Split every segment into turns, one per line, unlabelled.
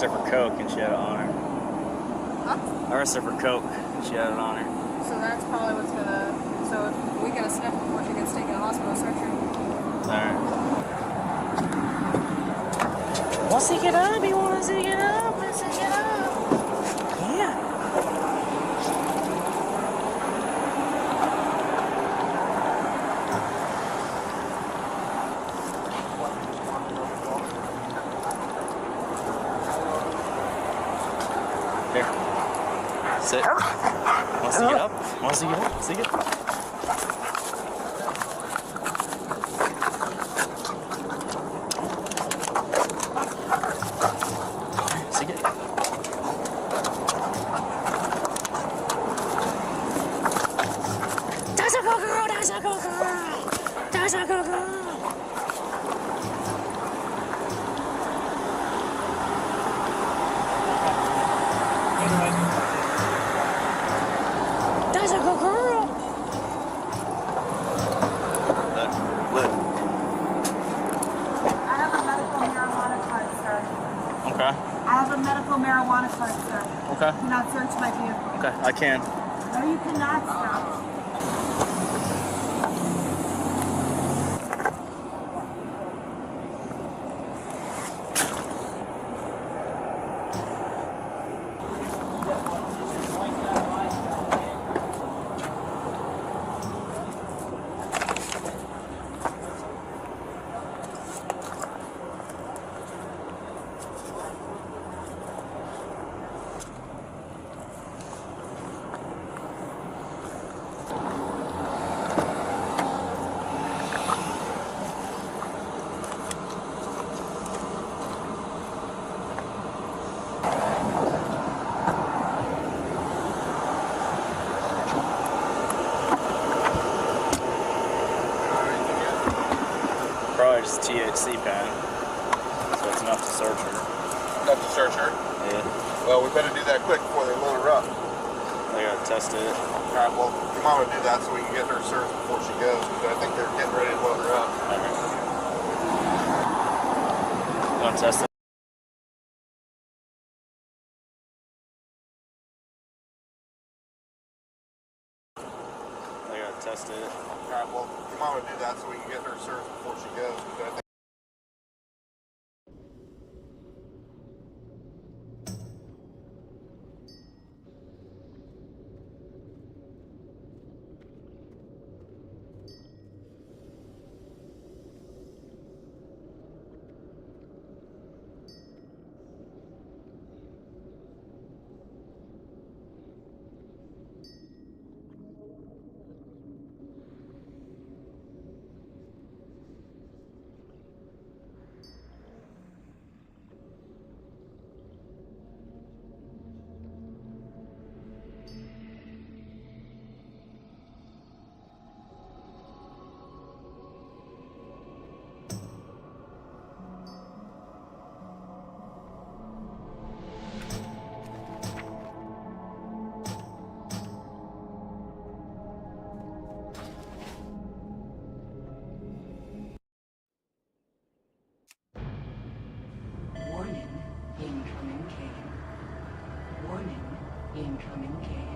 arrested her for coke and she had it on her.
Huh?
Arrested her for coke and she had it on her.
So that's probably what's gonna. So if we get a sniff before she gets taken to the hospital, search her.
Alright. Wants to get up, he wants to get up, wants to get up. Yeah. Here. Sit. Wants to get up? Wants to get up? See it? See it? That's a good girl! That's a good girl! That's a good girl! That's a good girl. Look.
I have a medical marijuana card, sir.
Okay.
I have a medical marijuana card, sir.
Okay.
You cannot search my vehicle.
Okay. I can.
No, you cannot stop.
Probably just THC pen. So it's enough to search her.
Enough to search her?
Yeah.
Well, we better do that quick before they load her up.
They gotta test it.
Alright, well, your mom would do that so we can get her searched before she goes, because I think they're getting ready to load her up.
Okay. You wanna test it? They gotta test it.
Alright, well, your mom would do that so we can get her searched before she goes, because I think
Warning, incoming cane. Warning, incoming cane.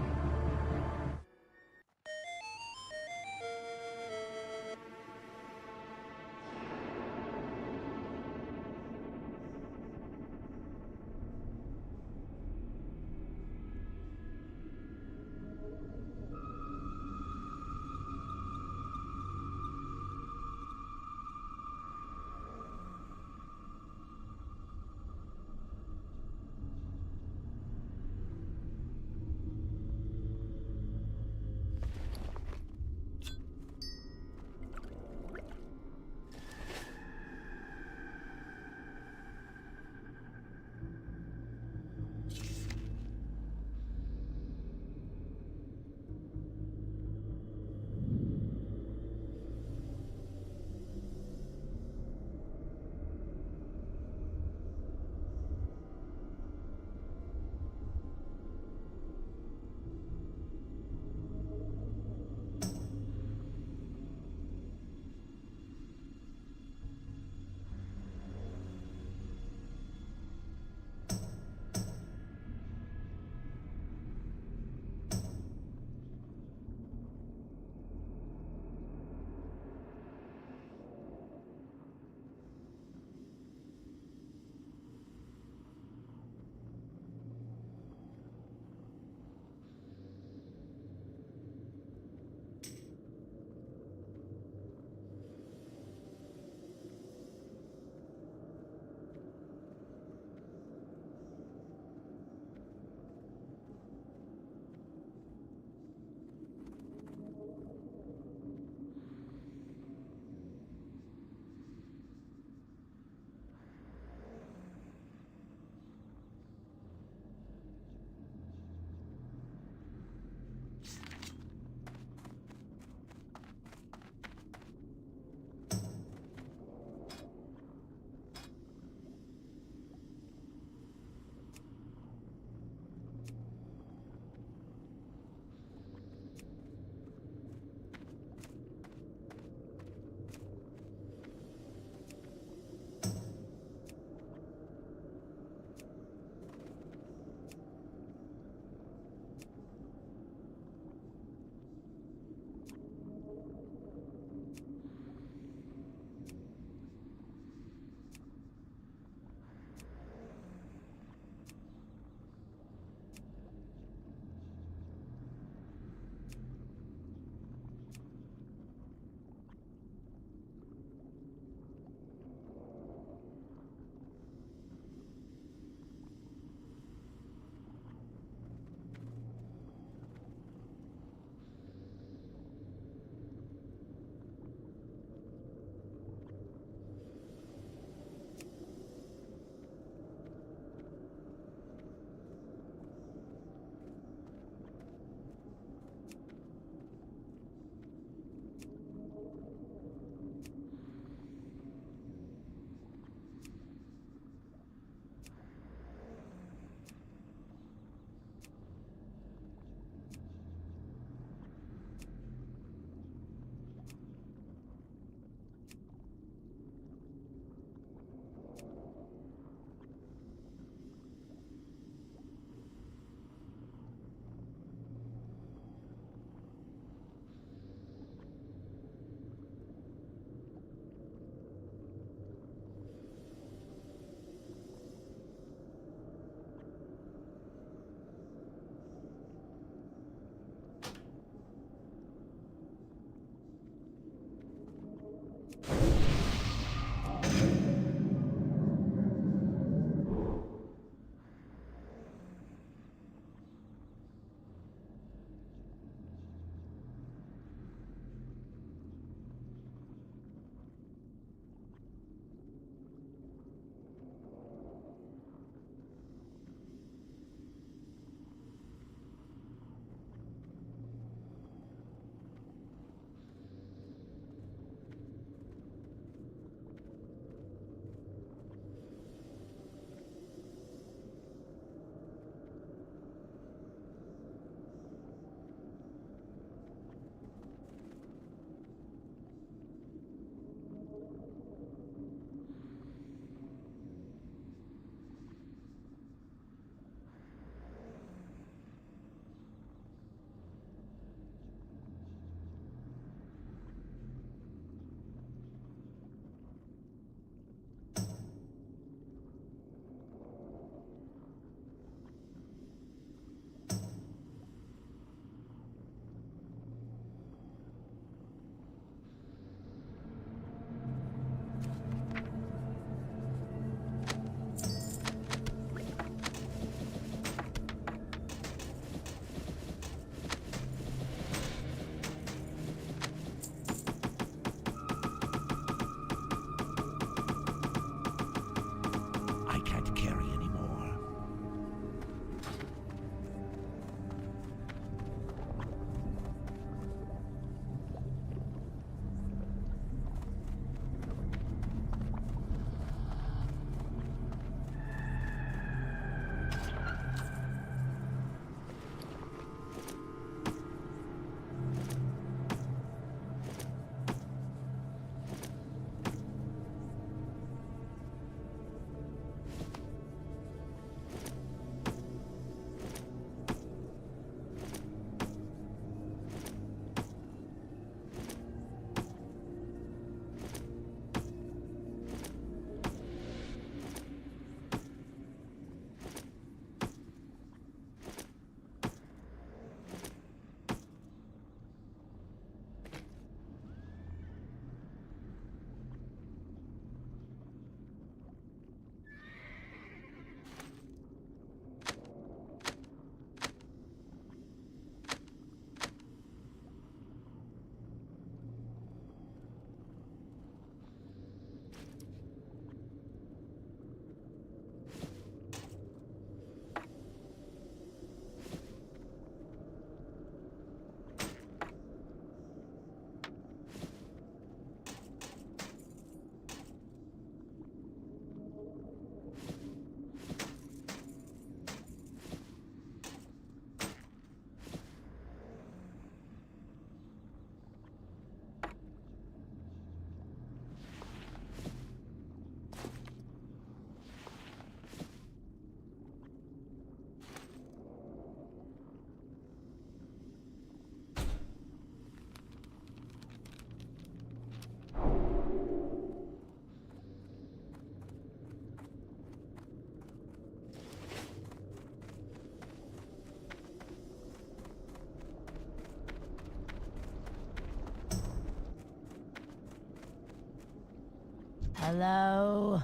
Hello?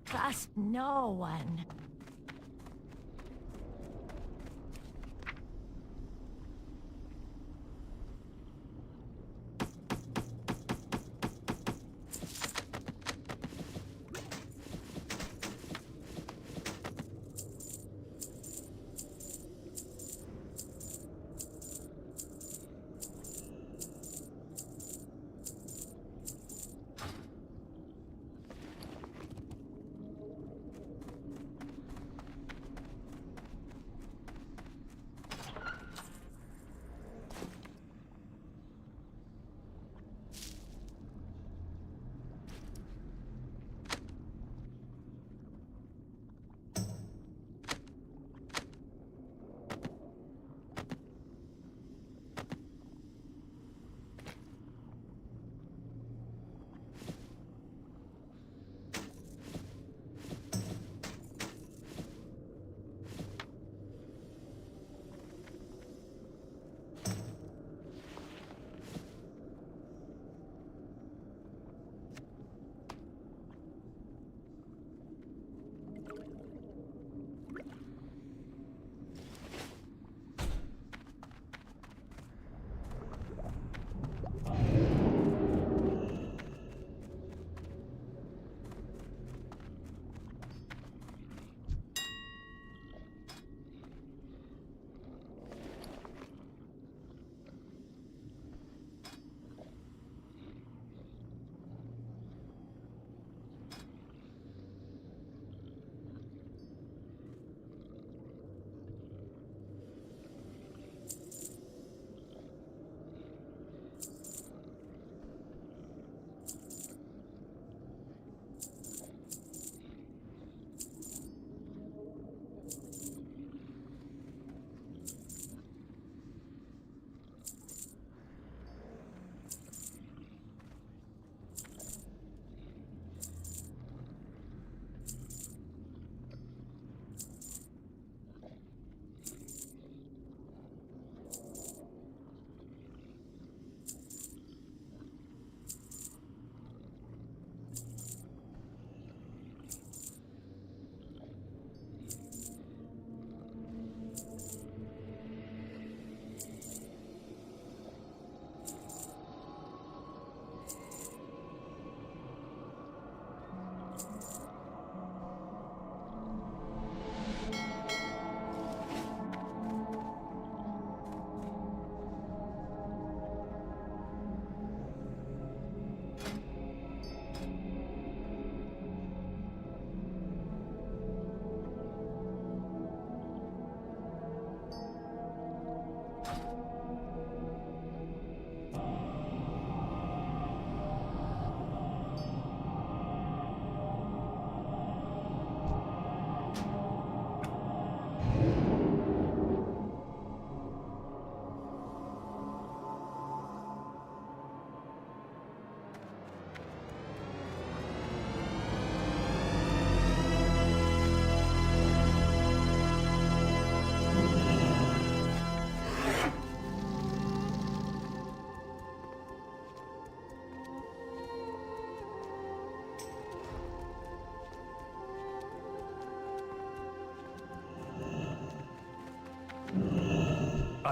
Trust no one.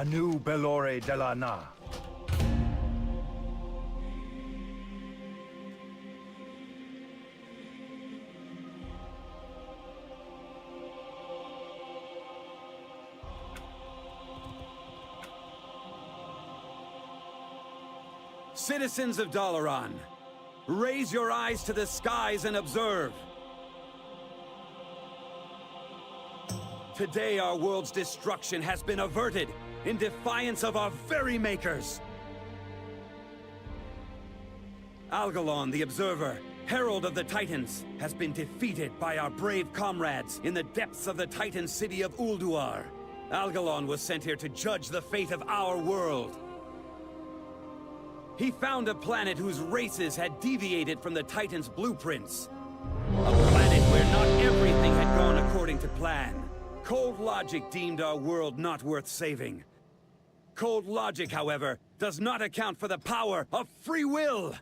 Anu Belore de la Na.
Citizens of Dalaran, raise your eyes to the skies and observe. Today our world's destruction has been averted in defiance of our very makers. Algalon, the Observer, Herald of the Titans, has been defeated by our brave comrades in the depths of the Titan city of Ulduar. Algalon was sent here to judge the fate of our world. he found a planet whose races had deviated from the Titan's blueprints. A planet where not everything had gone according to plan. Cold logic deemed our world not worth saving. Cold logic, however, does not account for the power of free will.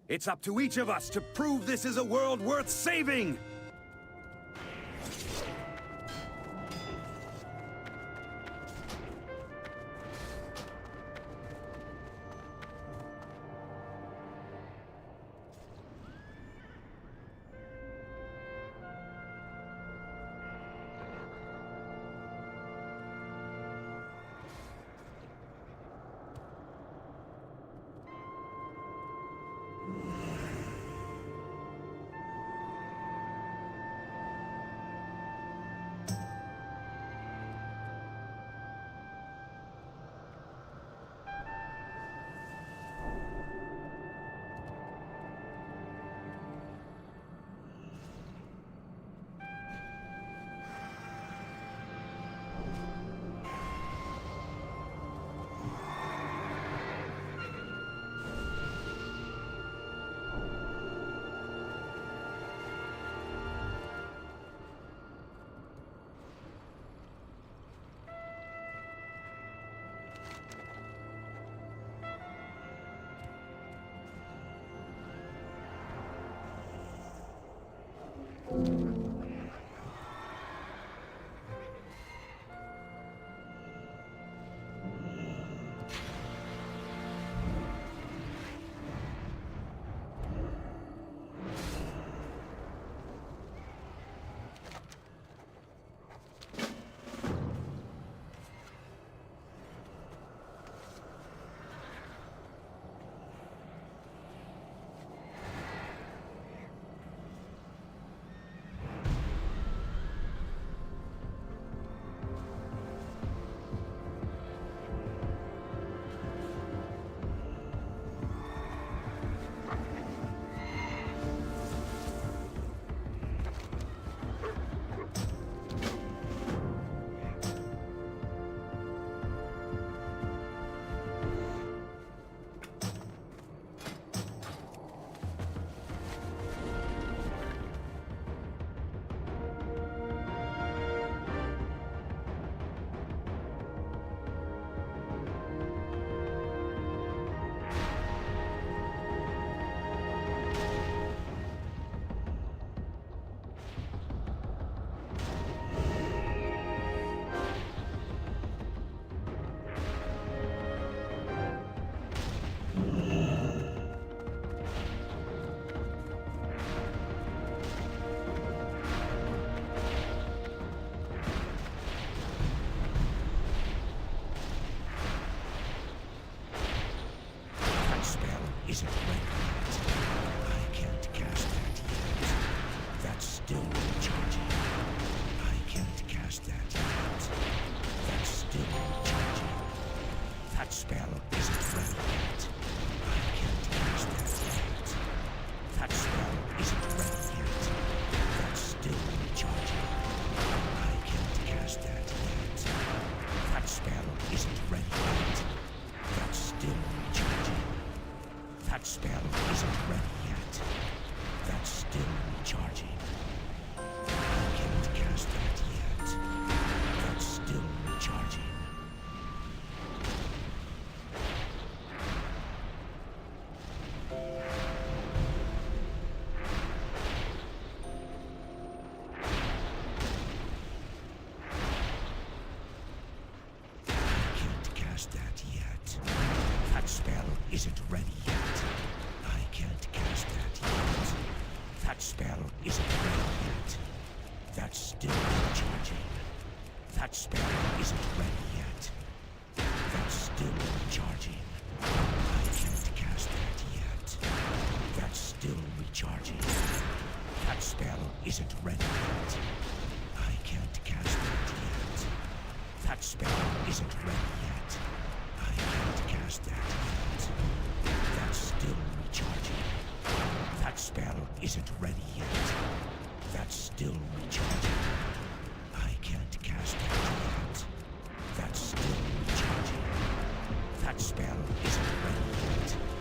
It's up to each of us to prove this is a world worth saving!
isn't ready yet. I can't cast that yet. That's still recharging. I can't cast that yet. That's still recharging. That spell isn't ready yet. I can't cast that yet. That spell isn't ready yet. That's still recharging. I can't cast that yet. That spell isn't ready yet. That's still recharging. That spell isn't ready yet. That's still recharging. I can't cast that yet. That's still recharging. I can't cast that yet. That spell isn't ready yet. I can't cast that yet. That spell isn't ready yet. That's still recharging. That spell isn't ready yet. That's still recharging. I can't cast that yet. That's still recharging. That spell isn't ready yet. I can't cast that yet. That spell isn't ready yet. I can't cast that yet. That's still recharging. That spell isn't ready yet. That's still recharging. I can't cast that yet. That's still recharging. That spell isn't ready yet.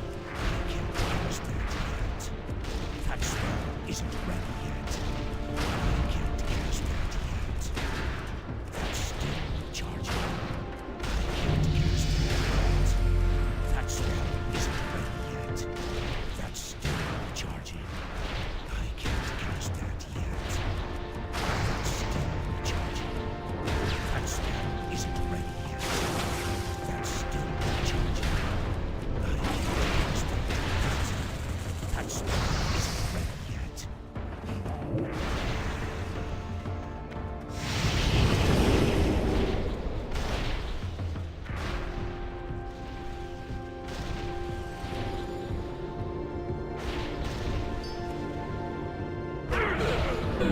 Well,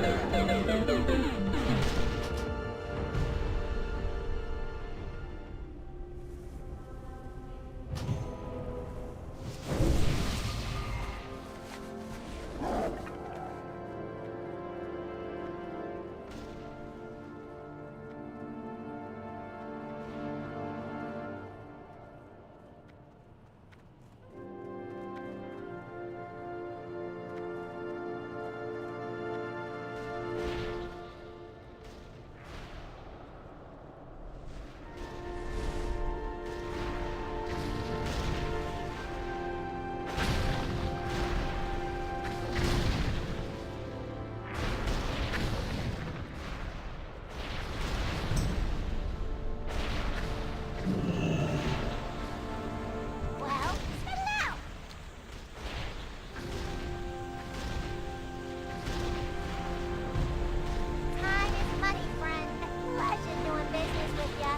spit it out! Time is money, friend. Pleasure doing business with ya.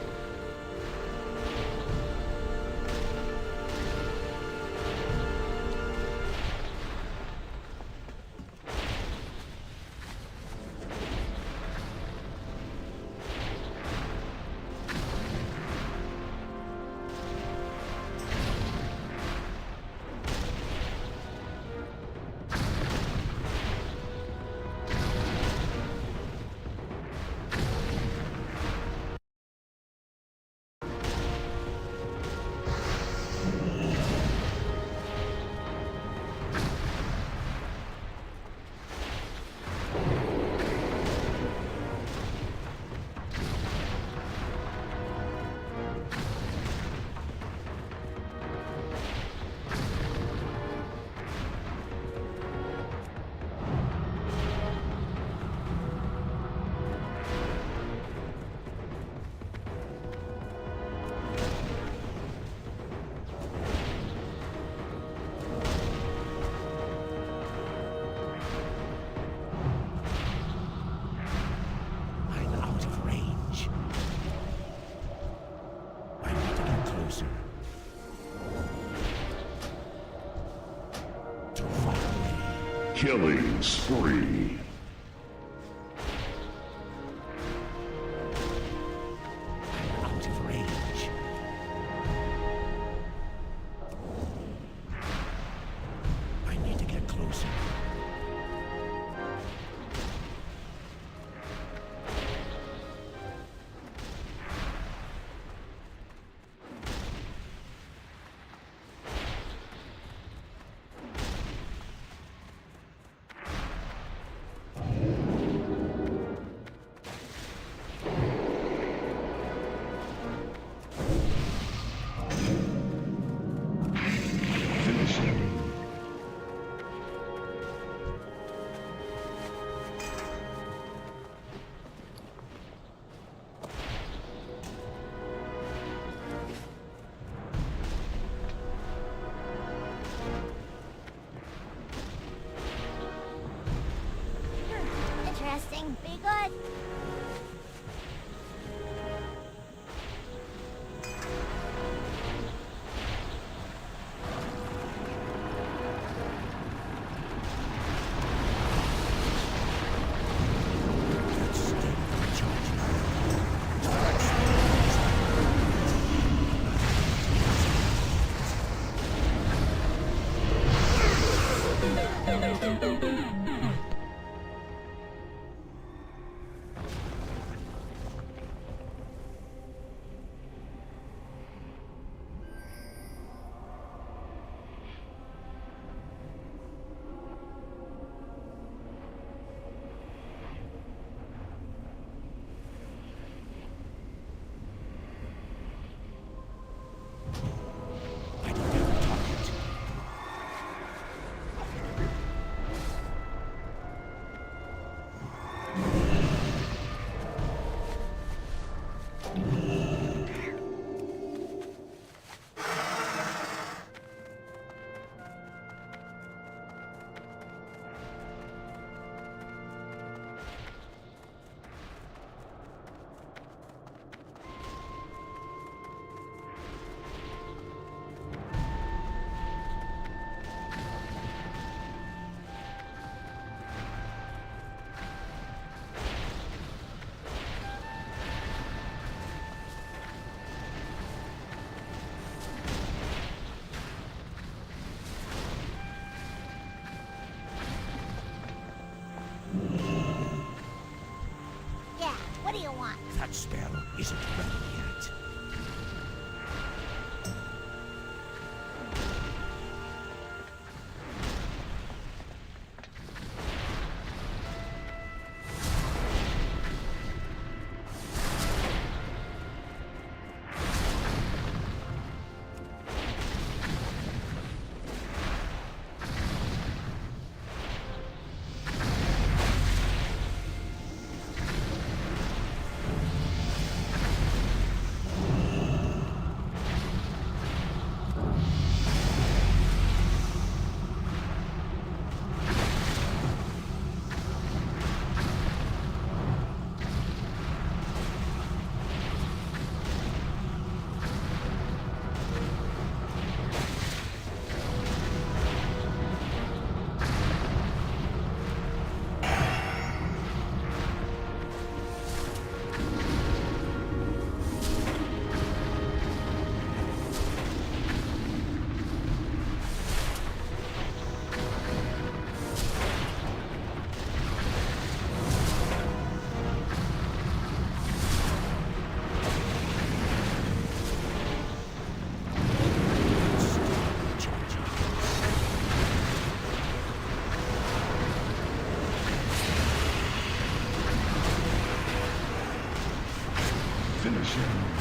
I'm out of range. I need to get closer. Too far away.
Killing spree.
I'm out of range. I need to get closer.
Finish him.
Interesting. Be good.
That's still charged now. I don't have a target. That spell isn't ready yet.
Finish him.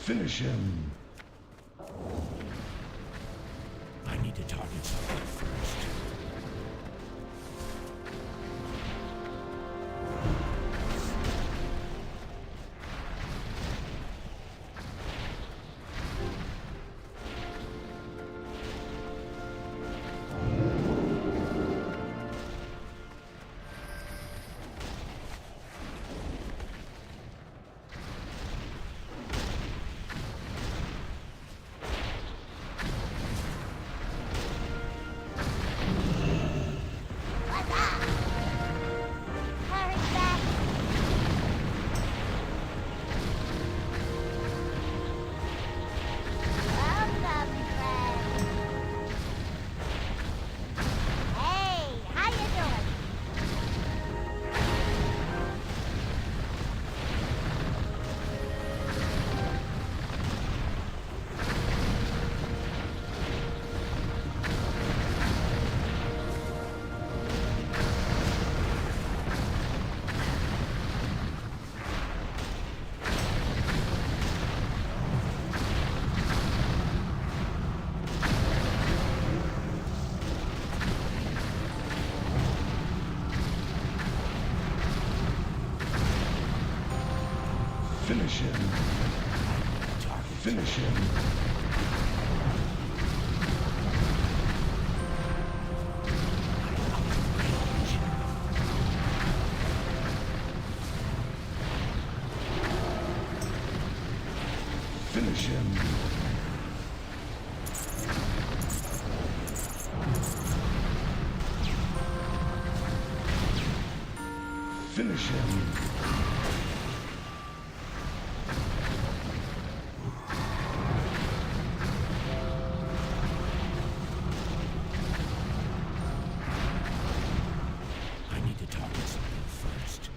Finish him.
I
Finish him. Finish him. Finish him. Finish him.
I need to talk to someone first.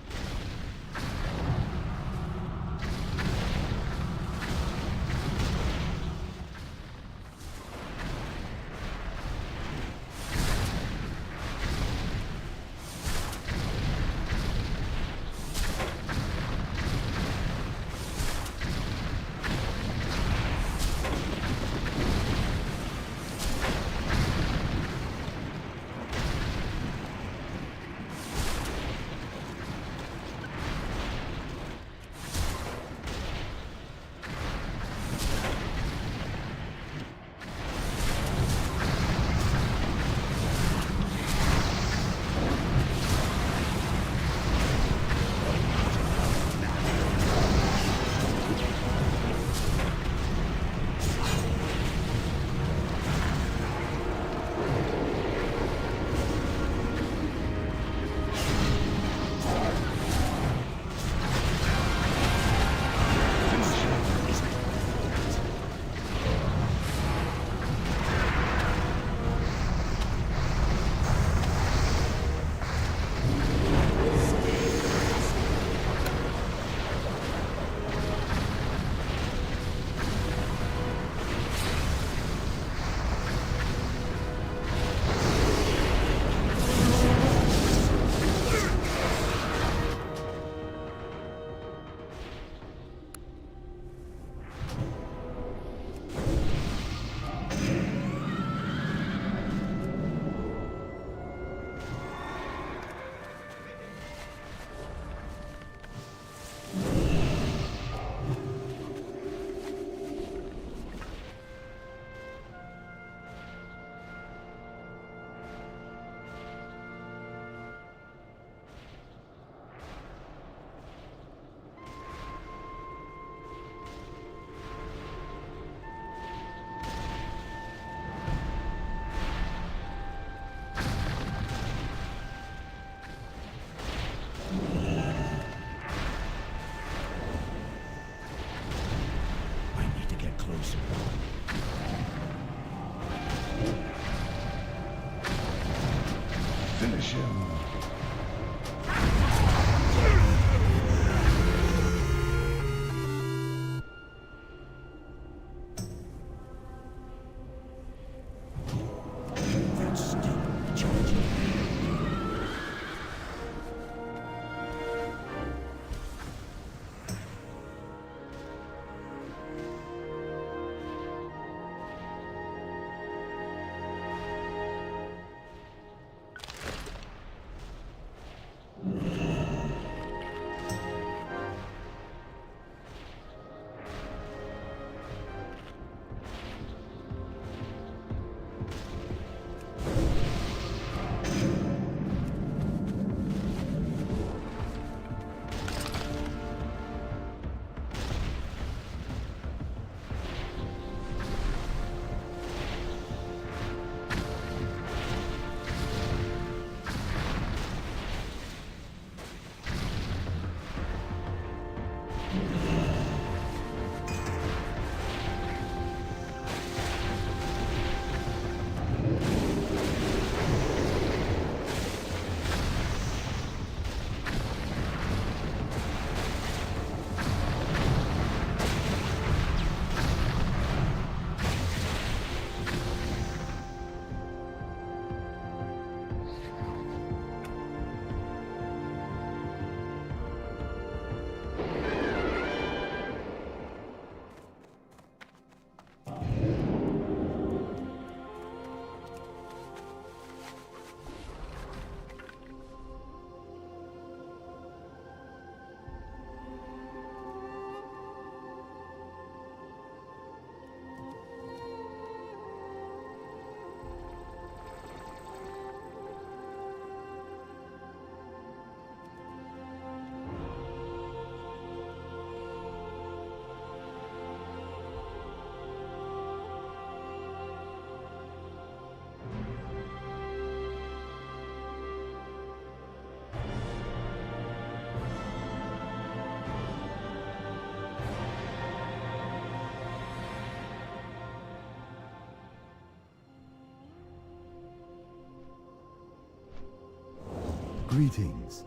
Greetings.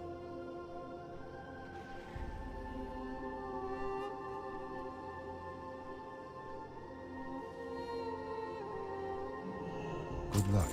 Good luck.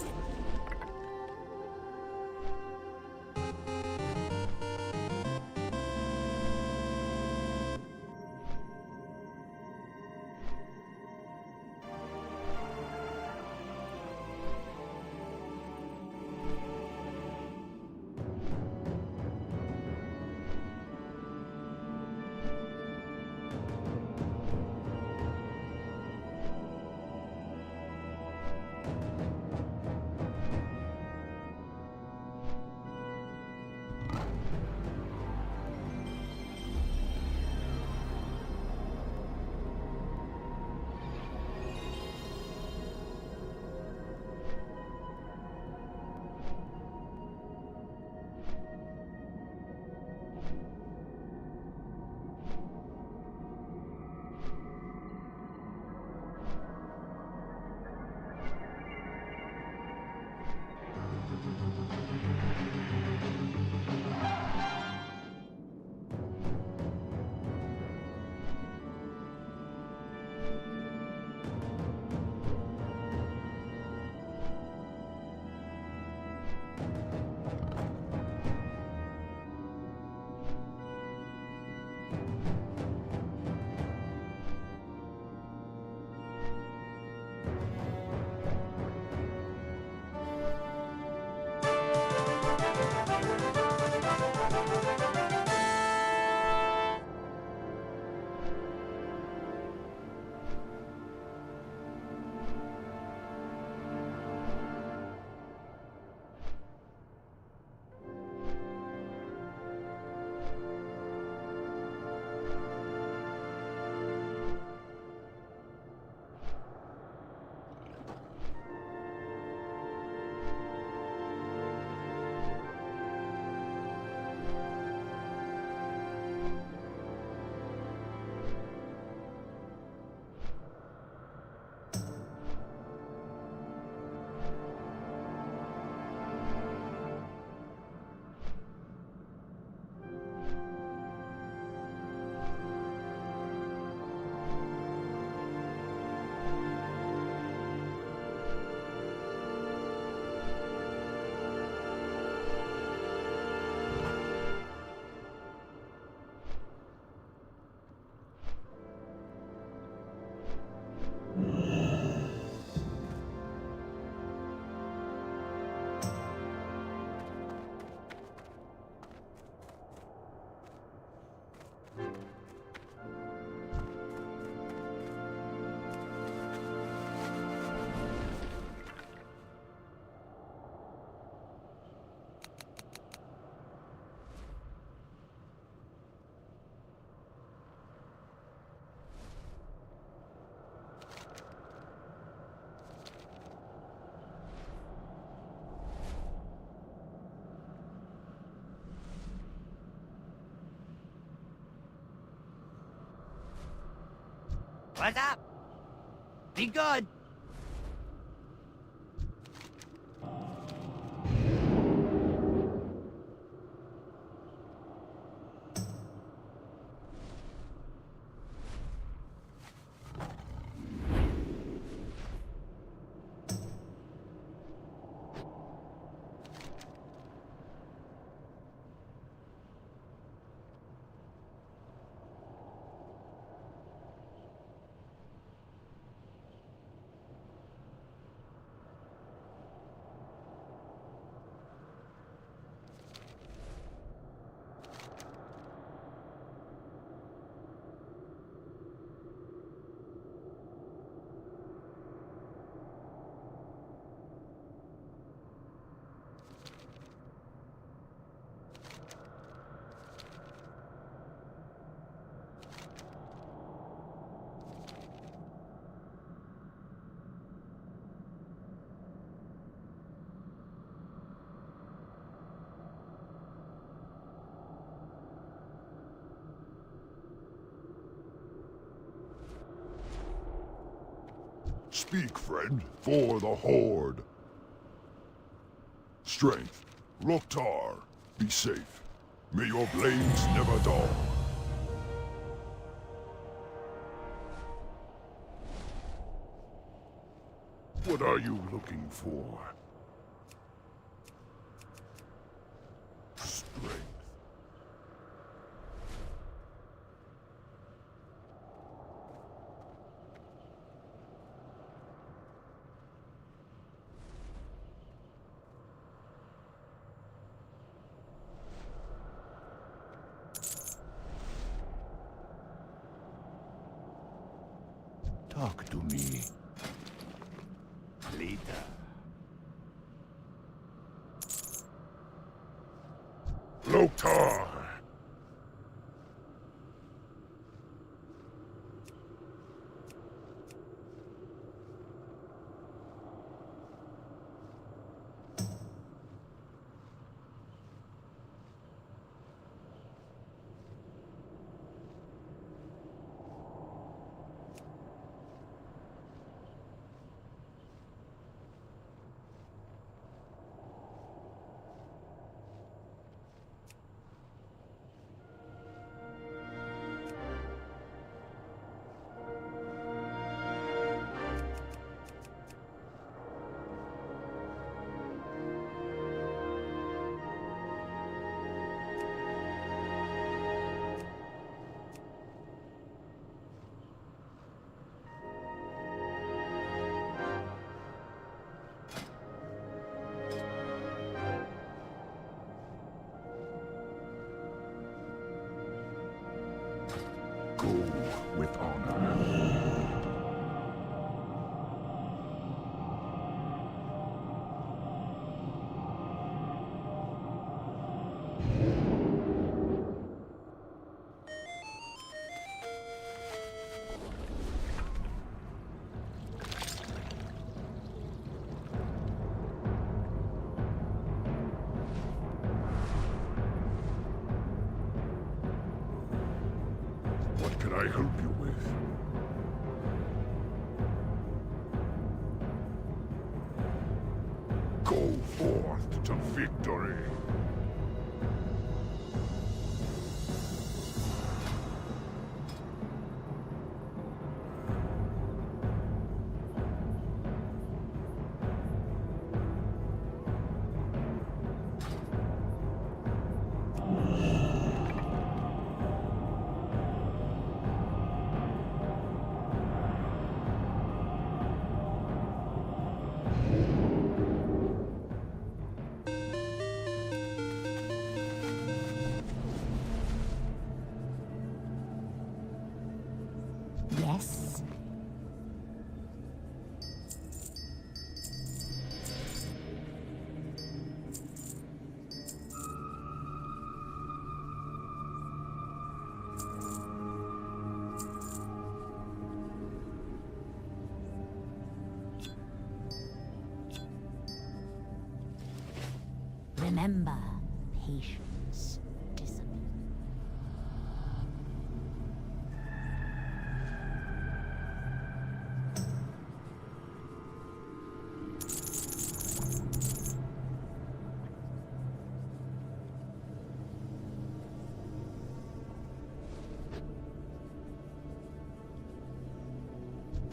What's up? Be good.
Speak, friend, for the Horde. Strength, Loktar. Be safe. May your blades never dull. What are you looking for? Strength. Talk to me. Later. Loktar! Go with honor. What can I help you with? Go forth to victory.
Yes. Remember, patience, discipline.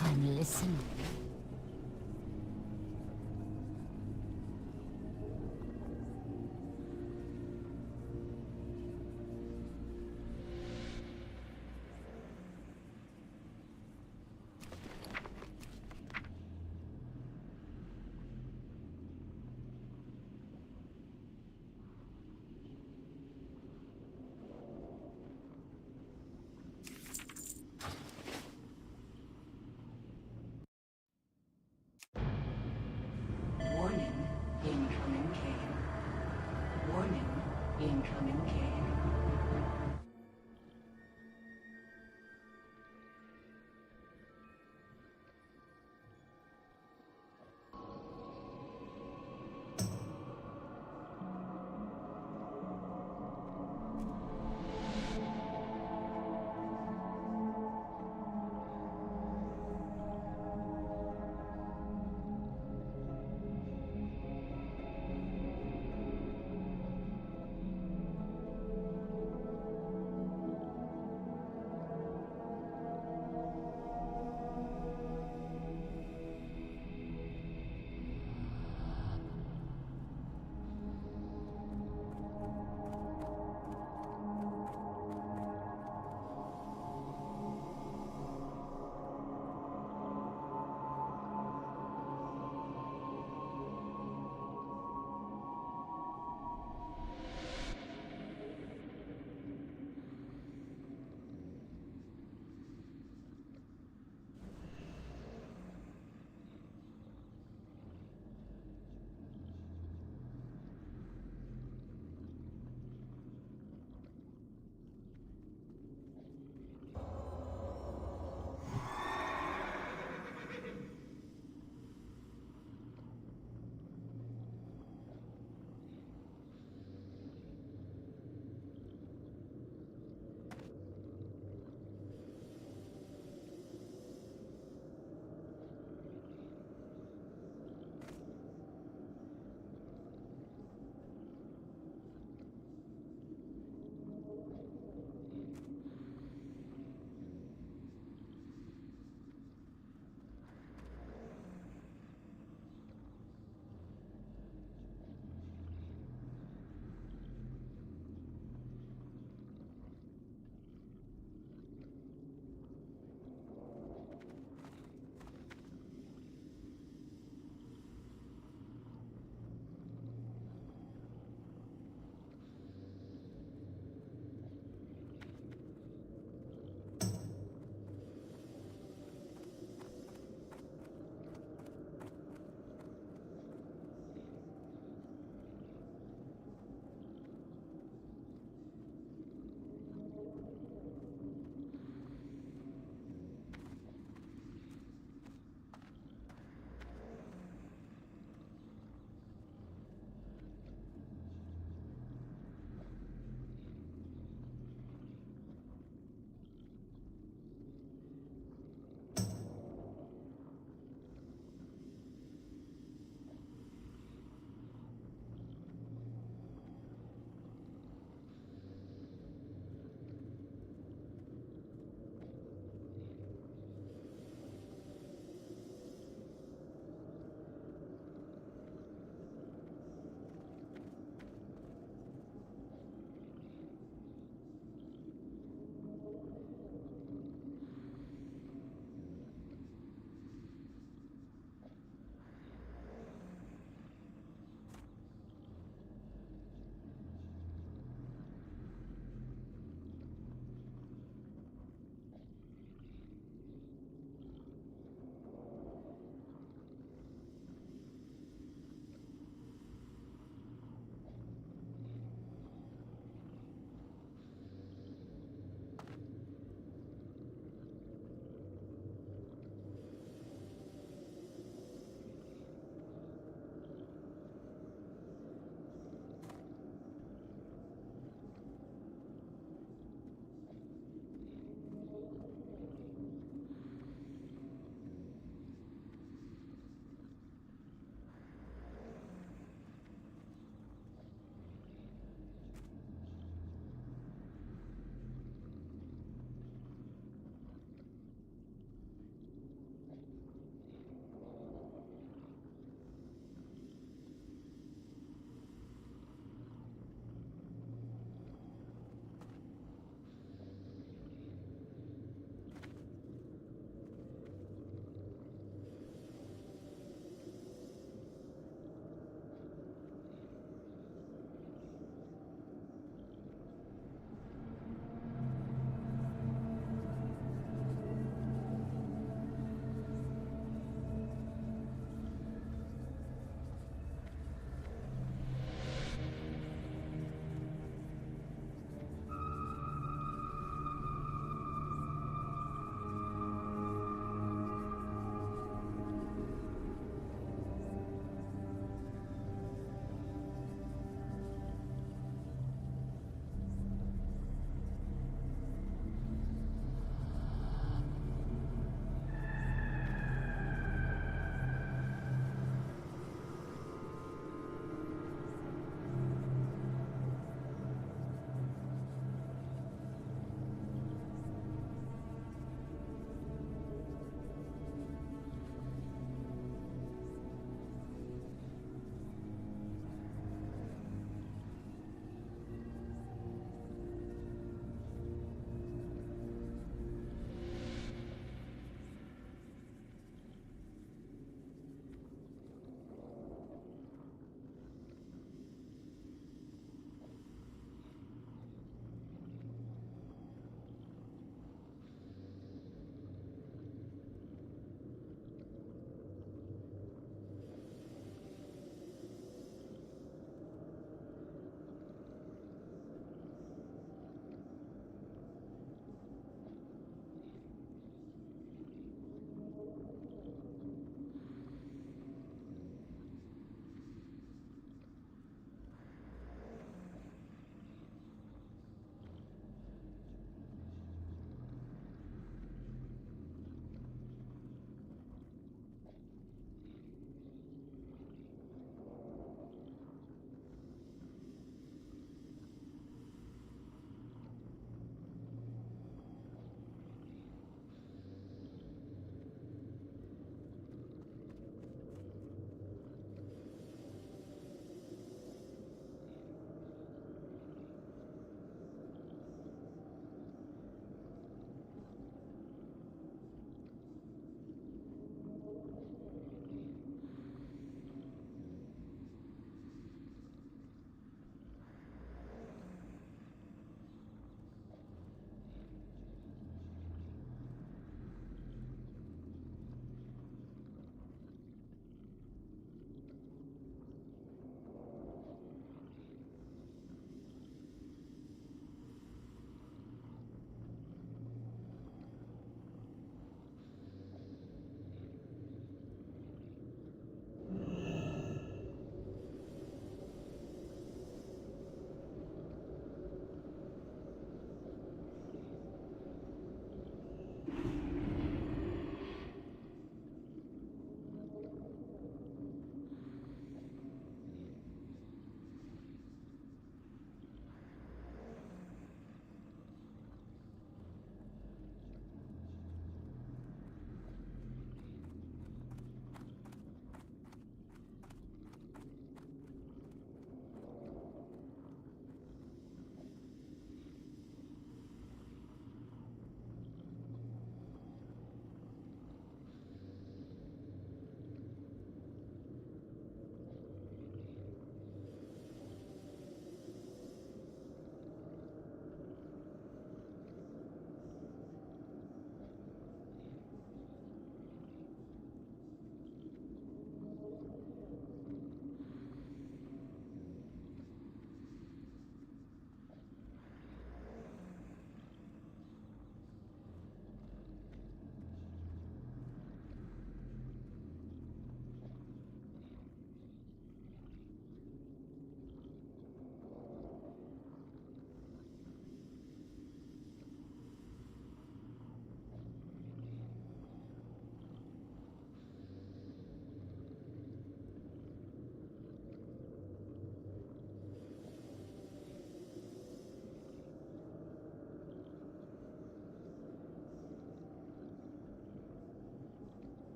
I'm listening.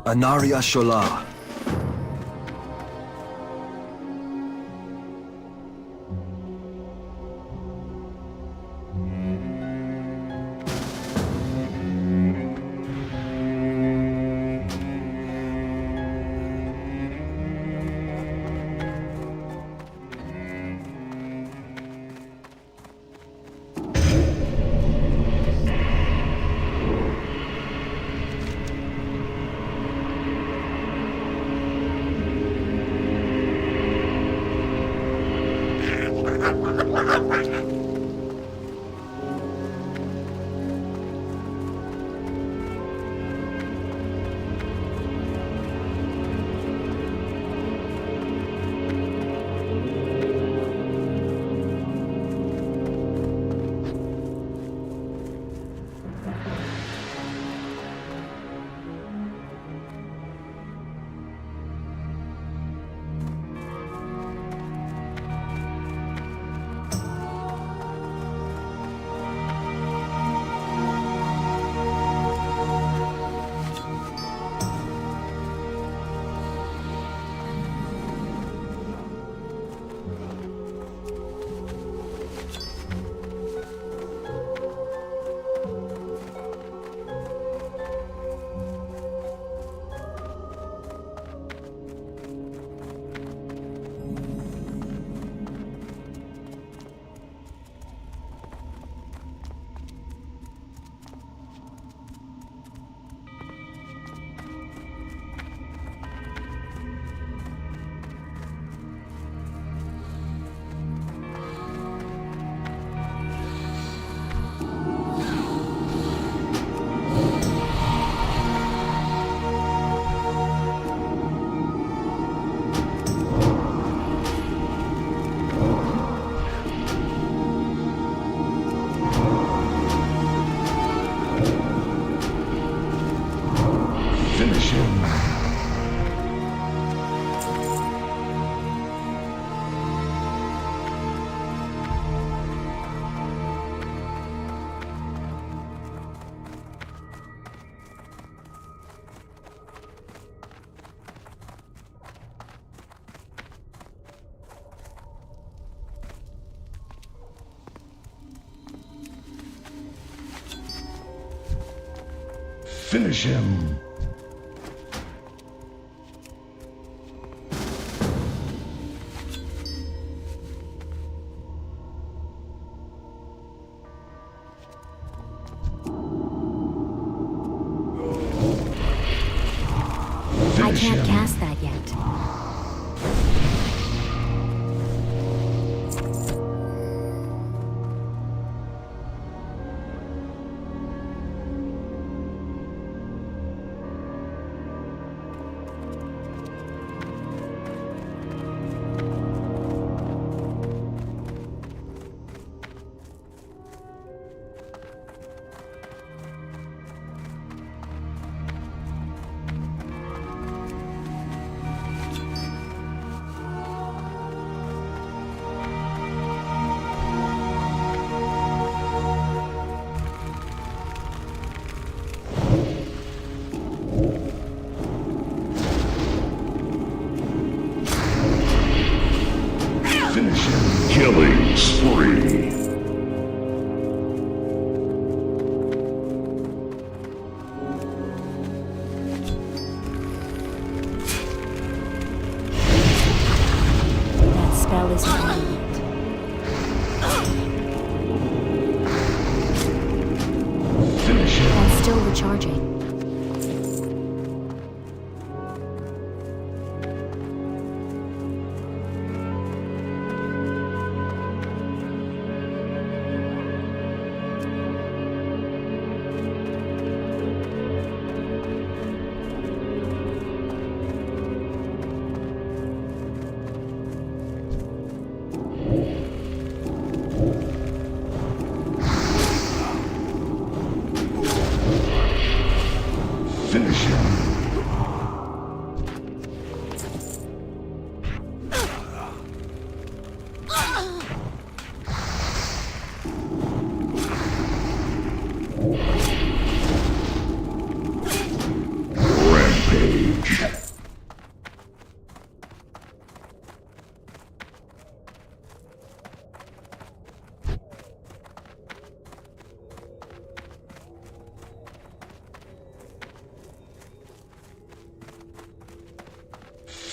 Anaria Shola.
Finish him.
I can't cast that yet.
Killing spree.
That spell is brilliant.
Finish him.
That's still recharging.
Finish him. Rampage.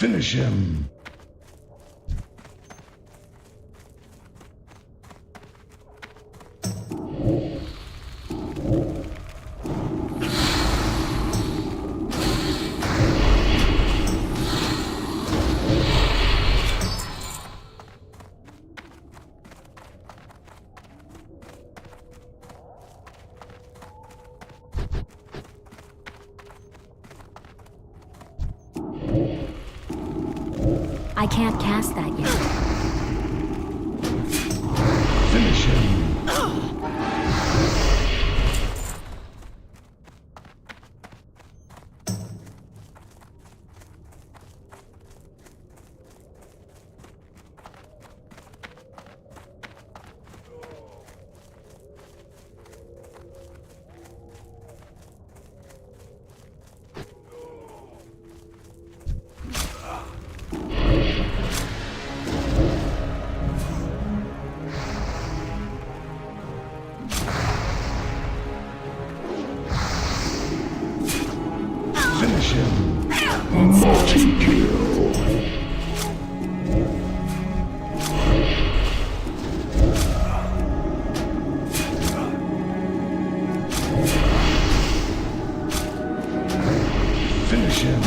Finish him.
I can't cast that yet.
Finish him. Finish him. Multi-kill. Finish him.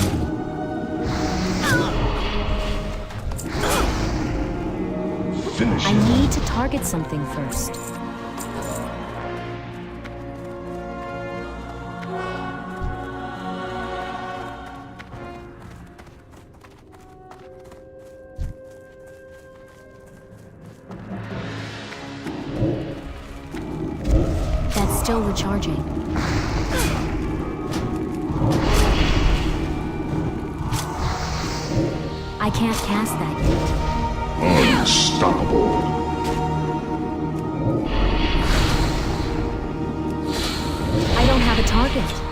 Finish him.
I need to target something first. That's still recharging. I can't cast that yet.
Unstoppable.
I don't have a target.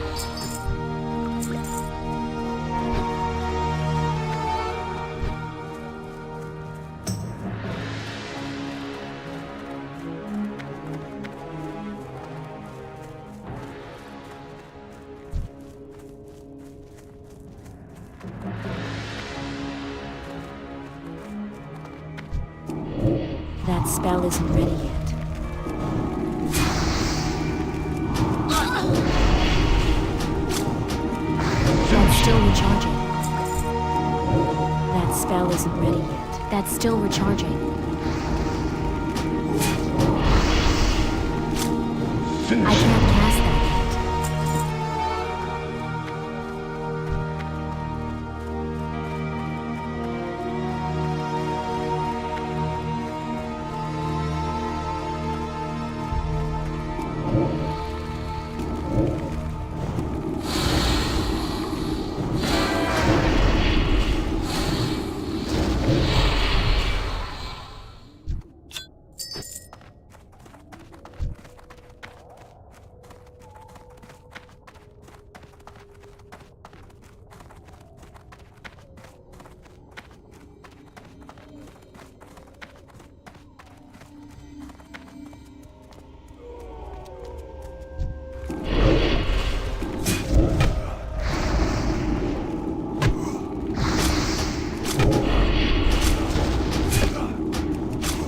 That spell isn't ready yet. That's still recharging. That spell isn't ready yet. That's still recharging.
Finish
I
him.
can't cast that yet.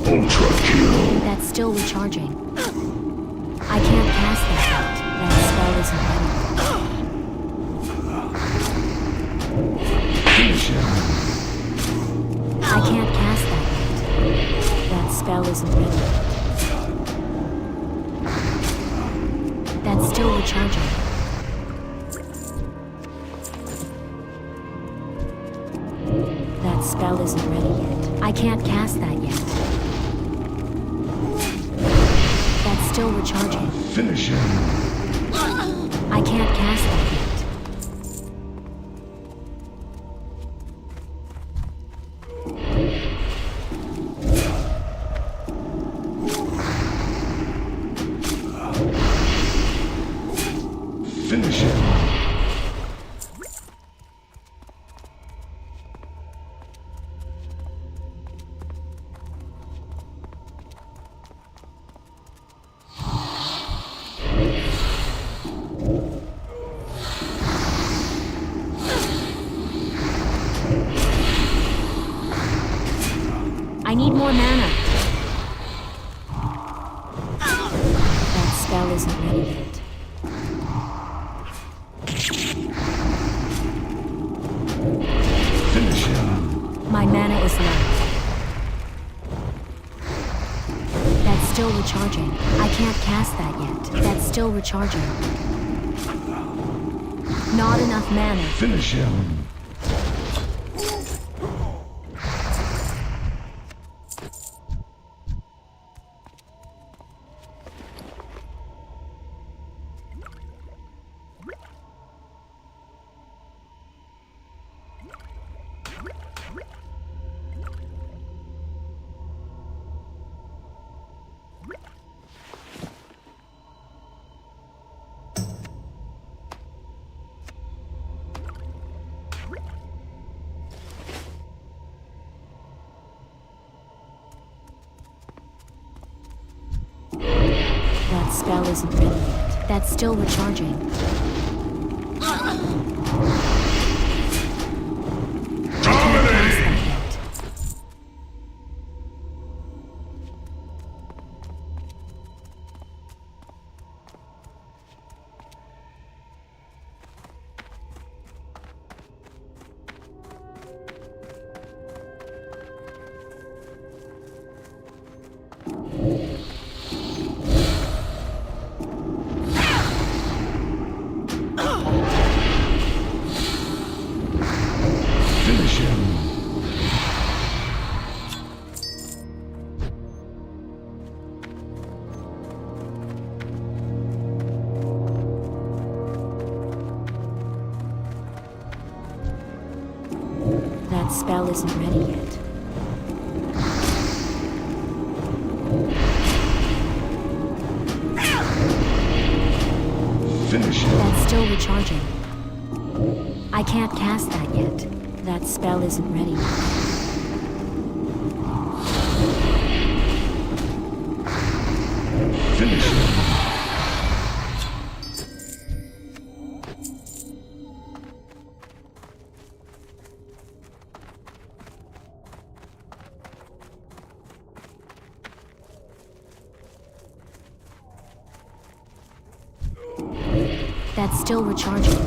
Ultra kill.
That's still recharging. I can't cast that yet. That spell isn't ready.
Finish him.
I can't cast that yet. That spell isn't ready. That's still recharging. That spell isn't ready yet. I can't cast that yet. That's still recharging.
Finish him.
I can't cast that yet.
Finish him.
recharging. I can't cast that yet. That's still recharging. Not enough mana.
Finish him.
That spell isn't ready yet. That's still recharging. I can't cast that yet.
Finish him.
That spell isn't ready yet.
Finish him.
That's still recharging. I can't cast that yet. That spell isn't ready yet.
Finish him.
That's still recharging.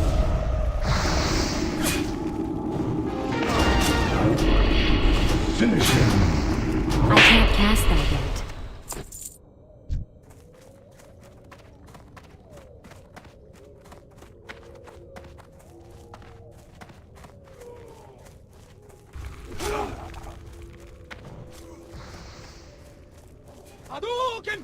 Finish him.
I can't cast that yet.
Hadouken!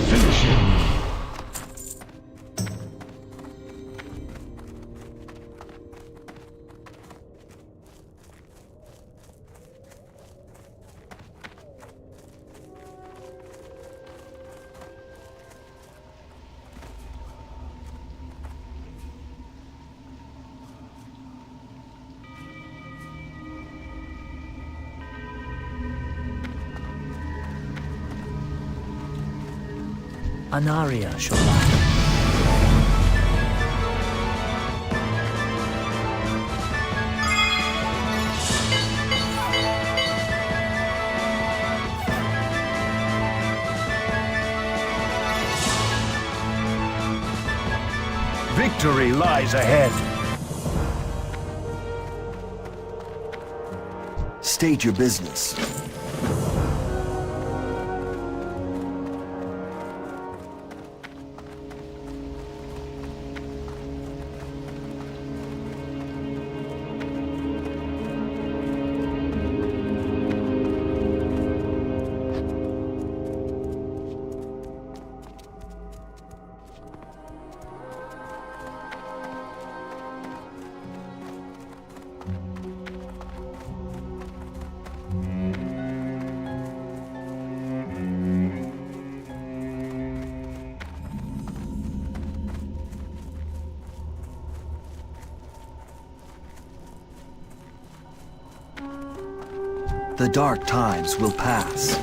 Finish him.
Anaria Shola.
Victory lies ahead.
State your business. The dark times will pass.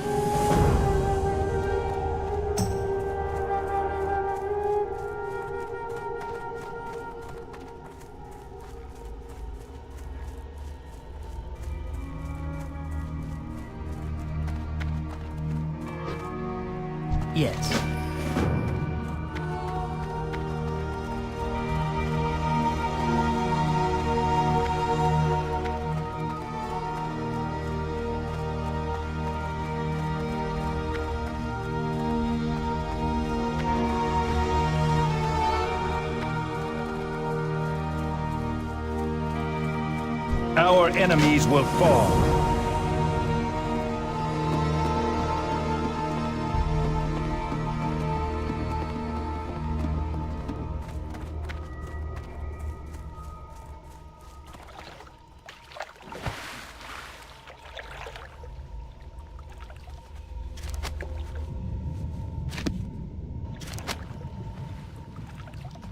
Yes.
Our enemies will fall.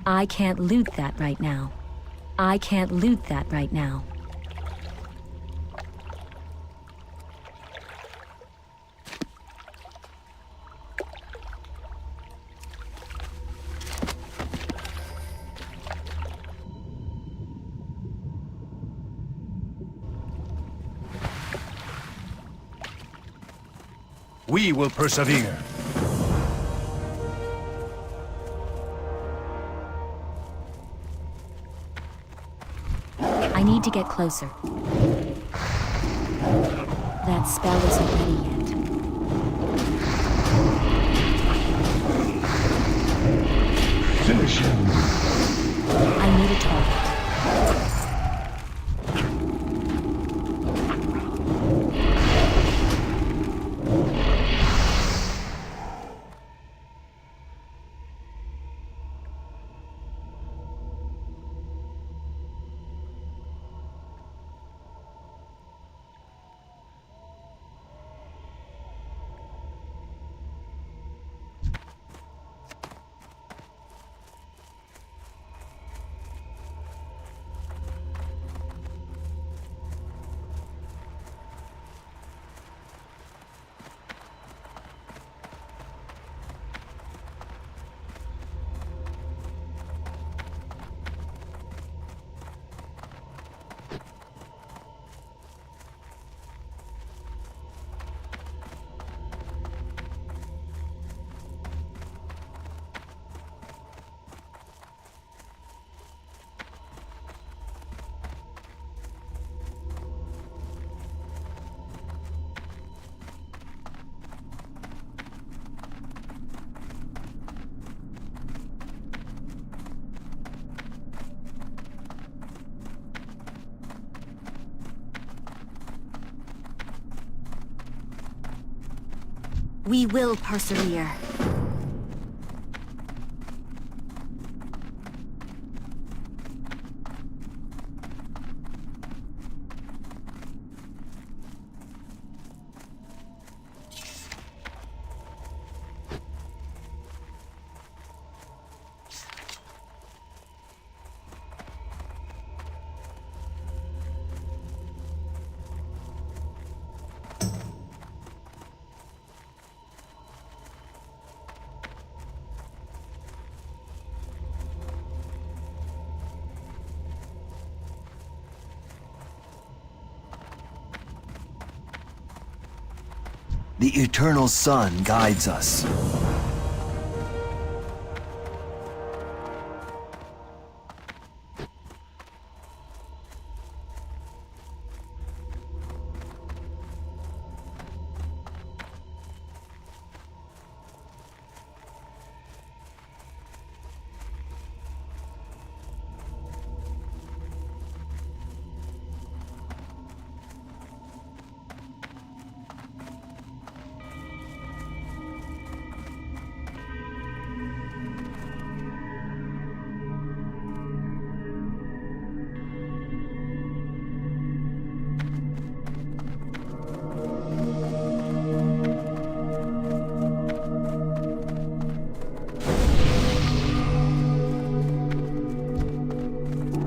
I can't loot that right now. I can't loot that right now.
We will persevere.
I need to get closer. That spell isn't ready yet.
Finish him.
I need a target. We will persevere.
The eternal sun guides us.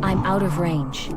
I'm out of range.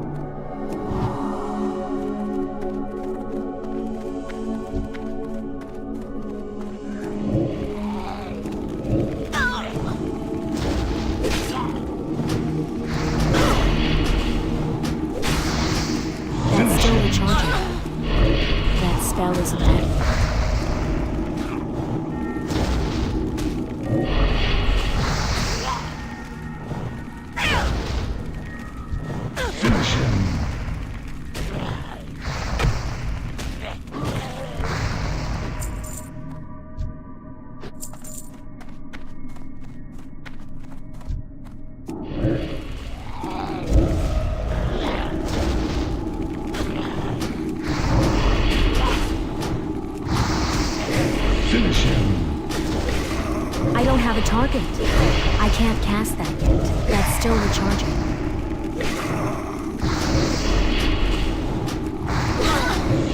I don't have a target. I can't cast that yet. That's still recharging.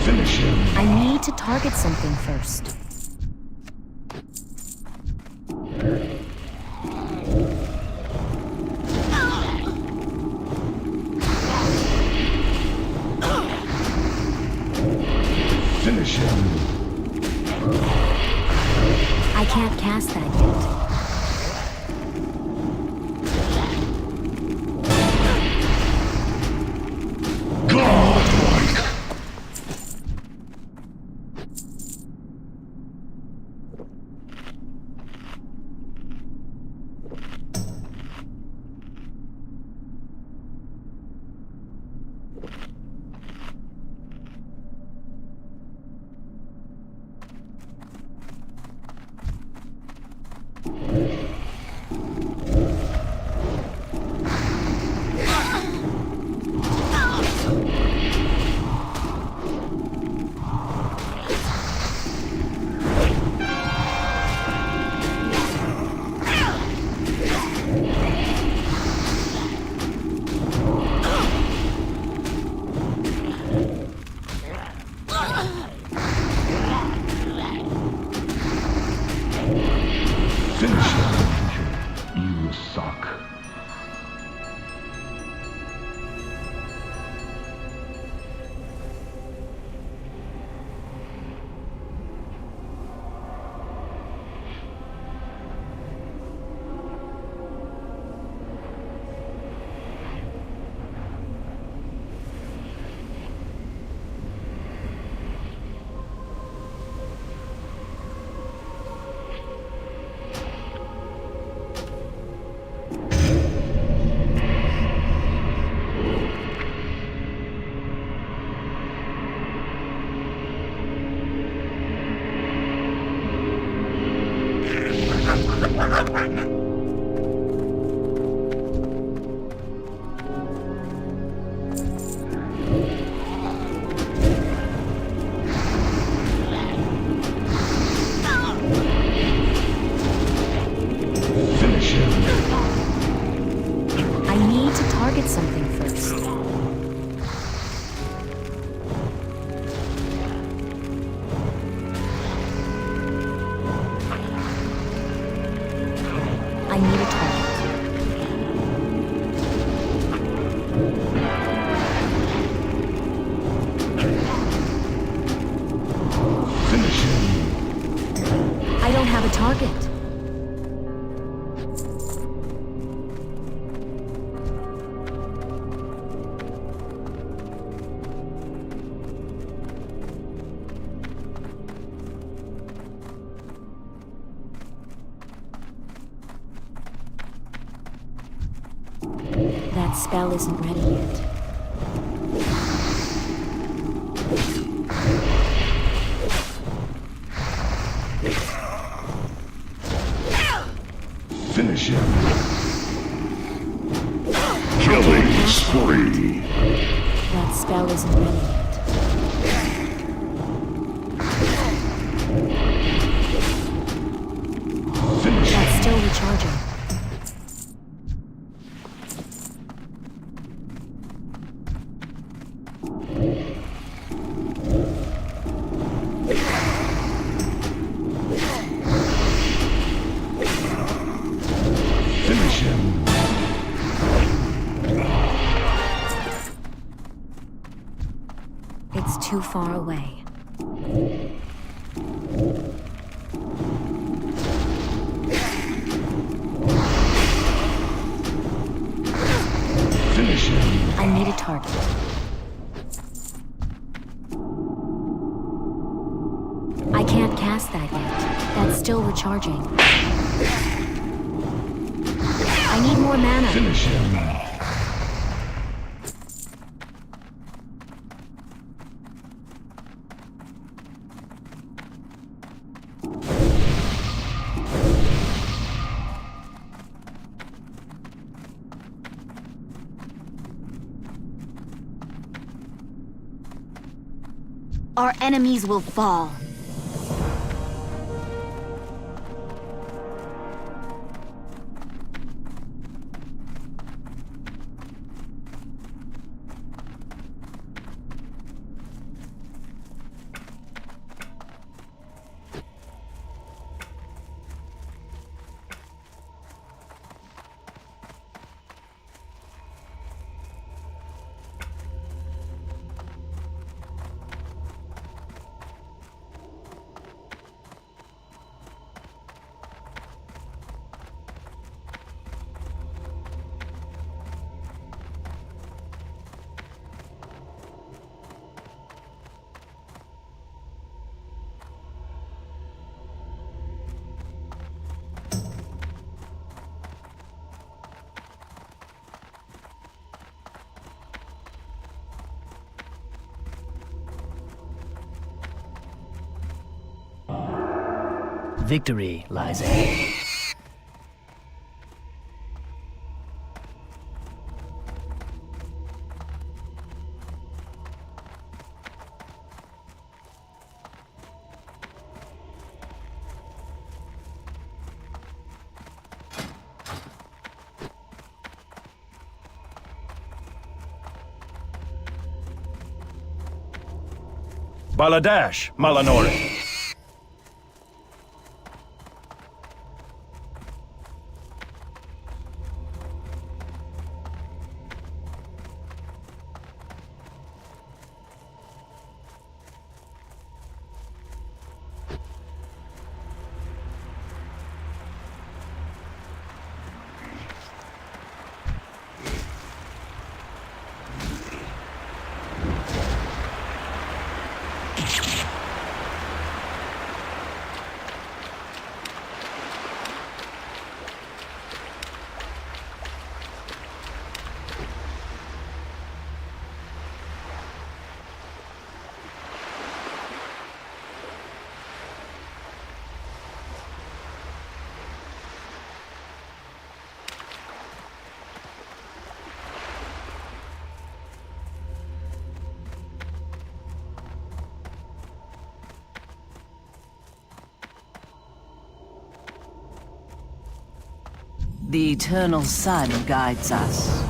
Finish him.
I need to target something first.
Finish him.
I can't cast that yet.
Godlike. Finish him. You suck. Finish him.
I need to target something first. I need a target.
Finish him.
I don't have a target. That spell isn't ready yet.
Finish him. Killing spree.
That spell isn't ready yet.
Finish him.
That's still recharging.
Finish him.
It's too far away.
Finish him.
I need a target. I can't cast that yet. That's still recharging. I need more mana.
Finish him.
Our enemies will fall.
Victory lies ahead.
Baladash, Malanori.
The eternal sun guides us.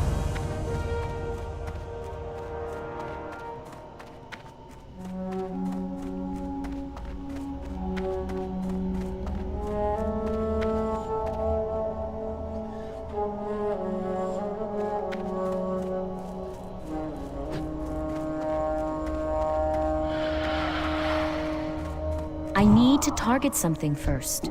I need to target something first.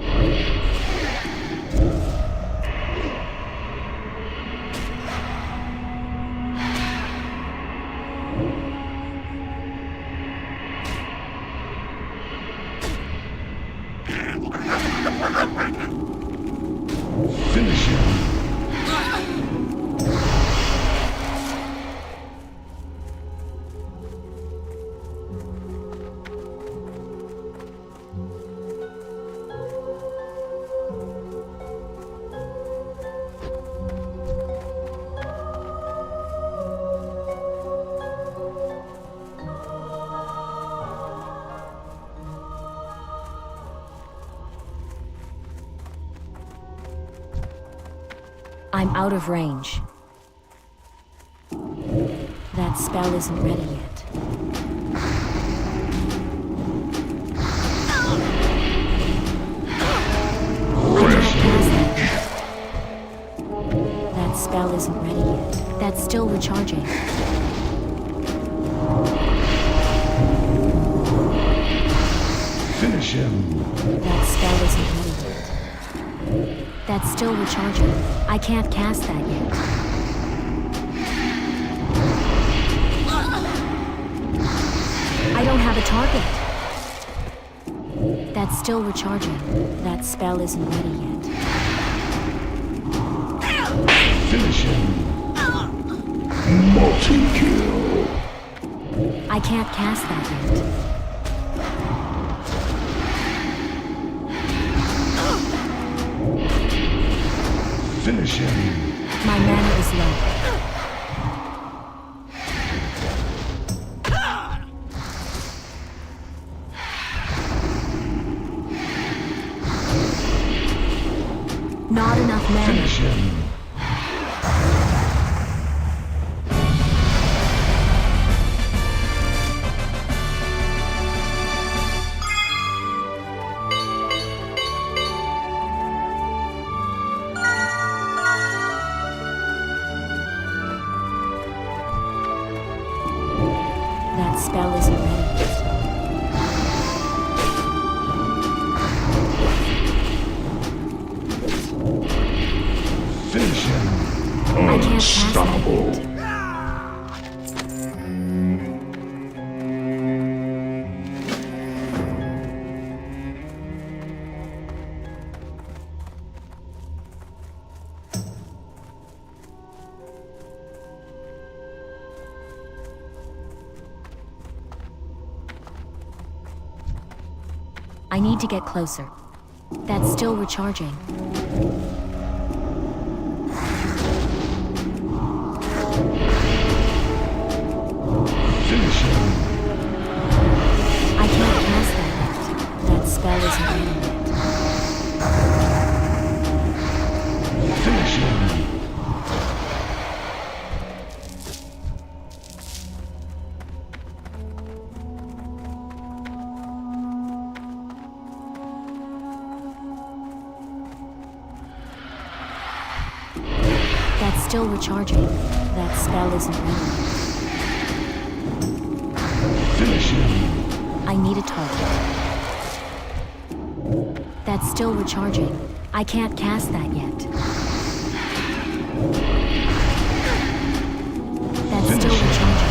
Finish him.
I'm out of range. That spell isn't ready yet. I can't cast that. That spell isn't ready yet. That's still recharging.
Finish him.
That spell isn't ready yet. That's still recharging. I can't cast that yet. I don't have a target. That's still recharging. That spell isn't ready yet.
Finish him. Multi-kill.
I can't cast that yet.
Finish him.
My mana is low. Not enough mana.
Finish him.
That spell isn't ready yet.
Finish him.
I can't cast that
Unstoppable.
yet. I need to get closer. That's still recharging.
Finish him.
I can't cast that yet. That spell isn't ready yet.
Finish him.
That's still recharging. That spell isn't ready yet.
Finish him.
I need a target. That's still recharging. I can't cast that yet. That's still recharging.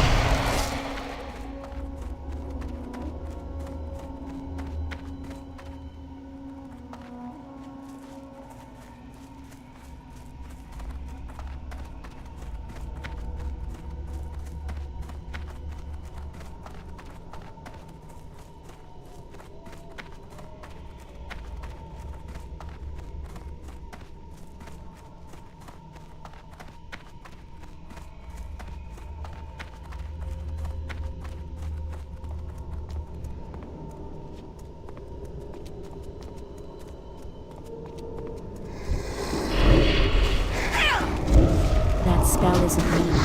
That spell isn't ready yet.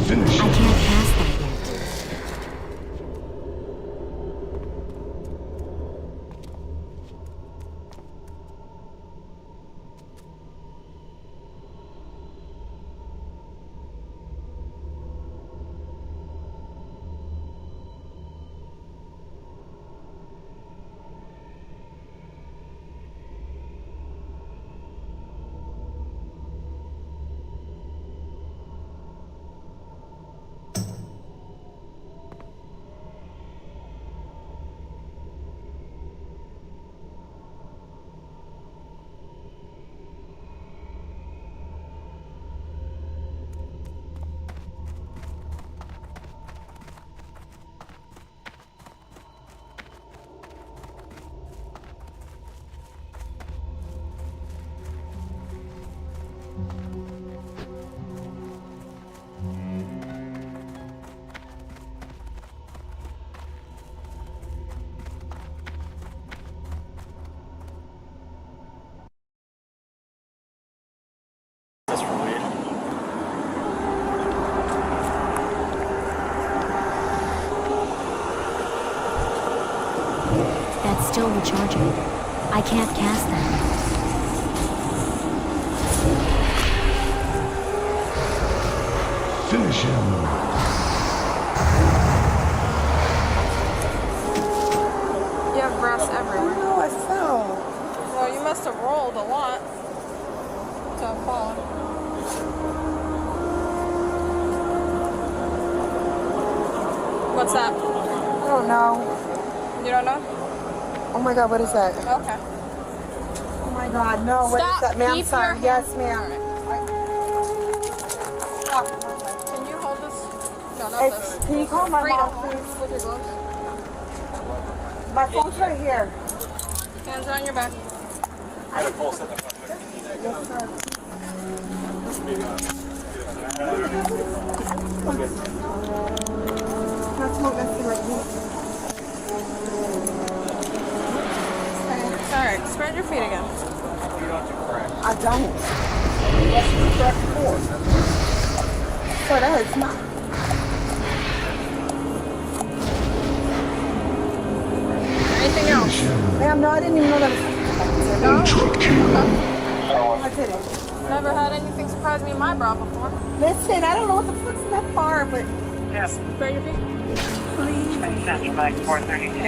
Finish
I
him.
can't cast that yet.
That's for weird.
That's still recharging. I can't cast that yet.
Finish him.
You have grass everywhere.
No, I fell.
Well, you must have rolled a lot to have fallen. What's that?
I don't know.
You don't know?
Oh my god, what is that?
Okay.
Oh my god, no, what is
Stop.
that? Ma'am,
Keep
sorry.
your
Yes,
hand-
ma'am. Stop.
Can you hold this? No, not
Hey,
this.
can you call my
Freedom.
mom, please?
With your gloves.
My phone's right here.
Hands on your back.
Yes, sir. Not smoke nothing like me.
Alright, spread your feet again.
I don't. So that is not.
Anything else?
Ma'am, no, I didn't even know that was.
No?
I didn't.
Never had anything surprise me in my bra before.
Listen, I don't know what the fuck's in that bar, but.
Yes. Spread your feet.
That spell isn't ready yet.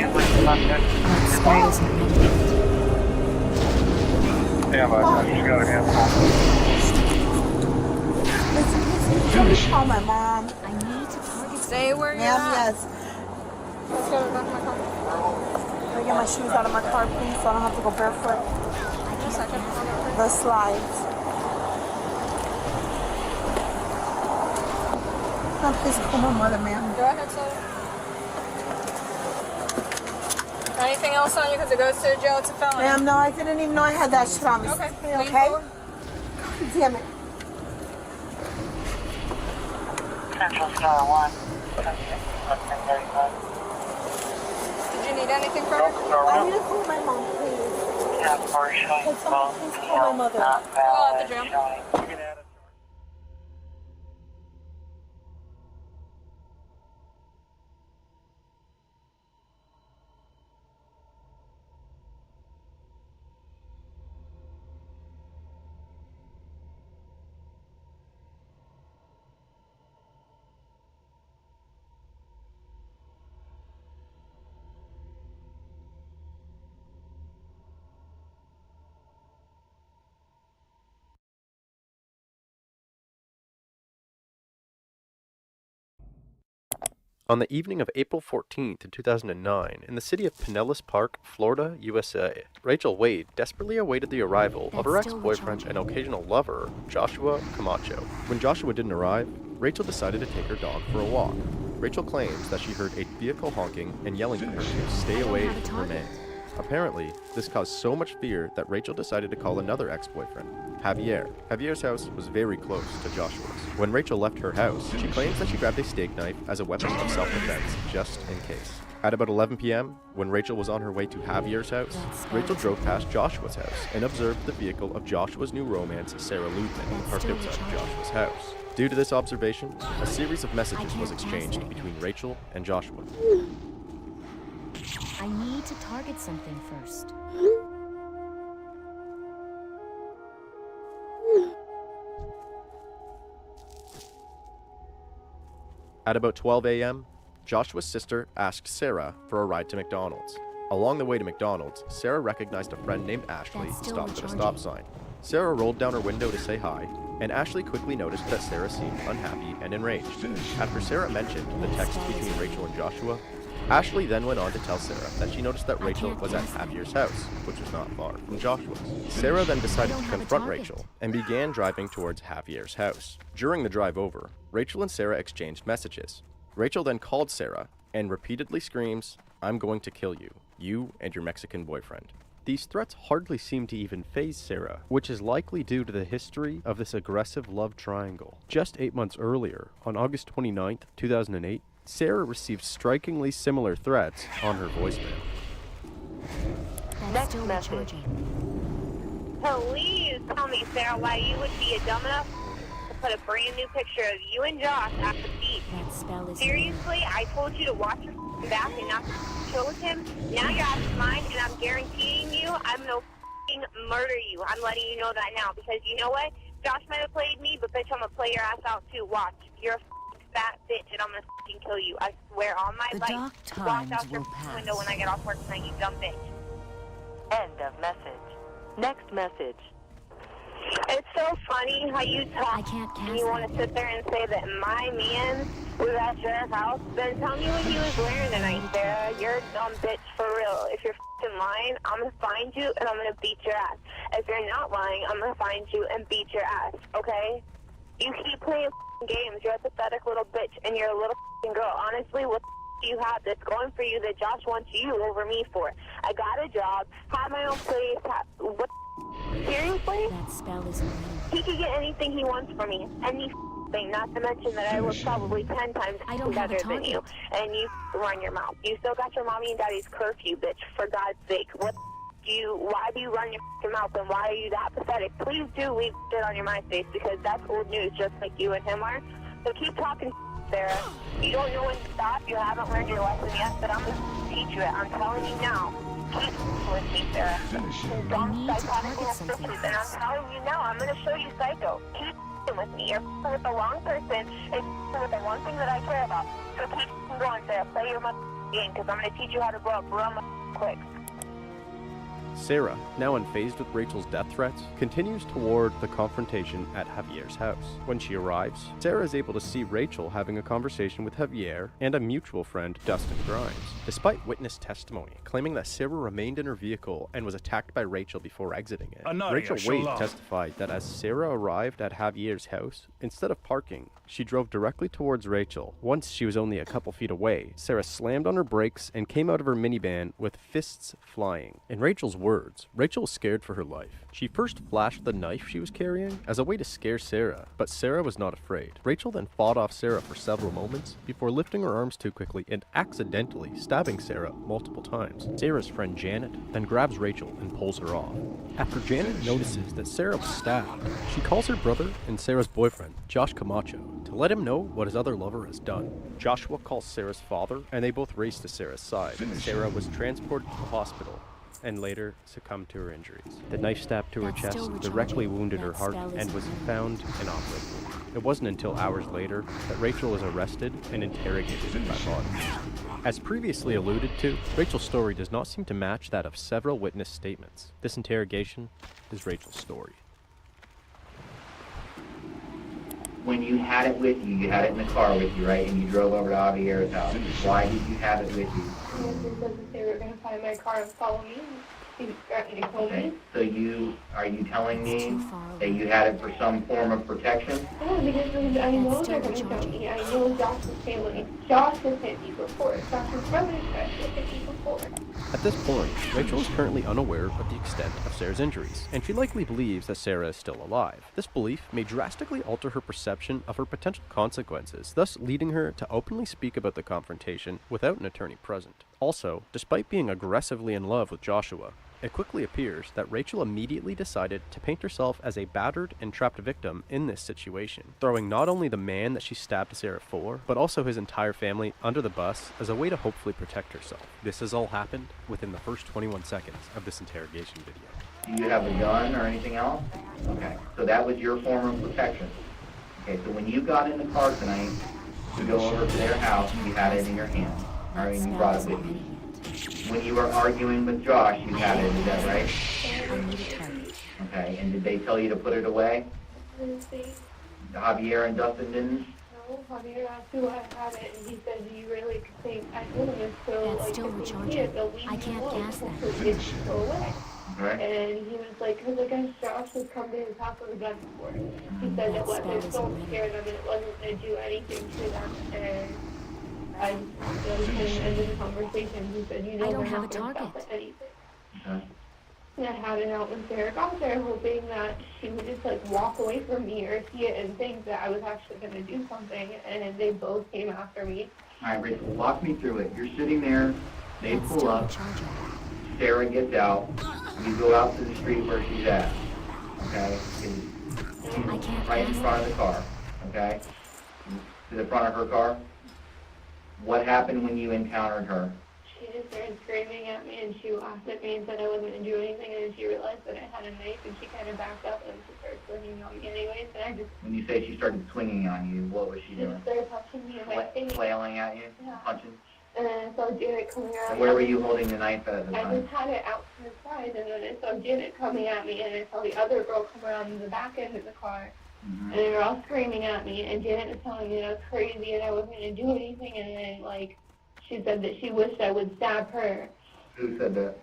Yeah, but I just got a handful.
Listen, can you call my mom?
I need to target.
Stay where you're
Ma'am,
at.
yes.
Let's go to the back of my car.
Can I get my shoes out of my car, please, so I don't have to go barefoot?
Just a second.
The slides. Oh, please call my mother, ma'am.
Go ahead, sir. anything else on you? Because it goes to jail. It's a felony.
Ma'am, no, I didn't even know I had that shit on me.
Okay.
Okay?
Lean forward.
God damn it.
Central Star 1.
Did you need anything from her?
I need to call my mom, please.
Yeah, for showing.
Can someone please call my mother?
Not
We're all at
valid.
the jail.
Showing.
On the evening of April 14th, 2009, in the city of Pinellas Park, Florida, USA, Rachel Wade desperately awaited the arrival of her ex-boyfriend and occasional lover, Joshua Camacho. When Joshua didn't arrive, Rachel decided to take her dog for a walk. Rachel claims that she heard a vehicle honking and yelling to her to stay away from her man. Apparently, this caused so much fear that Rachel decided to call another ex-boyfriend, Javier. Javier's house was very close to Joshua's. When Rachel left her house, she claims that she grabbed a steak knife as a weapon of self-defense, just in case. At about 11 p.m., when Rachel was on her way to Javier's house, Rachel drove past Joshua's house and observed the vehicle of Joshua's new romance, Sarah Lubman, parked outside of Joshua's house. Due to this observation, a series of messages was exchanged between Rachel and Joshua.
I need to target something first.
At about 12 a.m., Joshua's sister asked Sarah for a ride to McDonald's. Along the way to McDonald's, Sarah recognized a friend named Ashley stopped at a stop sign. Sarah rolled down her window to say hi, and Ashley quickly noticed that Sarah seemed unhappy and enraged. After Sarah mentioned the text between Rachel and Joshua, Ashley then went on to tell Sarah that she noticed that Rachel was at Javier's house, which was not far from Joshua's. Sarah then decided to confront Rachel and began driving towards Javier's house. During the drive over, Rachel and Sarah exchanged messages. Rachel then called Sarah and repeatedly screams, "I'm going to kill you, you and your Mexican boyfriend." These threats hardly seem to even faze Sarah, which is likely due to the history of this aggressive love triangle. Just 8 months earlier, on August 29th, 2008, Sarah received strikingly similar threats on her voicemail.
That's still recharging.
Please tell me, Sarah, why you would be dumb enough to put a brand new picture of you and Josh at the beach.
That spell is
Seriously, I told you to watch your back and not to chill with him. Now you're out of mind, and I'm guaranteeing you I'm gonna murder you. I'm letting you know that now, because you know what? Josh might have played me, but bitch, I'm gonna play your ass out too. Watch. You're a fat bitch, and I'm gonna kill you. I swear on my life. Watch out your window when I get off work tonight, you dumb bitch.
End of message. Next message.
It's so funny how you talk and you want to sit there and say that my man was at your house. Then tell me what he was wearing tonight, Sarah. You're a dumb bitch for real. If you're f***ing lying, I'm going to find you and I'm going to beat your ass. If you're not lying, I'm going to find you and beat your ass, okay? You keep playing games. You're a pathetic little bitch and you're a little girl. Honestly, what do you have that's going for you that Josh wants you over me for? I got a job, have my own place, what? Seriously?
That spell is real.
He could get anything he wants from me. Any thing, not to mention that I look probably 10 times better than you. And you run your mouth. You still got your mommy and daddy's curfew, bitch, for God's sake. Why do you run your mouth and why are you that pathetic? Please do leave shit on your MySpace because that's old news just like you and him are. So keep talking, Sarah. You don't know when to stop. You haven't learned your lesson yet, but I'm going to teach you it. I'm telling you now. Keep with me, Sarah. Dumb, psychotic little bitches, and I'm telling you now, I'm going to show you psycho. Keep with me. You're with the wrong person and with the one thing that I care about. So keep going, Sarah. Play your game, because I'm going to teach you how to grow up real quick.
Sarah, now unfazed with Rachel's death threats, continues toward the confrontation at Javier's house. When she arrives, Sarah is able to see Rachel having a conversation with Javier and a mutual friend, Dustin Grimes. Despite witness testimony claiming that Sarah remained in her vehicle and was attacked by Rachel before exiting it, Rachel Wade testified that as Sarah arrived at Javier's house, instead of parking, she drove directly towards Rachel. Once she was only a couple feet away, Sarah slammed on her brakes and came out of her minivan with fists flying. In Rachel's words, Rachel was scared for her life. She first flashed the knife she was carrying as a way to scare Sarah, but Sarah was not afraid. Rachel then fought off Sarah for several moments before lifting her arms too quickly and accidentally stabbing Sarah multiple times. Sarah's friend Janet then grabs Rachel and pulls her off. After Janet notices that Sarah was stabbed, she calls her brother and Sarah's boyfriend, Josh Camacho, to let him know what his other lover has done. Joshua calls Sarah's father, and they both race to Sarah's side. Sarah was transported to the hospital and later succumbed to her injuries. The knife stab to her chest directly wounded her heart and was found inoperable. It wasn't until hours later that Rachel was arrested and interrogated by body. As previously alluded to, Rachel's story does not seem to match that of several witness statements. This interrogation is Rachel's story.
When you had it with you had it in the car with you, right? And you drove over to Javier's house. Why did you have it with you?
Because they were going to find my car and follow me. He was threatening to kill me.
So are you telling me that you had it for some form of protection?
No, because I know they're going to kill me. I know Josh's family. Josh has hit me before. Josh's brother has hit me before.
At this point, Rachel is currently unaware of the extent of Sarah's injuries, and she likely believes that Sarah is still alive. This belief may drastically alter her perception of her potential consequences, thus leading her to openly speak about the confrontation without an attorney present. Also, despite being aggressively in love with Joshua, it quickly appears that Rachel immediately decided to paint herself as a battered and trapped victim in this situation, throwing not only the man that she stabbed Sarah for, but also his entire family under the bus as a way to hopefully protect herself. This has all happened within the first 21 seconds of this interrogation video.
Do you have a gun or anything else? Okay, so that was your form of protection. Okay, so when you got in the car tonight to go over to their house, you had it in your hand. All right, you brought it with you. When you were arguing with Josh, you had it, is that right? Okay, and did they tell you to put it away? Javier and Dustin didn't?
No, Javier asked who I had it, and he said, do you really think I told him it's still,
That's still recharging. I can't gas that.
It's go away.
Right.
And he was like, because I guess Josh has come to his house with a gun before. He said that what they're so scared of it wasn't going to do anything to them, and I ended the conversation. He said, you know, we're not going to stop at anything. And I had it out when Sarah got there, hoping that she would just like walk away from me or see it and think that I was actually going to do something, and they both came after me.
All right, Rachel, walk me through it. You're sitting there, they pull up, Sarah gets out, you go out to the street where she's at, okay? She's right in front of the car, okay? To the front of her car. What happened when you encountered her?
She just started screaming at me, and she laughed at me and said I wasn't going to do anything, and then she realized that I had a knife, and she kind of backed up, and she started swinging on me anyways, and I just...
When you say she started swinging on you, what was she doing?
She started touching me and my face.
Flailing at you?
Yeah.
Punching?
And then I saw Janet coming around.
And where were you holding the knife at the time?
I just had it out to the side, and then I saw Janet coming at me, and I saw the other girl come around the back end of the car. And they were all screaming at me, and Janet was telling me that I was crazy and I wasn't going to do anything, and then, like, she said that she wished I would stab her.
Who said that?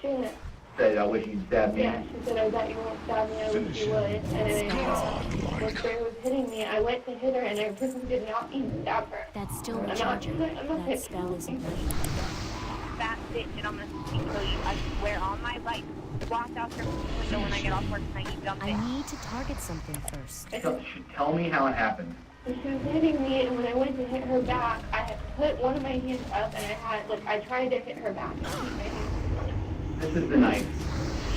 Janet.
Said, I wish you'd stab me?
Yeah, she said, I bet you won't stab me, I wish you would. And when Sarah was hitting me, I went to hit her, and I really did not mean to stab her.
That's still recharging. That spell isn't ready.
That bitch, and I'm going to kill you. I swear on my life. Walked out your window when I get off work tonight, you dumb
I need to target something first.
Tell me how it happened.
She was hitting me, and when I went to hit her back, I had put one of my hands up, and I tried to hit her back.
This is the knife.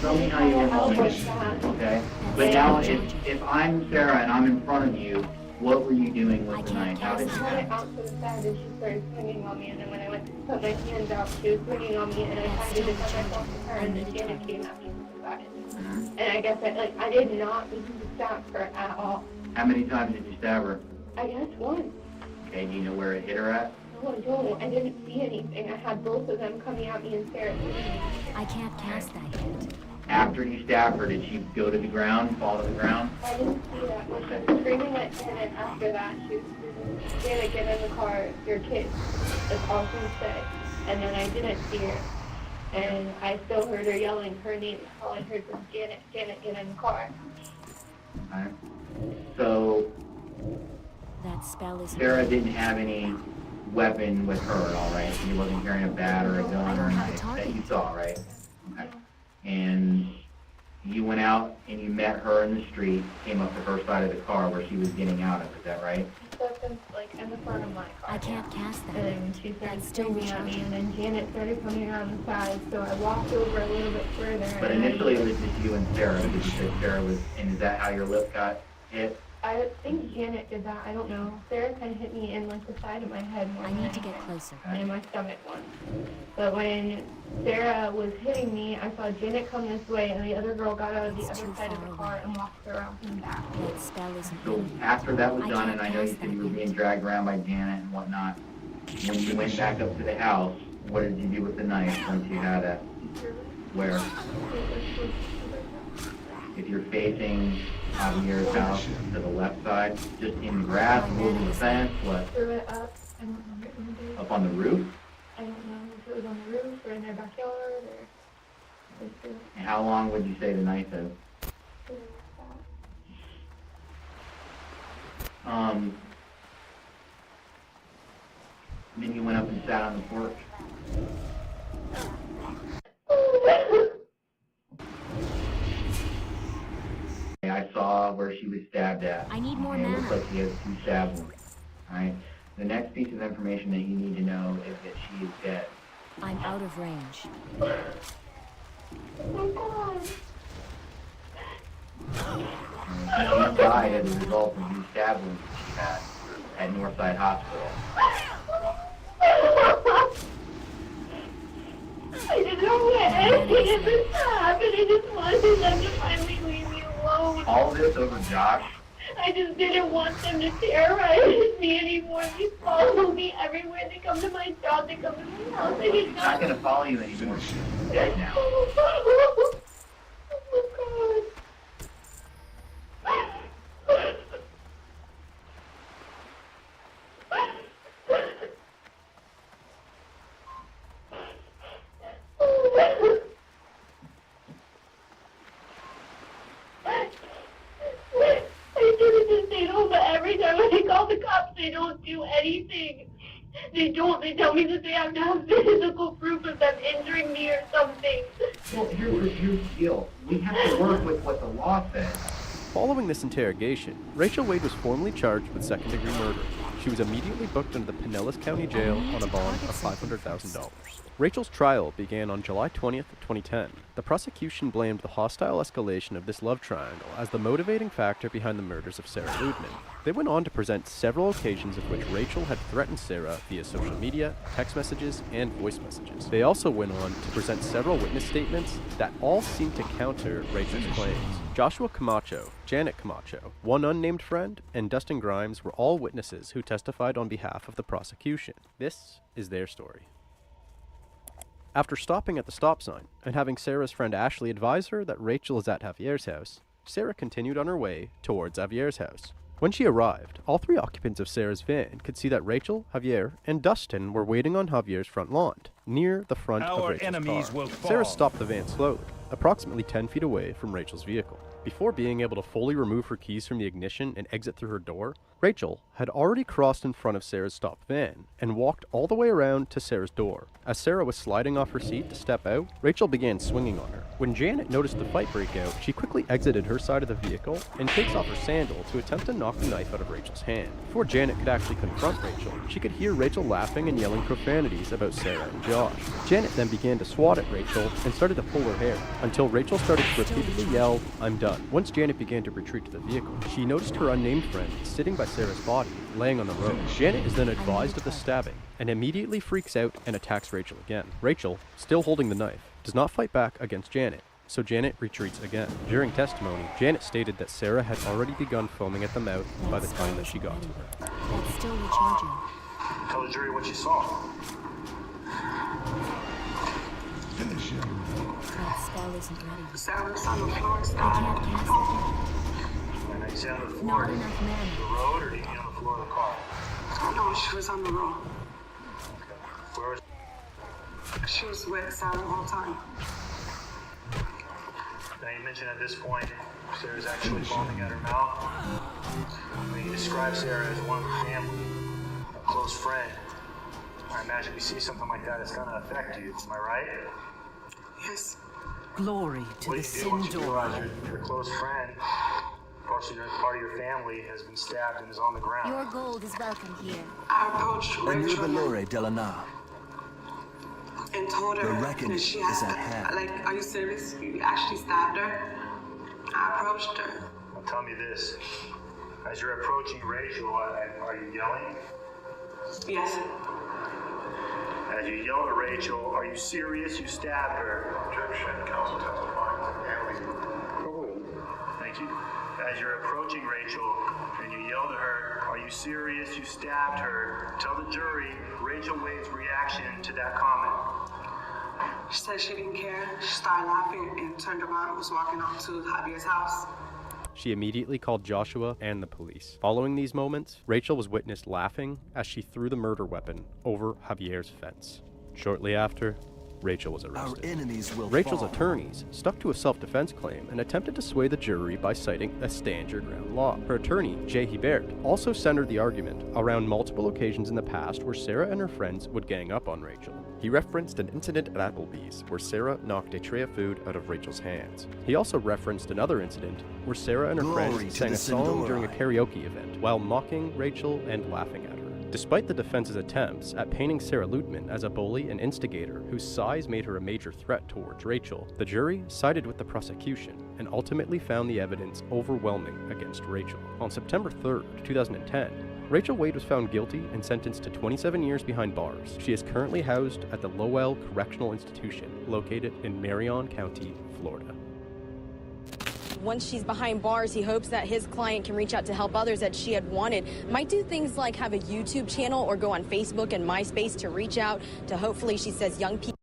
Show me how you were holding it, okay? But now, if I'm Sarah and I'm in front of you, what were you doing with the knife? How did you
I had it out to the side, and she started swinging on me, and then when I went to put my hands out, she was swinging on me, and I tried to defend myself with her, and then Janet came at me from the side. And I guess I did not mean to stab her at all.
How many times did you stab her?
I guess once.
Okay, do you know where it hit her at?
No, I don't. I didn't see anything. I had both of them coming at me and Sarah.
I can't cast that yet.
After you stabbed her, did she go to the ground, fall to the ground?
I didn't see that. When she was screaming at Janet after that, she was screaming, Janet, get in the car, your kid. That's all she would say. And then I didn't see her. And I still heard her yelling her name. All I heard was Janet, Janet, get in the car.
Okay. So,
That spell is...
Sarah didn't have any weapon with her at all, right? She wasn't carrying a bat or a gun or a knife that you saw, right? Okay. And you went out and you met her in the street, came up to her side of the car where she was getting out of, is that right?
She stepped in, like, in the front of my car.
I can't cast that.
And she started screaming at me, and then Janet started coming around the side, so I walked over a little bit further.
But initially it was just you and Sarah, because you said Sarah was, and is that how your lip got hit?
I think Janet did that. I don't know. Sarah kind of hit me in like the side of my head more.
I need to get closer.
And in my stomach once. But when Sarah was hitting me, I saw Janet come this way, and the other girl got out of the other side of the car and walked around from the back.
That spell isn't...
So after that was done, and I know you said you were being dragged around by Janet and whatnot, when you went back up to the house, what did you do with the knife once you had it? Where? If you're facing Javier's house to the left side, just in the grass, moving the fence, what?
Threw it up. I don't remember what it did.
Up on the roof?
I don't know if it was on the roof or in their backyard or...
And how long would you say the knife is? Then you went up and sat on the porch. I saw where she was stabbed at.
I need more
and it looks
mana.
like she has 2 stab wounds. Alright? The next piece of information that you need to know is that she is dead.
I'm out of range.
Oh, God.
She died as a result of these stab wounds that she had at Northside Hospital.
I didn't know what anything of this happened. I just wanted them to finally leave me alone.
All this over Josh?
I just didn't want them to terrorize me anymore. They follow me everywhere. They come to my job. They come to my house. They
She's not going to follow you anymore. She's dead now.
Oh, God. I didn't just stay home, but every time I call the cops, they don't do anything. They don't. They tell me that they have to have physical proof of them injuring me or something.
Well, here's the deal. We have to work with what the law says.
Following this interrogation, Rachel Wade was formally charged with second-degree murder. She was immediately booked into the Pinellas County Jail on a bond of $500,000. Rachel's trial began on July 20th, 2010. The prosecution blamed the hostile escalation of this love triangle as the motivating factor behind the murders of Sarah Ludman. They went on to present several occasions of which Rachel had threatened Sarah via social media, text messages, and voice messages. They also went on to present several witness statements that all seemed to counter Rachel's claims. Joshua Camacho, Janet Camacho, one unnamed friend, and Dustin Grimes were all witnesses who testified on behalf of the prosecution. This is their story. After stopping at the stop sign and having Sarah's friend Ashley advise her that Rachel is at Javier's house, Sarah continued on her way towards Javier's house. When she arrived, all 3 occupants of Sarah's van could see that Rachel, Javier, and Dustin were waiting on Javier's front lawn, near the front of Rachel's
enemies
car.
will fall.
Sarah stopped the van slowly, approximately 10 feet away from Rachel's vehicle. Before being able to fully remove her keys from the ignition and exit through her door, Rachel had already crossed in front of Sarah's stopped van and walked all the way around to Sarah's door. As Sarah was sliding off her seat to step out, Rachel began swinging on her. When Janet noticed the fight break out, she quickly exited her side of the vehicle and takes off her sandal to attempt to knock the knife out of Rachel's hand. Before Janet could actually confront Rachel, she could hear Rachel laughing and yelling profanities about Sarah and Josh. Janet then began to swat at Rachel and started to pull her hair, until Rachel started to repeatedly yell, "I'm done." Once Janet began to retreat to the vehicle, she noticed her unnamed friend sitting by Sarah's body, laying on the road. Janet is then advised of the stabbing and immediately freaks out and attacks Rachel again. Rachel, still holding the knife, does not fight back against Janet, so Janet retreats again. During testimony, Janet stated that Sarah had already begun foaming at the mouth by the time that she got to her.
That's still recharging.
Tell the jury what you saw.
That spell isn't ready.
Sarah's on the floor,
I can't cast
And I see on the
it.
floor,
Not enough mana.
the road, or do you mean on the floor of the car?
No, she was on the road.
Where was
She was with Sarah the whole time.
Now you mentioned at this point, Sarah's actually foaming at her mouth. When you describe Sarah as one of the family, a close friend, I imagine we see something like that, it's gonna affect you. Am I right?
Yes.
Glory to
What
the
do you do once you
Sin
realize
Door.
your close friend, part of your family, has been stabbed and is on the ground?
Your gold is welcome here.
I approached Rachel
Anubulore Delana.
and told
The
her
reckoning
that she
is
has
at hand.
like, are you serious? You actually stabbed her? I approached her.
Well, tell me this. As you're approaching Rachel, are you yelling?
Yes.
As you yell at Rachel, are you serious? You stabbed her.
Objection. Counsel testifying and leaving.
Thank you. As you're approaching Rachel and you yell at her, are you serious? You stabbed her. Tell the jury Rachel Wade's reaction to that comment.
She said she didn't care. She started laughing and turned around and was walking up to Javier's house.
She immediately called Joshua and the police. Following these moments, Rachel was witnessed laughing as she threw the murder weapon over Javier's fence. Shortly after, Rachel was arrested.
Our enemies will
Rachel's
fall.
attorneys stuck to a self-defense claim and attempted to sway the jury by citing a stand your ground law. Her attorney, Jay Hebert, also centered the argument around multiple occasions in the past where Sarah and her friends would gang up on Rachel. He referenced an incident at Applebee's where Sarah knocked a tray of food out of Rachel's hands. He also referenced another incident where Sarah and her
Glory
friends
to
sang
the
a song during a
Sindori.
karaoke event while mocking Rachel and laughing at her. Despite the defense's attempts at painting Sarah Lutman as a bully and instigator whose size made her a major threat towards Rachel, the jury sided with the prosecution and ultimately found the evidence overwhelming against Rachel. On September 3rd, 2010, Rachel Wade was found guilty and sentenced to 27 years behind bars. She is currently housed at the Lowell Correctional Institution, located in Marion County, Florida.
Once she's behind bars, he hopes that his client can reach out to help others that she had wanted. Might do things like have a YouTube channel or go on Facebook and MySpace to reach out to, hopefully, she says, young people.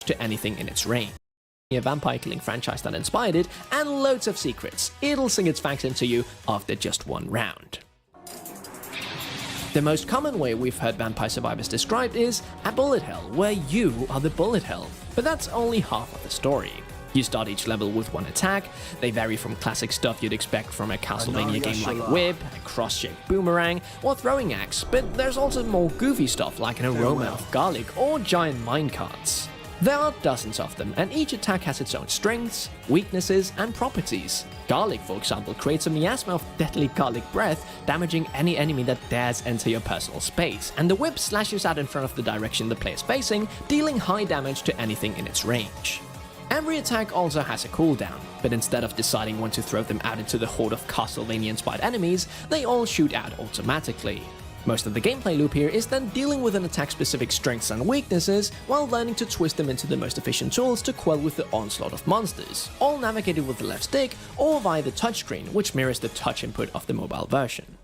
To anything in its reign. A vampire killing franchise that inspired it, and loads of secrets. It'll sing its facts into you after just one round. The most common way we've heard vampire survivors described is a bullet hell, where you are the bullet hell. But that's only half of the story. You start each level with one attack. They vary from classic stuff you'd expect from a Castlevania game like Whip, a cross-shaped boomerang, or throwing axe, but there's also more goofy stuff like an aroma of garlic or giant minecarts. There are dozens of them, and each attack has its own strengths, weaknesses, and properties. Garlic, for example, creates a miasma of deadly garlic breath, damaging any enemy that dares enter your personal space, and the whip slashes out in front of the direction the player is facing, dealing high damage to anything in its range. Every attack also has a cooldown, but instead of deciding when to throw them out into the horde of Castlevania-inspired enemies, they all shoot out automatically. Most of the gameplay loop here is then dealing with an attack's specific strengths and weaknesses, while learning to twist them into the most efficient tools to quell with the onslaught of monsters, all navigated with the left stick or via the touchscreen, which mirrors the touch input of the mobile version.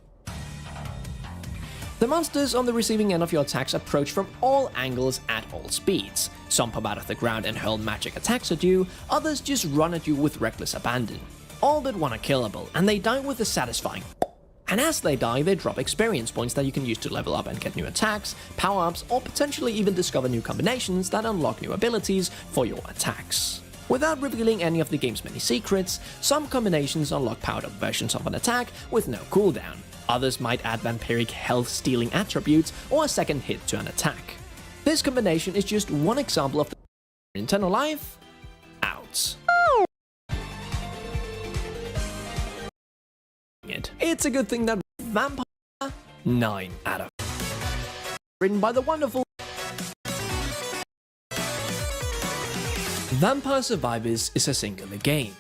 The monsters on the receiving end of your attacks approach from all angles at all speeds. Some pop out of the ground and hurl magic attacks at you, others just run at you with reckless abandon. All but one are killable, and they die with a satisfying. And as they die, they drop experience points that you can use to level up and get new attacks, power-ups, or potentially even discover new combinations that unlock new abilities for your attacks. Without revealing any of the game's many secrets, some combinations unlock powered-up versions of an attack with no cooldown. Others might add vampiric health-stealing attributes or a second hit to an attack. This combination is just one example of the internal life out. It's a good thing that Vampire 9 out of written by the wonderful Vampire Survivors is a singular game.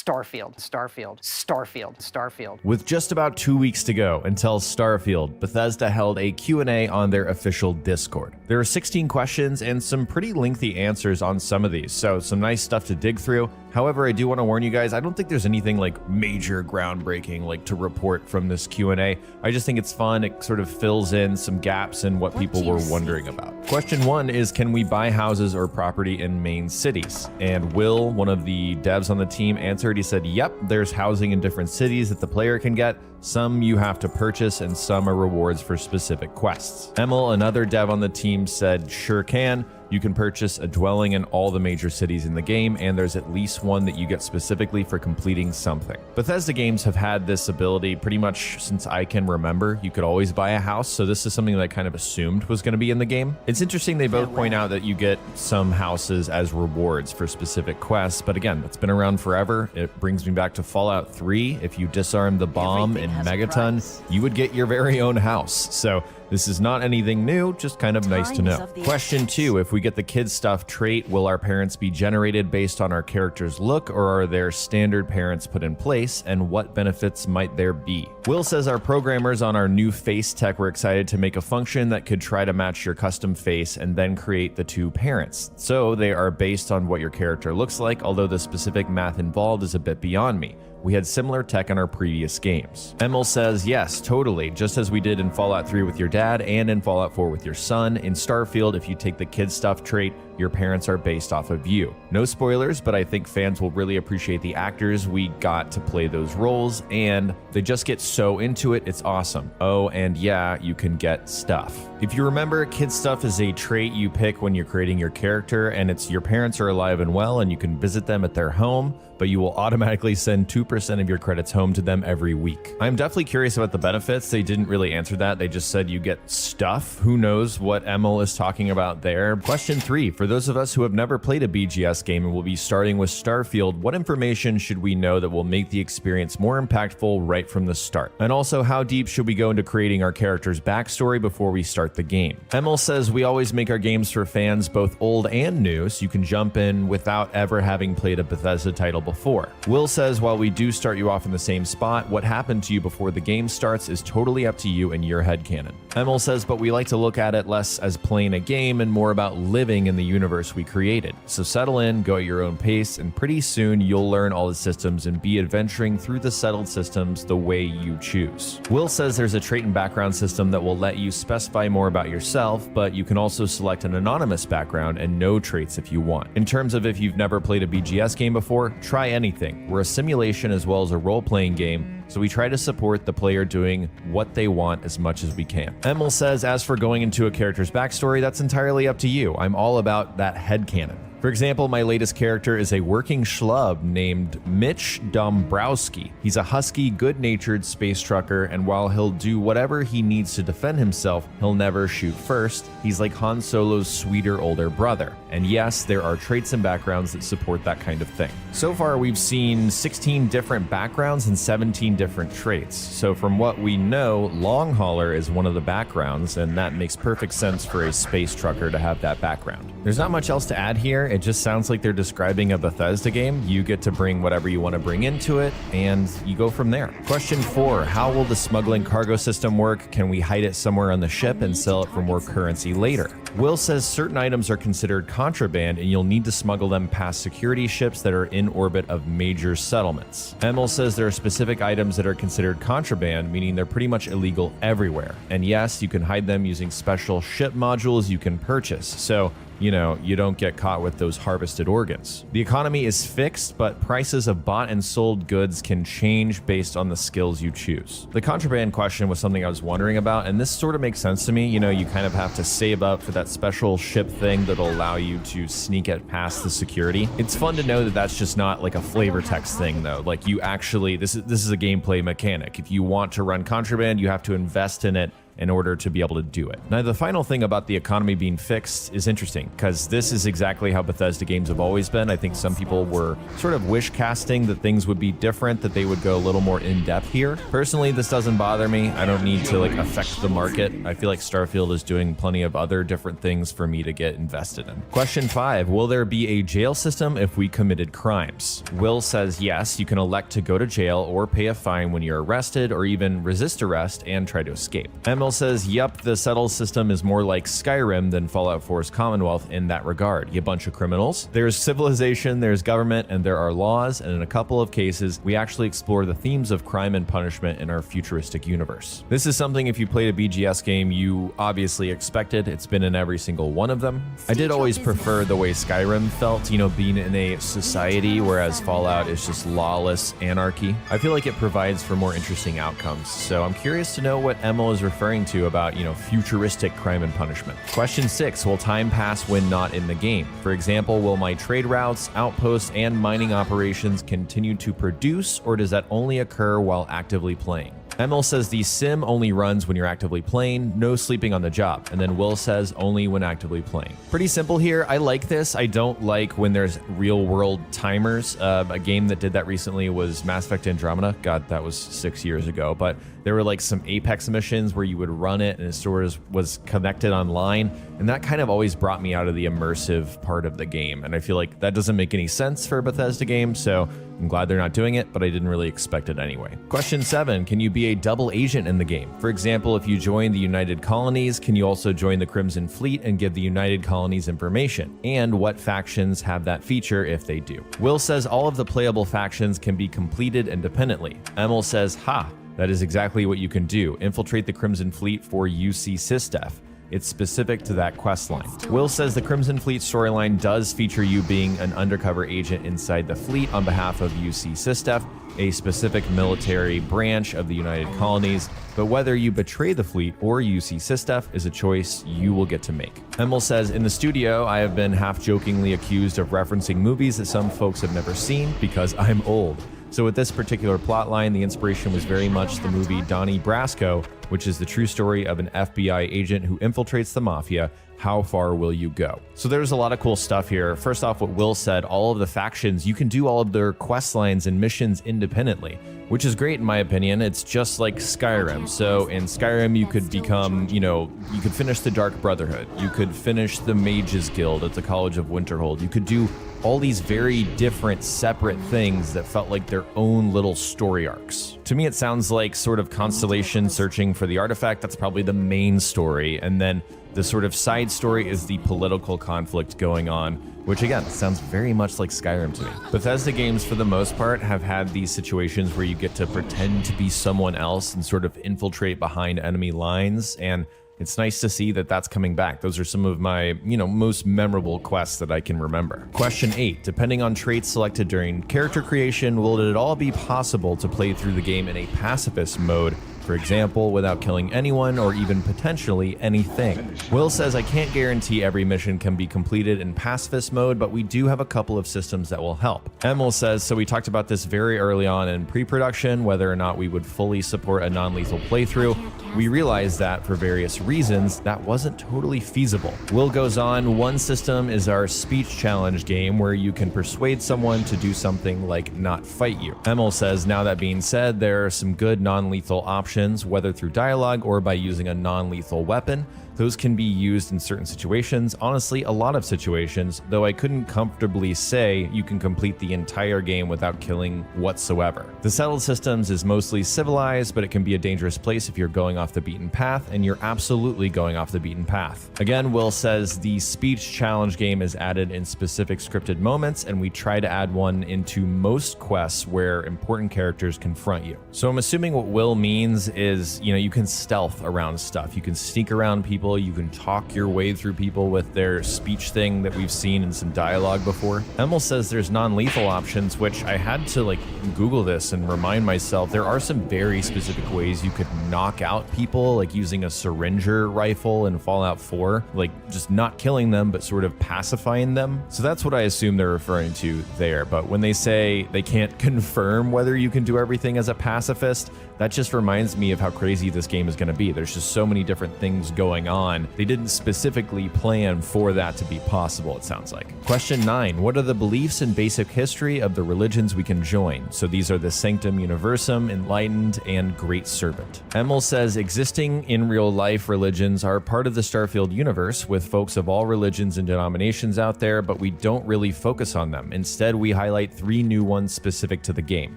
Starfield, Starfield, Starfield, Starfield.
With just about 2 weeks to go until Starfield, Bethesda held a Q&A on their official Discord. There are 16 questions and some pretty lengthy answers on some of these, so some nice stuff to dig through. However, I do want to warn you guys, I don't think there's anything like major groundbreaking like to report from this Q&A. I just think it's fun. It sort of fills in some gaps in what people were wondering about. Question 1 is, can we buy houses or property in main cities? And Will, one of the devs on the team, answered. He said, yep, there's housing in different cities that the player can get. Some you have to purchase and some are rewards for specific quests. Emil, another dev on the team, said, sure can. You can purchase a dwelling in all the major cities in the game, and there's at least one that you get specifically for completing something. Bethesda games have had this ability pretty much since I can remember. You could always buy a house, so this is something that I kind of assumed was going to be in the game. It's interesting they both point out that you get some houses as rewards for specific quests, but again, it's been around forever. It brings me back to Fallout 3. If you disarm the bomb in Megaton, you would get your very own house. So this is not anything new, just kind of nice to know. Question 2, if we get the kid stuff trait, will our parents be generated based on our character's look, or are there standard parents put in place, and what benefits might there be? Will says our programmers on our new face tech were excited to make a function that could try to match your custom face and then create the two parents. So they are based on what your character looks like, although the specific math involved is a bit beyond me. We had similar tech in our previous games. Emil says, yes, totally. Just as we did in Fallout 3 with your dad and in Fallout 4 with your son, in Starfield, if you take the kid stuff trait, your parents are based off of you. No spoilers, but I think fans will really appreciate the actors we got to play those roles, and they just get so into it, it's awesome. Oh, and yeah, you can get stuff. If you remember, kid stuff is a trait you pick when you're creating your character, and it's your parents are alive and well, and you can visit them at their home, but you will automatically send 2% of your credits home to them every week. I'm definitely curious about the benefits. They didn't really answer that. They just said you get stuff. Who knows what Emil is talking about there. Question 3, for those of us who have never played a BGS game and will be starting with Starfield, what information should we know that will make the experience more impactful right from the start? And also, how deep should we go into creating our character's backstory before we start the game? Emil says we always make our games for fans both old and new, so you can jump in without ever having played a Bethesda title before. Will says while we do start you off in the same spot, what happened to you before the game starts is totally up to you and your headcanon. Emil says, but we like to look at it less as playing a game and more about living in the universe we created. So settle in, go at your own pace, and pretty soon you'll learn all the systems and be adventuring through the settled systems the way you choose. Will says there's a trait and background system that will let you specify more about yourself, but you can also select an anonymous background and no traits if you want. In terms of if you've never played a BGS game before, try anything. We're a simulation as well as a role-playing game, so we try to support the player doing what they want as much as we can. Emil says, as for going into a character's backstory, that's entirely up to you. I'm all about that headcanon. For example, my latest character is a working schlub named Mitch Dombrowski. He's a husky, good-natured space trucker, and while he'll do whatever he needs to defend himself, he'll never shoot first. He's like Han Solo's sweeter older brother. And yes, there are traits and backgrounds that support that kind of thing. So far, we've seen 16 different backgrounds and 17 different traits. So from what we know, Long Hauler is one of the backgrounds, and that makes perfect sense for a space trucker to have that background. There's not much else to add here. It just sounds like they're describing a Bethesda game. You get to bring whatever you want to bring into it, and you go from there. Question 4, how will the smuggling cargo system work? Can we hide it somewhere on the ship and sell it for more currency later? Will says certain items are considered contraband, and you'll need to smuggle them past security ships that are in orbit of major settlements. Emil says there are specific items that are considered contraband, meaning they're pretty much illegal everywhere. And yes, you can hide them using special ship modules you can purchase. So you don't get caught with those harvested organs. The economy is fixed, but prices of bought and sold goods can change based on the skills you choose. The contraband question was something I was wondering about, and this sort of makes sense to me. You kind of have to save up for that special ship thing that'll allow you to sneak it past the security. It's fun to know that that's just not like a flavor text thing, though. Like you actually, this is a gameplay mechanic. If you want to run contraband, you have to invest in it in order to be able to do it. Now, the final thing about the economy being fixed is interesting, because this is exactly how Bethesda games have always been. I think some people were sort of wish casting that things would be different, that they would go a little more in depth here. Personally, this doesn't bother me. I don't need to like affect the market. I feel like Starfield is doing plenty of other different things for me to get invested in. Question 5, will there be a jail system if we committed crimes? Will says yes, you can elect to go to jail or pay a fine when you're arrested, or even resist arrest and try to escape. Emil says, yep, the settle system is more like Skyrim than Fallout 4's Commonwealth in that regard. You bunch of criminals. There's civilization, there's government, and there are laws, and in a couple of cases, we actually explore the themes of crime and punishment in our futuristic universe. This is something, if you played a BGS game, you obviously expected. It's been in every single one of them. I did always prefer the way Skyrim felt, you know, being in a society, whereas Fallout is just lawless anarchy. I feel like it provides for more interesting outcomes, so I'm curious to know what Emil is referring to about, you know, futuristic crime and punishment. Question 6, will time pass when not in the game? For example, will my trade routes, outposts, and mining operations continue to produce, or does that only occur while actively playing? Emil says the sim only runs when you're actively playing, no sleeping on the job. And then Will says only when actively playing. Pretty simple here. I like this. I don't like when there's real world timers. A game that did that recently was Mass Effect Andromeda. God, that was 6 years ago. But there were like some Apex missions where you would run it and it sort of was connected online. And that kind of always brought me out of the immersive part of the game. And I feel like that doesn't make any sense for a Bethesda game. So I'm glad they're not doing it, but I didn't really expect it anyway. Question 7, can you be a double agent in the game? For example, if you join the United Colonies, can you also join the Crimson Fleet and give the United Colonies information? And what factions have that feature if they do? Will says all of the playable factions can be completed independently. Emil says, ha, that is exactly what you can do. Infiltrate the Crimson Fleet for UC Sysdef. It's specific to that questline. Will says the Crimson Fleet storyline does feature you being an undercover agent inside the fleet on behalf of UC Sysdef, a specific military branch of the United Colonies, but whether you betray the fleet or UC Sysdef is a choice you will get to make. Emil says, in the studio, I have been half-jokingly accused of referencing movies that some folks have never seen because I'm old. So with this particular plotline, the inspiration was very much the movie Donnie Brasco, which is the true story of an FBI agent who infiltrates the mafia. How far will you go? So there's a lot of cool stuff here. First off, what Will said, all of the factions, you can do all of their quest lines and missions independently, which is great in my opinion. It's just like Skyrim. So in Skyrim, you could become, you could finish the Dark Brotherhood. You could finish the Mages Guild at the College of Winterhold. You could do all these very different separate things that felt like their own little story arcs. To me, it sounds like sort of Constellation searching for the artifact. That's probably the main story. And then the sort of side story is the political conflict going on, which again, sounds very much like Skyrim to me. Bethesda games, for the most part, have had these situations where you get to pretend to be someone else and sort of infiltrate behind enemy lines, and it's nice to see that that's coming back. Those are some of my, most memorable quests that I can remember. Question 8, depending on traits selected during character creation, will it at all be possible to play through the game in a pacifist mode? For example, without killing anyone or even potentially anything. Will says, I can't guarantee every mission can be completed in pacifist mode, but we do have a couple of systems that will help. Emil says, so we talked about this very early on in pre-production, whether or not we would fully support a non-lethal playthrough. We realized that for various reasons, that wasn't totally feasible. Will goes on, one system is our speech challenge game where you can persuade someone to do something like not fight you. Emil says, now that being said, there are some good non-lethal options, whether through dialogue or by using a non-lethal weapon. Those can be used in certain situations, honestly a lot of situations, though I couldn't comfortably say you can complete the entire game without killing whatsoever. The settled systems is mostly civilized, but it can be a dangerous place if you're going off the beaten path, and you're absolutely going off the beaten path. Again, Will says the speech challenge game is added in specific scripted moments, and we try to add one into most quests where important characters confront you. So I'm assuming what Will means is, you can stealth around stuff, you can sneak around people, you can talk your way through people with their speech thing that we've seen in some dialogue before. Emil says there's non-lethal options, which I had to Google this and remind myself there are some very specific ways you could knock out people, like using a syringer rifle in Fallout 4, just not killing them, but sort of pacifying them. So that's what I assume they're referring to there. But when they say they can't confirm whether you can do everything as a pacifist, that just reminds reminds me of how crazy this game is going to be. There's just so many different things going on. They didn't specifically plan for that to be possible, it sounds like. Question 9. What are the beliefs and basic history of the religions we can join? So these are the Sanctum Universum, Enlightened, and Great Serpent. Emil says existing in real life religions are part of the Starfield universe with folks of all religions and denominations out there, but we don't really focus on them. Instead, we highlight 3 new ones specific to the game.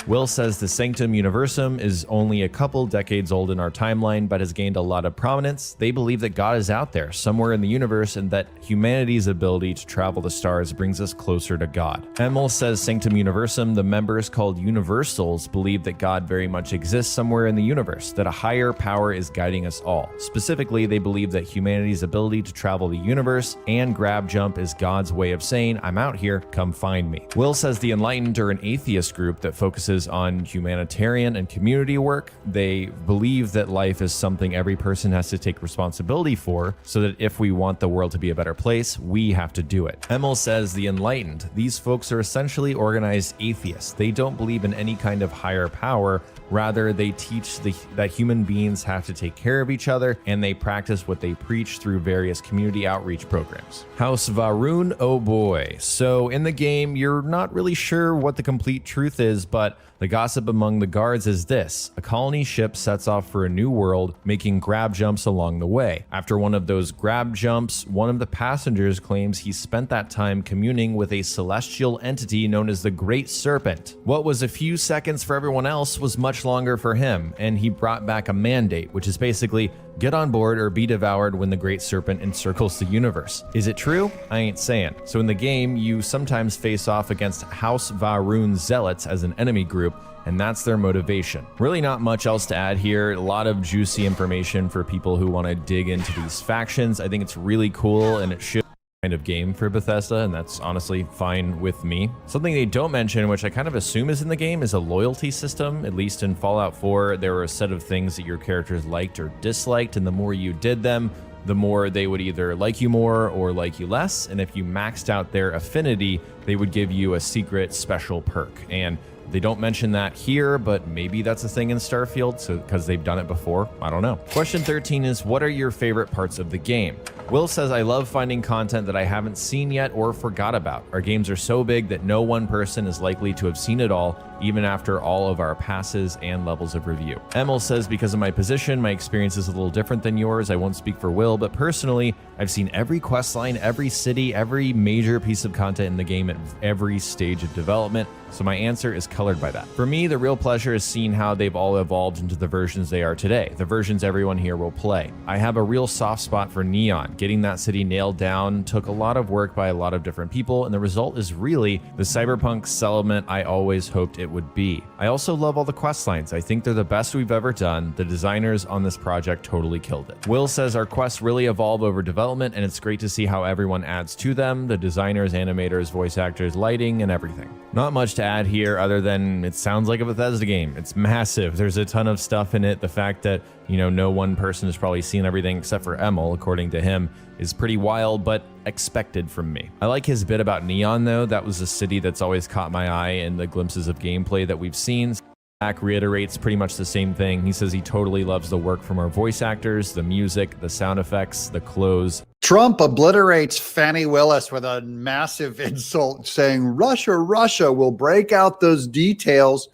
Will says the Sanctum Universum is only a couple decades old in our timeline, but has gained a lot of prominence. They believe that God is out there somewhere in the universe and that humanity's ability to travel the stars brings us closer to God. Emil says Sanctum Universum, the members called Universals, believe that God very much exists somewhere in the universe, that a higher power is guiding us all. Specifically, they believe that humanity's ability to travel the universe and grab jump is God's way of saying, I'm out here, come find me. Will says the Enlightened are an atheist group that focuses on humanitarian and community work. They believe that life is something every person has to take responsibility for, so that if we want the world to be a better place, we have to do it. Emil says the Enlightened, these folks are essentially organized atheists. They don't believe in any kind of higher power. Rather, they teach that human beings have to take care of each other, and they practice what they preach through various community outreach programs. House Varun, oh boy. So in the game, you're not really sure what the complete truth is, but the gossip among the guards is this: a colony ship sets off for a new world, making grab jumps along the way. After one of those grab jumps, one of the passengers claims he spent that time communing with a celestial entity known as the Great Serpent. What was a few seconds for everyone else was much longer for him, and he brought back a mandate, which is basically get on board or be devoured when the Great Serpent encircles the universe. Is it true? I ain't saying. So in the game, you sometimes face off against House Varun zealots as an enemy group, and that's their motivation. Really not much else to add here. A lot of juicy information for people who want to dig into these factions. I think it's really cool, and it should kind of game for Bethesda, and that's honestly fine with me. Something they don't mention, which I kind of assume is in the game, is a loyalty system. At least in Fallout 4, there were a set of things that your characters liked or disliked, and the more you did them, the more they would either like you more or like you less, and if you maxed out their affinity, they would give you a secret special perk. And they don't mention that here, but maybe that's a thing in Starfield, so because they've done it before. I don't know. Question 13 is, what are your favorite parts of the game? Will says, I love finding content that I haven't seen yet or forgot about. Our games are so big that no one person is likely to have seen it all, even after all of our passes and levels of review. Emil says, because of my position, my experience is a little different than yours. I won't speak for Will, but personally, I've seen every questline, every city, every major piece of content in the game at every stage of development, so my answer is colored by that. For me, the real pleasure is seeing how they've all evolved into the versions they are today, the versions everyone here will play. I have a real soft spot for Neon. Getting that city nailed down took a lot of work by a lot of different people, and the result is really the cyberpunk settlement I always hoped it would be. I also love all the quest lines. I think they're the best we've ever done. The designers on this project totally killed it. Will says our quests really evolve over development, and it's great to see how everyone adds to them, the designers, animators, voice actors, lighting, and everything. Not much to add here other than it sounds like a Bethesda game. It's massive. There's a ton of stuff in it. The fact that, you know, no one person has probably seen everything except for Emil, according to him, is pretty wild, but expected from me. I like his bit about Neon, though. That was a city that's always caught my eye in the glimpses of gameplay that we've seen. Zach reiterates pretty much the same thing. He says he totally loves the work from our voice actors, the music, the sound effects, the clothes.
Trump obliterates Fannie Willis with a massive insult, saying Russia will break out those details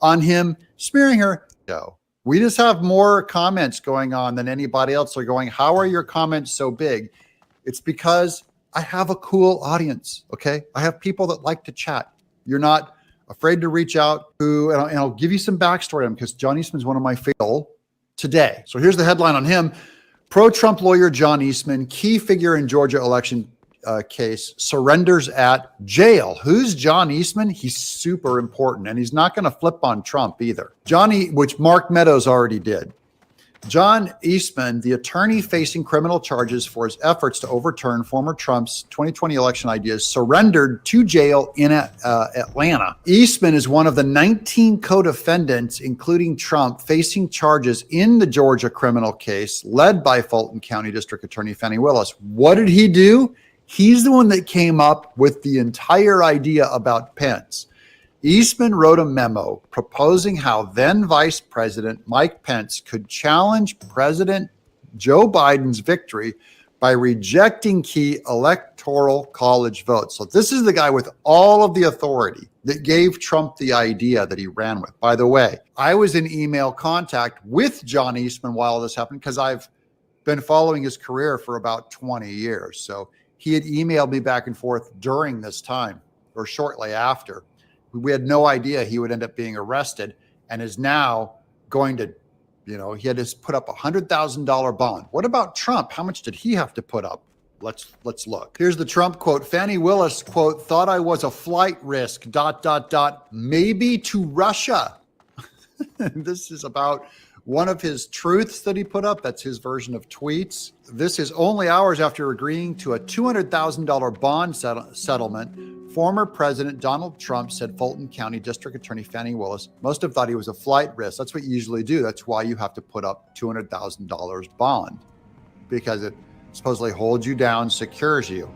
on him smearing her. No. We just have more comments going on than anybody else are going, how are your comments so big? It's because I have a cool audience, okay? I have people that like to chat. You're not afraid to reach out to, and I'll give you some backstory on him because John Eastman's one of my favorite today. So here's the headline on him. Pro-Trump lawyer John Eastman, key figure in Georgia election case, surrenders at jail. Who's John Eastman? He's super important, and he's not going to flip on Trump either. Which Mark Meadows already did. John Eastman, the attorney facing criminal charges for his efforts to overturn former Trump's 2020 election ideas, surrendered to jail in Atlanta. Eastman is one of the 19 co-defendants, including Trump, facing charges in the Georgia criminal case led by Fulton County District Attorney Fannie Willis. What did he do? He's the one that came up with the entire idea about Pence. Eastman wrote a memo proposing how then Vice President Mike Pence could challenge President Joe Biden's victory by rejecting key electoral college votes. So this is the guy with all of the authority that gave Trump the idea that he ran with. By the way, I was in email contact with John Eastman while this happened because I've been following his career for about 20 years. So he had emailed me back and forth during this time or shortly after. We had no idea he would end up being arrested and is now going to, he had to put up $100,000 bond. What about Trump? How much did he have to put up? Let's look. Here's the Trump quote. Fannie Willis, quote, thought I was a flight risk, ... maybe to Russia. This is about one of his truths that he put up. That's his version of tweets. This is only hours after agreeing to a $200,000 bond settlement. Former President Donald Trump said Fulton County District Attorney Fannie Willis must have thought he was a flight risk. That's what you usually do. That's why you have to put up $200,000 bond, because it supposedly holds you down, secures you.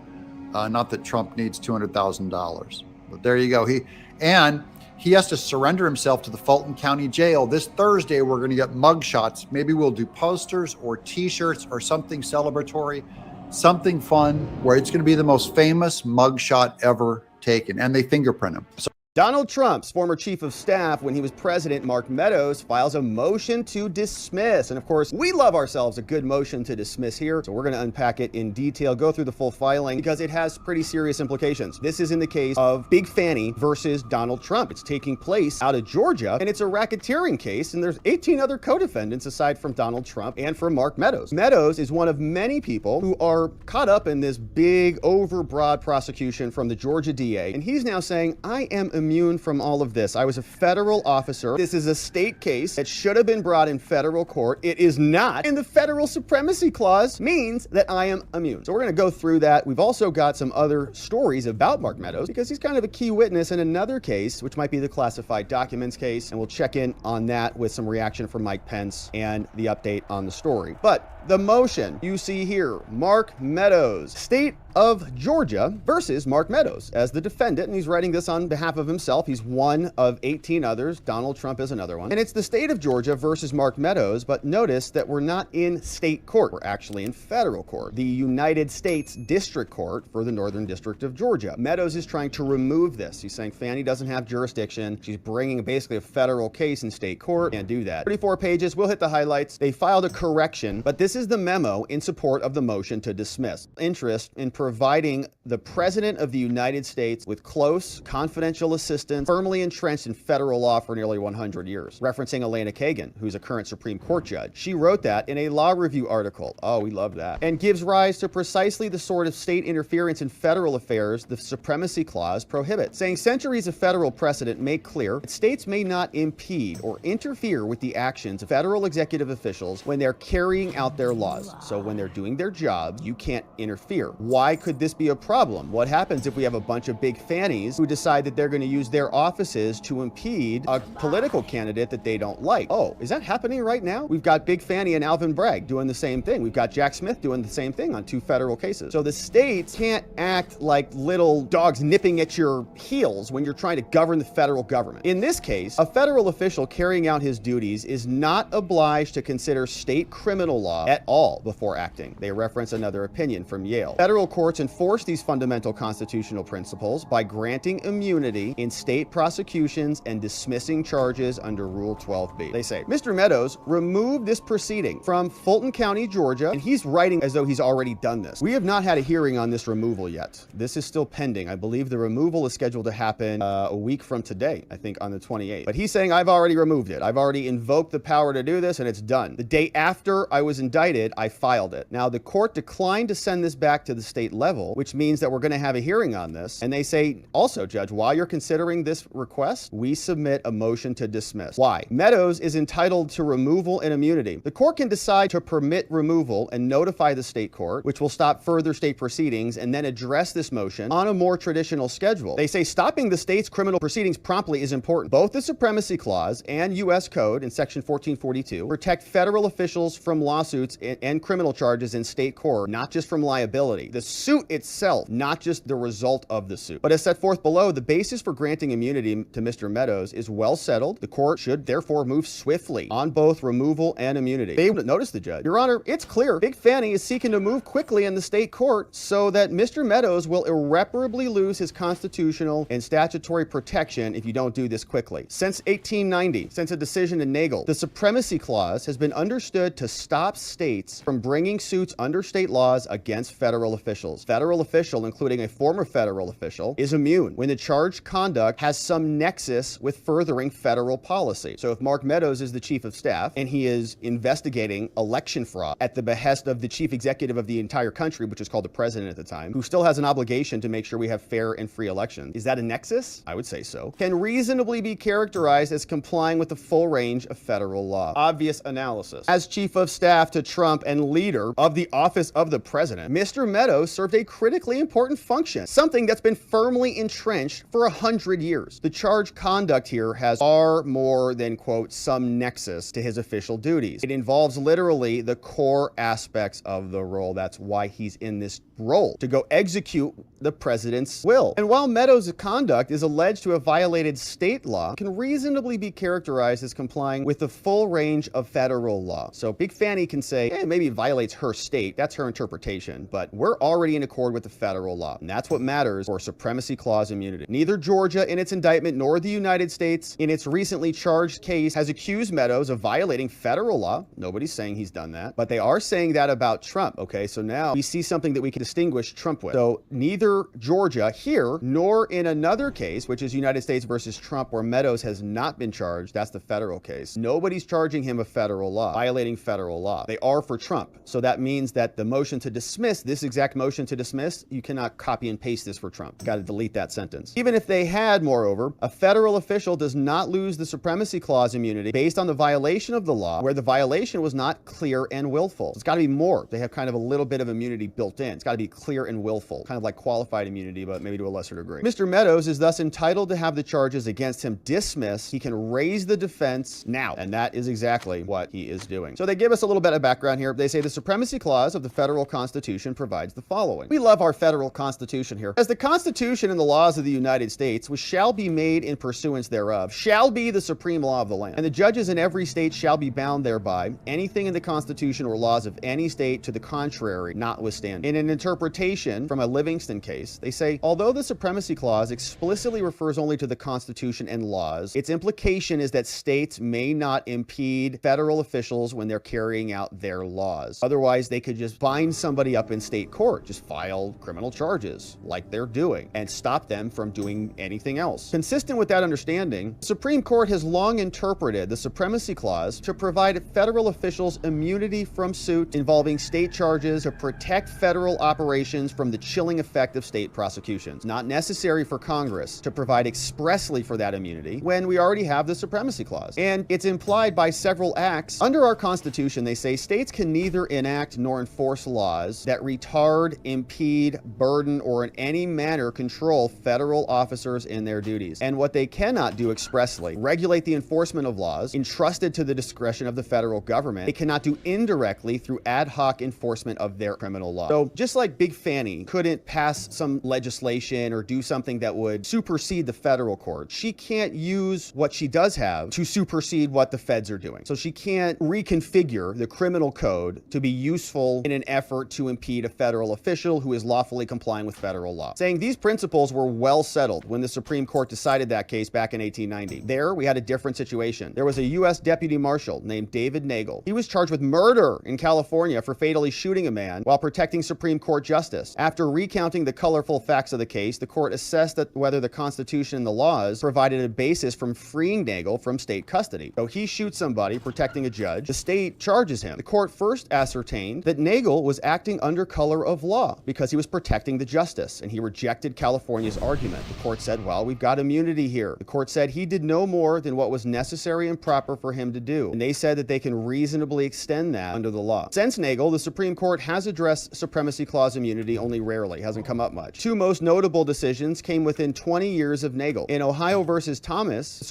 Not that Trump needs $200,000, but there you go. He has to surrender himself to the Fulton County Jail. This Thursday, we're going to get mugshots. Maybe we'll do posters or T-shirts or something celebratory, something fun, where it's going to be the most famous mugshot ever taken, and they fingerprint him. So
Donald Trump's former chief of staff when he was president, Mark Meadows, files a motion to dismiss. And of course, we love ourselves a good motion to dismiss here. So we're going to unpack it in detail, go through the full filing, because it has pretty serious implications. This is in the case of Big Fanny versus Donald Trump. It's taking place out of Georgia, and it's a racketeering case. And there's 18 other co-defendants aside from Donald Trump and from Mark Meadows. Meadows is one of many people who are caught up in this big, overbroad prosecution from the Georgia DA. And he's now saying, I am immune from all of this. I was a federal officer. This is a state case that should have been brought in federal court. It is not. And the federal supremacy clause means that I am immune. So we're going to go through that. We've also got some other stories about Mark Meadows because he's kind of a key witness in another case, which might be the classified documents case. And we'll check in on that with some reaction from Mike Pence and the update on the story. But the motion you see here, Mark Meadows, state of Georgia versus Mark Meadows as the defendant, and he's writing this on behalf of himself. He's one of 18 others. Donald Trump is another one. And it's the state of Georgia versus Mark Meadows, but notice that we're not in state court. We're actually in federal court, the United States District Court for the Northern District of Georgia. Meadows is trying to remove this. He's saying Fannie doesn't have jurisdiction. She's bringing basically a federal case in state court. Can't do that. 34 pages. We'll hit the highlights. They filed a correction, but this is the memo in support of the motion to dismiss. Interest in providing the President of the United States with close, confidential assistance, firmly entrenched in federal law for nearly 100 years. Referencing Elena Kagan, who's a current Supreme Court judge. She wrote that in a law review article. Oh, we love that. And gives rise to precisely the sort of state interference in federal affairs the Supremacy Clause prohibits. Saying centuries of federal precedent make clear that states may not impede or interfere with the actions of federal executive officials when they're carrying out their laws. So when they're doing their job, you can't interfere. Why could this be a problem? What happens if we have a bunch of big fannies who decide that they're going to use their offices to impede a political candidate that they don't like? Oh, is that happening right now? We've got Big Fanny and Alvin Bragg doing the same thing. We've got Jack Smith doing the same thing on 2 federal cases. So the states can't act like little dogs nipping at your heels when you're trying to govern the federal government. In this case, a federal official carrying out his duties is not obliged to consider state criminal law at all before acting. They reference another opinion from Yale. Federal courts enforce these fundamental constitutional principles by granting immunity in state prosecutions and dismissing charges under Rule 12b. They say, Mr. Meadows removed this proceeding from Fulton County, Georgia, and he's writing as though he's already done this. We have not had a hearing on this removal yet. This is still pending. I believe the removal is scheduled to happen a week from today, I think on the 28th. But he's saying, I've already removed it. I've already invoked the power to do this, and it's done. The day after I was indicted, I filed it. Now, the court declined to send this back to the state level, which means that we're going to have a hearing on this. And they say, also, Judge, while you're considering this request, we submit a motion to dismiss. Why? Meadows is entitled to removal and immunity. The court can decide to permit removal and notify the state court, which will stop further state proceedings, and then address this motion on a more traditional schedule. They say stopping the state's criminal proceedings promptly is important. Both the Supremacy Clause and U.S. Code in Section 1442 protect federal officials from lawsuits lawsuits and criminal charges in state court, not just from liability. The suit itself, not just the result of the suit. But as set forth below, the basis for granting immunity to Mr. Meadows is well settled. The court should therefore move swiftly on both removal and immunity. They notice the judge. Your Honor, it's clear Big Fanny is seeking to move quickly in the state court so that Mr. Meadows will irreparably lose his constitutional and statutory protection if you don't do this quickly. Since 1890, since a decision in Nagel, the Supremacy Clause has been understood to stop states from bringing suits under state laws against federal officials. Federal official, including a former federal official, is immune when the charged conduct has some nexus with furthering federal policy. So if Mark Meadows is the chief of staff and he is investigating election fraud at the behest of the chief executive of the entire country, which is called the president at the time, who still has an obligation to make sure we have fair and free elections, is that a nexus? I would say so. Can reasonably be characterized as complying with the full range of federal law. Obvious analysis. As chief of staff to Trump and leader of the office of the president, Mr. Meadows served a critically important function, something that's been firmly entrenched for 100 years. The charged conduct here has far more than, quote, some nexus to his official duties. It involves literally the core aspects of the role. That's why he's in this role, to go execute the president's will. And while Meadows' conduct is alleged to have violated state law, it can reasonably be characterized as complying with the full range of federal law. So Big Fanny can say, maybe it violates her state. That's her interpretation. But we're already in accord with the federal law. And that's what matters for Supremacy Clause immunity. Neither Georgia in its indictment nor the United States in its recently charged case has accused Meadows of violating federal law. Nobody's saying he's done that. But they are saying that about Trump. Okay, so now we see something that we can distinguish Trump with. So neither Georgia here nor in another case, which is United States versus Trump, where Meadows has not been charged, that's the federal case. Nobody's charging him of federal law, violating federal law. They are for Trump. So that means that the motion to dismiss, this exact motion to dismiss, you cannot copy and paste this for Trump. Got to delete that sentence. Even if they had, moreover, a federal official does not lose the Supremacy Clause immunity based on the violation of the law where the violation was not clear and willful. It's got to be more. They have kind of a little bit of immunity built in. It's got to be clear and willful, kind of like qualified immunity, but maybe to a lesser degree. Mr. Meadows is thus entitled to have the charges against him dismissed. He can raise the defense now, and that is exactly what he is doing. So they give us a little bit of background here. They say the Supremacy Clause of the federal Constitution provides the following. We love our federal Constitution here. As the Constitution and the laws of the United States, which shall be made in pursuance thereof, shall be the supreme law of the land, and the judges in every state shall be bound thereby, anything in the Constitution or laws of any state to the contrary notwithstanding. In an interpretation from a Livingston case, they say, although the Supremacy Clause explicitly refers only to the Constitution and laws, its implication is that states may not impede federal officials when they're carrying out their laws. Otherwise, they could just bind somebody up in state court, just file criminal charges like they're doing, and stop them from doing anything else. Consistent with that understanding, the Supreme Court has long interpreted the Supremacy Clause to provide federal officials immunity from suit involving state charges to protect federal operations from the chilling effect of state prosecutions. Not necessary for Congress to provide expressly for that immunity when we already have the Supremacy Clause. And it's implied by several acts. Under our Constitution, they say states can neither enact nor enforce laws that retard, impede, burden, or in any manner control federal officers in their duties. And what they cannot do expressly, regulate the enforcement of laws entrusted to the discretion of the federal government. They cannot do indirectly through ad hoc enforcement of their criminal law. So just like Big Fanny couldn't pass some legislation or do something that would supersede the federal court, she can't use what she does have to supersede what the feds are doing. So she can't reconfigure the criminal code to be useful in an effort to impede a federal official who is lawfully complying with federal law. Saying these principles were well settled when the Supreme Court decided that case back in 1890. There, we had a different situation. There was a U.S. deputy marshal named David Nagel. He was charged with murder in California for fatally shooting a man while protecting Supreme Court justice. After recounting the colorful facts of the case, the court assessed that whether the Constitution and the laws provided a basis from freeing Nagel from state custody. So he shoots somebody protecting a judge. The state charges him. The court first ascertained that Nagel was acting under color of law because he was protecting the justice, and he rejected California's argument. The court said, well, we've got immunity here. The court said he did no more than what was necessary and proper for him to do, and they said that they can reasonably extend that under the law. Since Nagel, the Supreme Court has addressed Supremacy Clause immunity only rarely. Hasn't come up much. Two most notable decisions came within 20 years of Nagel. In Ohio versus Thomas,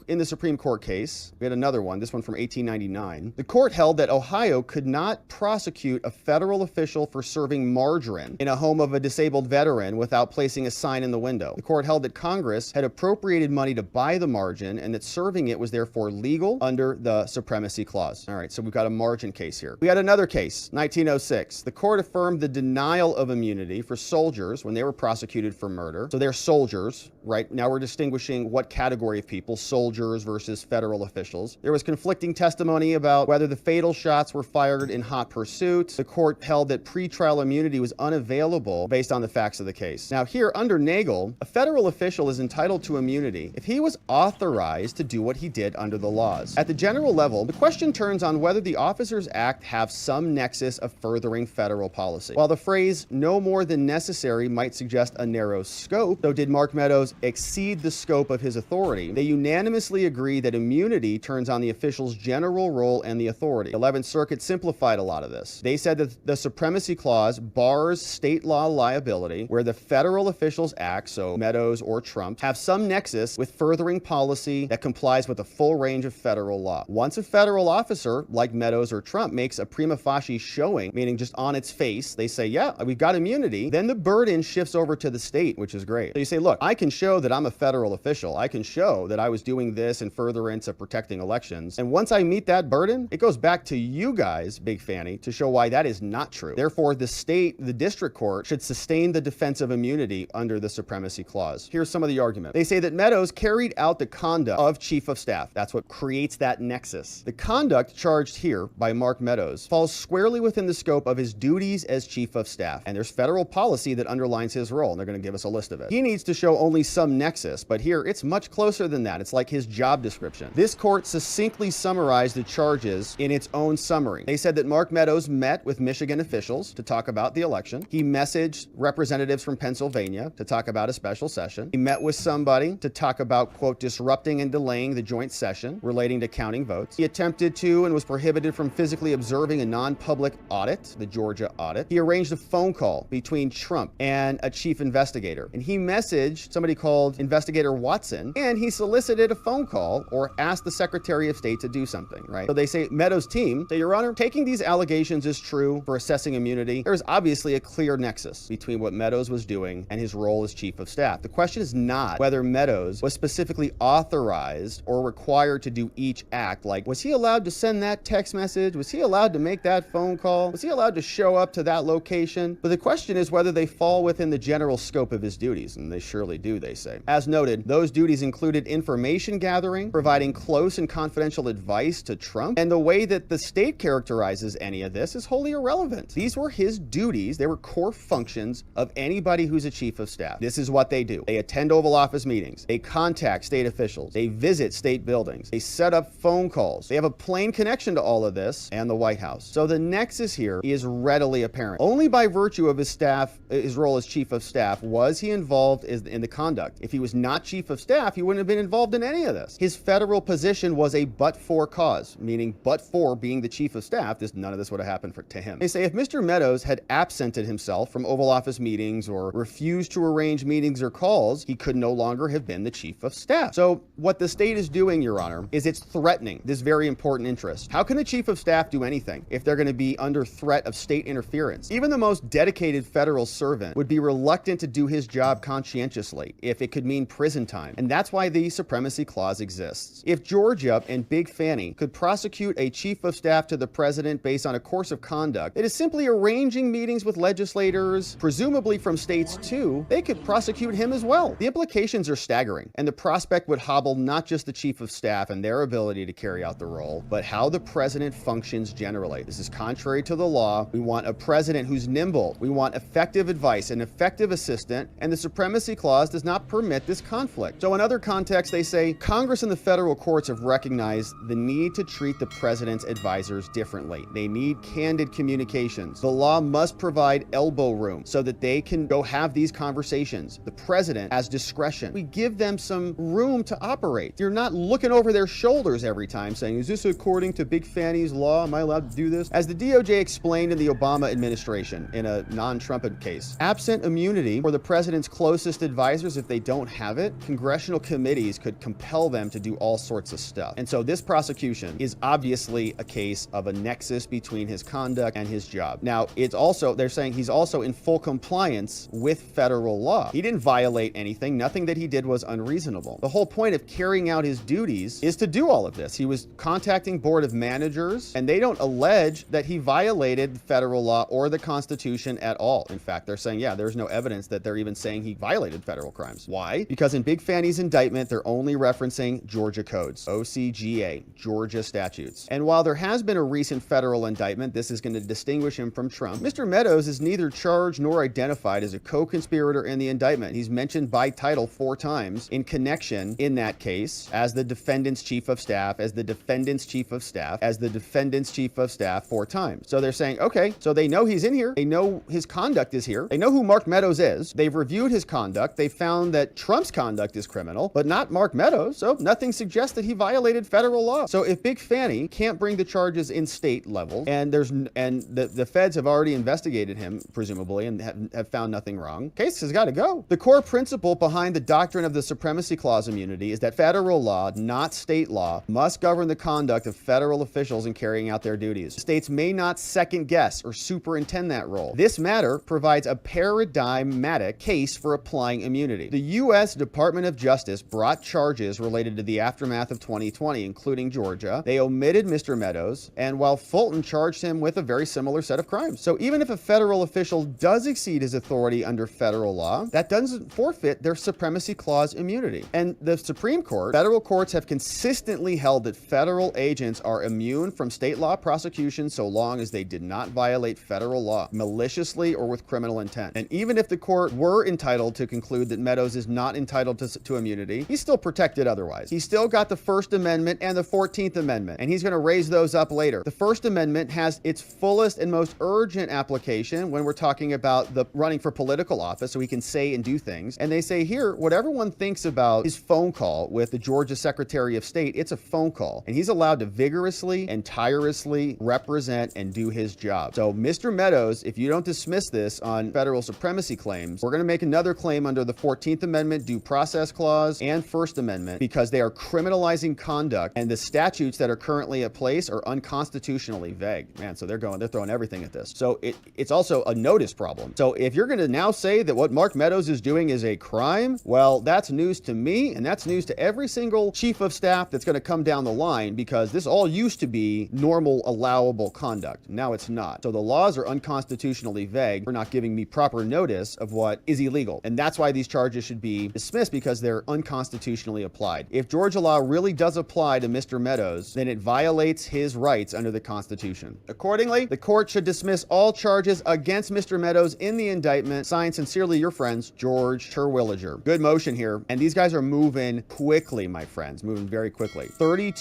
in the Supreme Court case, we had another one, this one from 1899, the court held that Ohio Ohio could not prosecute a federal official for serving margarine in a home of a disabled veteran without placing a sign in the window. The court held that Congress had appropriated money to buy the margin and that serving it was therefore legal under the Supremacy Clause. All right, so we've got a margin case here. We had another case, 1906. The court affirmed the denial of immunity for soldiers when they were prosecuted for murder. So they're soldiers, right? Now we're distinguishing what category of people, soldiers versus federal officials. There was conflicting testimony about whether the fatal shots were fired in hot pursuit. The court held that pretrial immunity was unavailable based on the facts of the case. Now here, under Nagel, a federal official is entitled to immunity if he was authorized to do what he did under the laws. At the general level, the question turns on whether the Officers Act have some nexus of furthering federal policy. While the phrase no more than necessary might suggest a narrow scope, so did Mark Meadows exceed the scope of his authority. They unanimously agree that immunity turns on the official's general role and the authority. The 11th Circuit simplified a lot of this. They said that the Supremacy Clause bars state law liability where the federal officials act, so Meadows or Trump, have some nexus with furthering policy that complies with the full range of federal law. Once a federal officer, like Meadows or Trump, makes a prima facie showing, meaning just on its face, they say, yeah, we've got immunity, then the burden shifts over to the state, which is great. So you say, look, I can show that I'm a federal official. I can show that I was doing this in furtherance of protecting elections. And once I meet that burden, it goes back to you guys, Big Fanny, to show why that is not true. Therefore, the state, the district court, should sustain the defense of immunity under the Supremacy Clause. Here's some of the argument. They say that Meadows carried out the conduct of Chief of Staff. That's what creates that nexus. The conduct charged here by Mark Meadows falls squarely within the scope of his duties as Chief of Staff. And there's federal policy that underlines his role, and they're going to give us a list of it. He needs to show only some nexus, but here it's much closer than that. It's like his job description. This court succinctly summarized the charges in its own summary. They said that Mark Meadows met with Michigan officials to talk about the election. He messaged representatives from Pennsylvania to talk about a special session. He met with somebody to talk about, quote, disrupting and delaying the joint session relating to counting votes. He attempted to and was prohibited from physically observing a non-public audit, the Georgia audit. He arranged a phone call between Trump and a chief investigator. And he messaged somebody called Investigator Watson, and he solicited a phone call or asked the Secretary of State to do something, right? So they say, Meadows' team, say, Your Honor, taking these allegations is true for assessing immunity. There's obviously a clear nexus between what Meadows was doing and his role as Chief of Staff. The question is not whether Meadows was specifically authorized or required to do each act. Like, was he allowed to send that text message? Was he allowed to make that phone call? Was he allowed to show up to that location? But the question is whether they fall within the general scope of his duties, and they surely do, they say. As noted, those duties included information gathering, providing close and confidential advice to Trump, and the way that the state characterizes any of this is wholly irrelevant. These were his duties. They were core functions of anybody who's a Chief of Staff. This is what they do. They attend Oval Office meetings. They contact state officials. They visit state buildings. They set up phone calls. They have a plain connection to all of this and the White House. So the nexus here is readily apparent. Only by virtue of his role as Chief of Staff was he involved in the conduct. If he was not Chief of Staff, he wouldn't have been involved in any of this. His federal position was a but-for cause, meaning but for being the Chief of Staff, none of this would have happened to him. They say if Mr. Meadows had absented himself from Oval Office meetings or refused to arrange meetings or calls, he could no longer have been the Chief of Staff. So what the state is doing, Your Honor, is it's threatening this very important interest. How can a Chief of Staff do anything if they're going to be under threat of state interference? Even the most dedicated federal servant would be reluctant to do his job conscientiously if it could mean prison time. And that's why the Supremacy Clause exists. If Georgia and Big Fanny could prosecute a Chief of Staff to the president based on a course of conduct that is simply arranging meetings with legislators, presumably from states too, they could prosecute him as well. The implications are staggering, and the prospect would hobble not just the Chief of Staff and their ability to carry out the role, but how the president functions generally. This is contrary to the law. We want a president who's nimble. We want effective advice, an effective assistant, and the Supremacy Clause does not permit this conflict. So in other contexts, they say Congress and the federal courts have recognized the need to treat the president's advisors differently. They need candid communications. The law must provide elbow room so that they can go have these conversations. The president has discretion. We give them some room to operate. You're not looking over their shoulders every time saying, is this according to Big Fanny's law? Am I allowed to do this? As the DOJ explained in the Obama administration in a non-Trump case, absent immunity for the president's closest advisors, if they don't have it, congressional committees could compel them to do all sorts of stuff. And so this prosecution is obviously a case of a nexus between his conduct and his job. Now, it's also, they're saying he's also in full compliance with federal law. He didn't violate anything. Nothing that he did was unreasonable. The whole point of carrying out his duties is to do all of this. He was contacting board of managers, and they don't allege that he violated federal law or the Constitution at all. In fact, they're saying, yeah, there's no evidence that they're even saying he violated federal crimes. Why? Because in Big Fanny's indictment, they're only referencing Georgia codes, OCGA, Georgia statutes. And while there has been a recent federal indictment, this is going to distinguish him from Trump. Mr. Meadows is neither charged nor identified as a co-conspirator in the indictment. He's mentioned by title 4 times in connection in that case as the defendant's chief of staff, as the defendant's chief of staff, as the defendant's chief of staff 4 times. So they're saying, okay, so they know he's in here. They know his conduct is here. They know who Mark Meadows is. They've reviewed his conduct. They found that Trump's conduct is criminal, but not Mark Meadows. So nothing suggests that he violated federal law. So if Big Fanny can't bring the charges in state level, and the feds have already investigated him, presumably, and have found nothing wrong, case has got to go. The core principle behind the doctrine of the Supremacy Clause immunity is that federal law, not state law, must govern the conduct of federal officials in carrying out their duties. States may not second guess or superintend that role. This matter provides a paradigmatic case for applying immunity. The U.S. Department of Justice brought charges related to the aftermath of 2020, including Georgia. They omitted Mr. Meadows, and while Fulton charged him with a very similar set of crimes. So even if a federal official does exceed his authority under federal law, that doesn't forfeit their Supremacy Clause immunity. And the Supreme Court, federal courts have consistently held that federal agents are immune from state law prosecution so long as they did not violate federal law maliciously or with criminal intent. And even if the court were entitled to conclude that Meadows is not entitled to immunity, he's still protected otherwise. He's still got the First Amendment and the 14th Amendment, and he's going to raise those up later. The First Amendment has its fullest and most urgent application when we're talking about the running for political office, so he can say and do things. And they say here, whatever one thinks about his phone call with the Georgia Secretary of State, it's a phone call, and he's allowed to vigorously and tirelessly represent and do his job. So Mr. Meadows, if you don't dismiss this on federal supremacy claims, we're going to make another claim under the 14th Amendment Due Process Clause and First Amendment because they are criminalizing conduct, and the statutes that are currently at place are unconstitutionally vague. Man, so they're throwing everything at this. So it's also a notice problem. So if you're going to now say that what Mark Meadows is doing is a crime, well, that's news to me, and that's news to every single chief of staff that's going to come down the line, because this all used to be normal, allowable conduct. Now it's not. So the laws are unconstitutionally vague for not giving me proper notice of what is illegal. And that's why these charges should be dismissed, because they're unconstitutionally applied. If Georgia law really does apply to Mr. Meadows, then it violates his rights under the Constitution. Accordingly, the court should dismiss all charges against Mr. Meadows in the indictment. Signed, sincerely, your friends, George Terwilliger. Good motion here. And these guys are moving quickly, my friends, moving very quickly. 30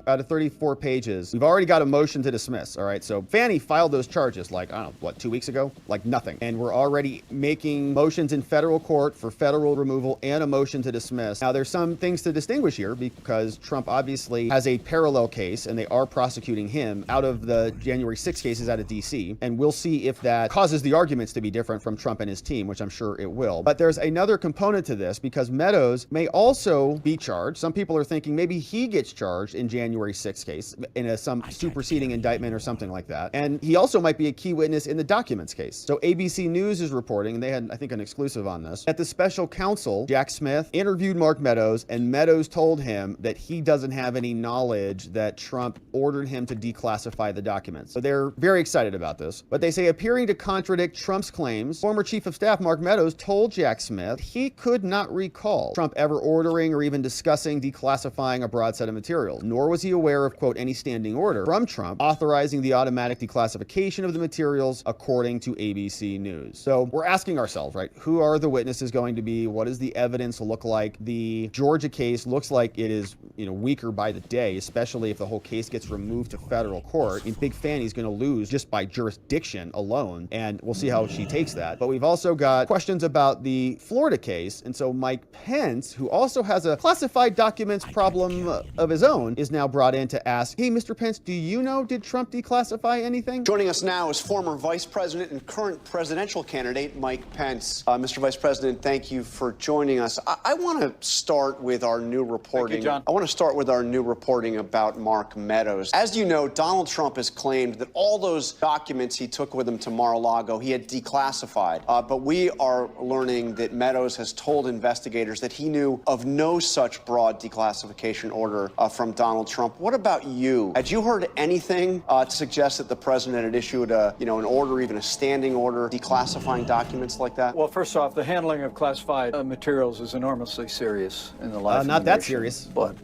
out of 34 pages. We've already got a motion to dismiss. All right. So Fanny filed those charges like, I don't know, what, 2 weeks ago? Like nothing. And we're already making motions in federal court for federal removal and a motion to dismiss. Now, there's some things to distinguish here because Trump obviously has a parallel case, and they are prosecuting him out of the January 6 cases out of DC. And we'll see if that causes the arguments to be different from Trump and his team, which I'm sure it will. But there's another component to this, because Meadows may also be charged. Some people are thinking maybe he gets charged in January 6 case in some superseding indictment or something like that. And he also might be a key witness in the documents case. So ABC News is reporting, and they had, I think, an exclusive on this, that the special counsel, Jack Smith, interviewed Mark Meadows, and Meadows told him that he doesn't have any knowledge that Trump ordered him to declassify the documents. So they're very excited about this. But they say, appearing to contradict Trump's claims, former Chief of Staff Mark Meadows told Jack Smith he could not recall Trump ever ordering or even discussing declassifying a broad set of materials, nor was he aware of, quote, any standing order from Trump authorizing the automatic declassification of the materials, according to ABC News. So we're asking ourselves, right, who are the witnesses going to be? What does the evidence look like? The Georgia case looks like it is, weaker by the day, especially if the whole case gets removed to federal court. I mean, Big Fanny's going to lose just by jurisdiction alone, and we'll see how she takes that. But we've also got questions about the Florida case, and so Mike Pence, who also has a classified documents problem of his own, is now brought in to ask, hey, Mr. Pence, do you know, did Trump declassify anything?
Joining us now is former Vice President and current presidential candidate Mike Pence. Mr. Vice President, thank you for joining us. I want to start with our new reporting.
Thank you, John.
I want to start with our new reporting about Mark Meadows. As you know, Donald Trump has claimed that all those documents he took with him to Mar-a-Lago he had declassified. But we are learning that Meadows has told investigators that he knew of no such broad declassification order from Donald Trump. What about you? Had you heard anything to suggest that the president had issued an order, even a standing order, declassifying documents like that?
Well, first off, the handling of classified materials is enormously serious in the life of
not
the
that
nation.
serious.
But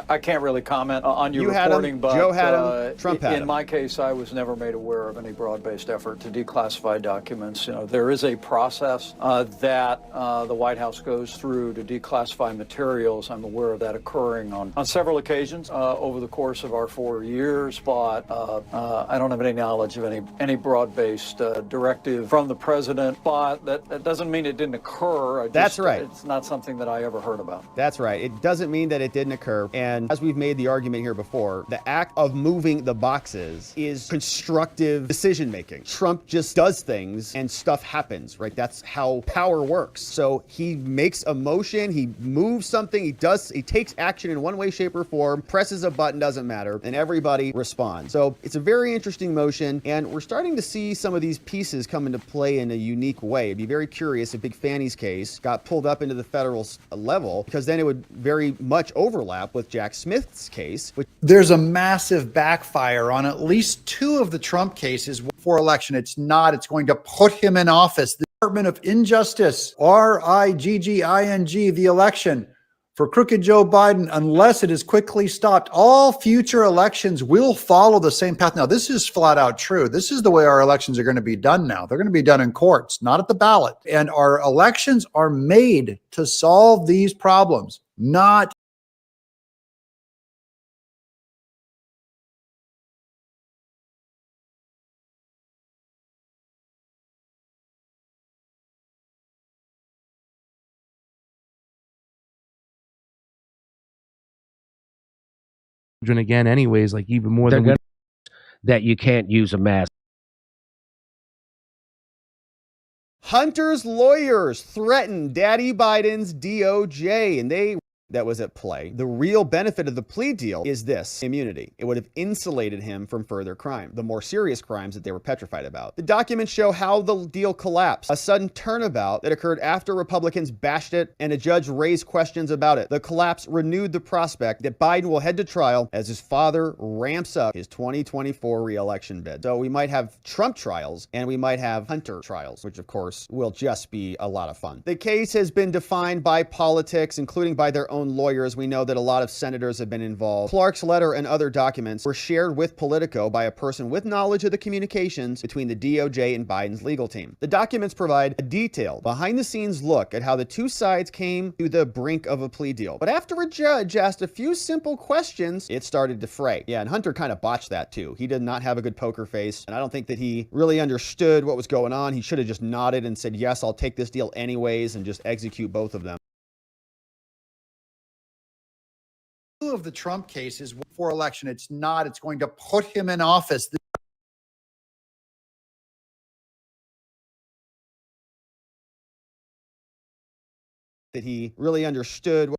I can't really comment on your
You had
reporting.
him,
but
Joe had him, Trump had
in
him.
my case, I was never made aware of any broad-based effort to declassify documents. You know, there is a process that the White House goes through to declassify materials. I'm aware of that occurring on several occasions over the course of our 4 years, but I don't have any knowledge of any broad-based directive from the president. But that doesn't mean it didn't occur.
That's right.
It's not something that I ever heard about.
That's right. It doesn't mean that it didn't occur. And as we've made the argument here before, the act of moving the boxes is constructive decision making. Trump just does things and stuff happens, right? That's how power works. So he makes a motion, he moves something, he takes action in one way, shape, or form, presses a button, doesn't matter, and everybody responds. So it's a very interesting motion, and we're starting to see some of these pieces come into play in a unique way. It'd be very curious if Big Fanny's case got pulled up into the federal level, because then it would very much overlap with Jack Smith's case.
There's a massive backfire on at least two of the Trump cases for election. It's going to put him in office. The Department of Injustice, RIGGING, the election for crooked Joe Biden, unless it is quickly stopped, all future elections will follow the same path. Now, this is flat out true. This is the way our elections are going to be done now. They're going to be done in courts, not at the ballot. And our elections are made to solve these problems, not
again anyways, like even more than that you can't use a mask.
Hunter's lawyers threatened Daddy Biden's DOJ, and that was at play. The real benefit of the plea deal is this: immunity. It would have insulated him from further crime, the more serious crimes that they were petrified about. The documents show how the deal collapsed, a sudden turnabout that occurred after Republicans bashed it and a judge raised questions about it. The collapse renewed the prospect that Biden will head to trial as his father ramps up his 2024 re-election bid. So we might have Trump trials and we might have Hunter trials, which of course will just be a lot of fun. The case has been defined by politics, including by their own lawyers. We know that a lot of senators have been involved. Clark's letter and other documents were shared with Politico by a person with knowledge of the communications between the DOJ and Biden's legal team. The documents provide a detailed, behind-the-scenes look at how the two sides came to the brink of a plea deal. But after a judge asked a few simple questions, it started to fray. Yeah, and Hunter kind of botched that too. He did not have a good poker face, and I don't think that he really understood what was going on. He should have just nodded and said, yes, I'll take this deal anyways, and just execute both of them.
Two of the Trump cases for election. It's going to put him in office.
That he really understood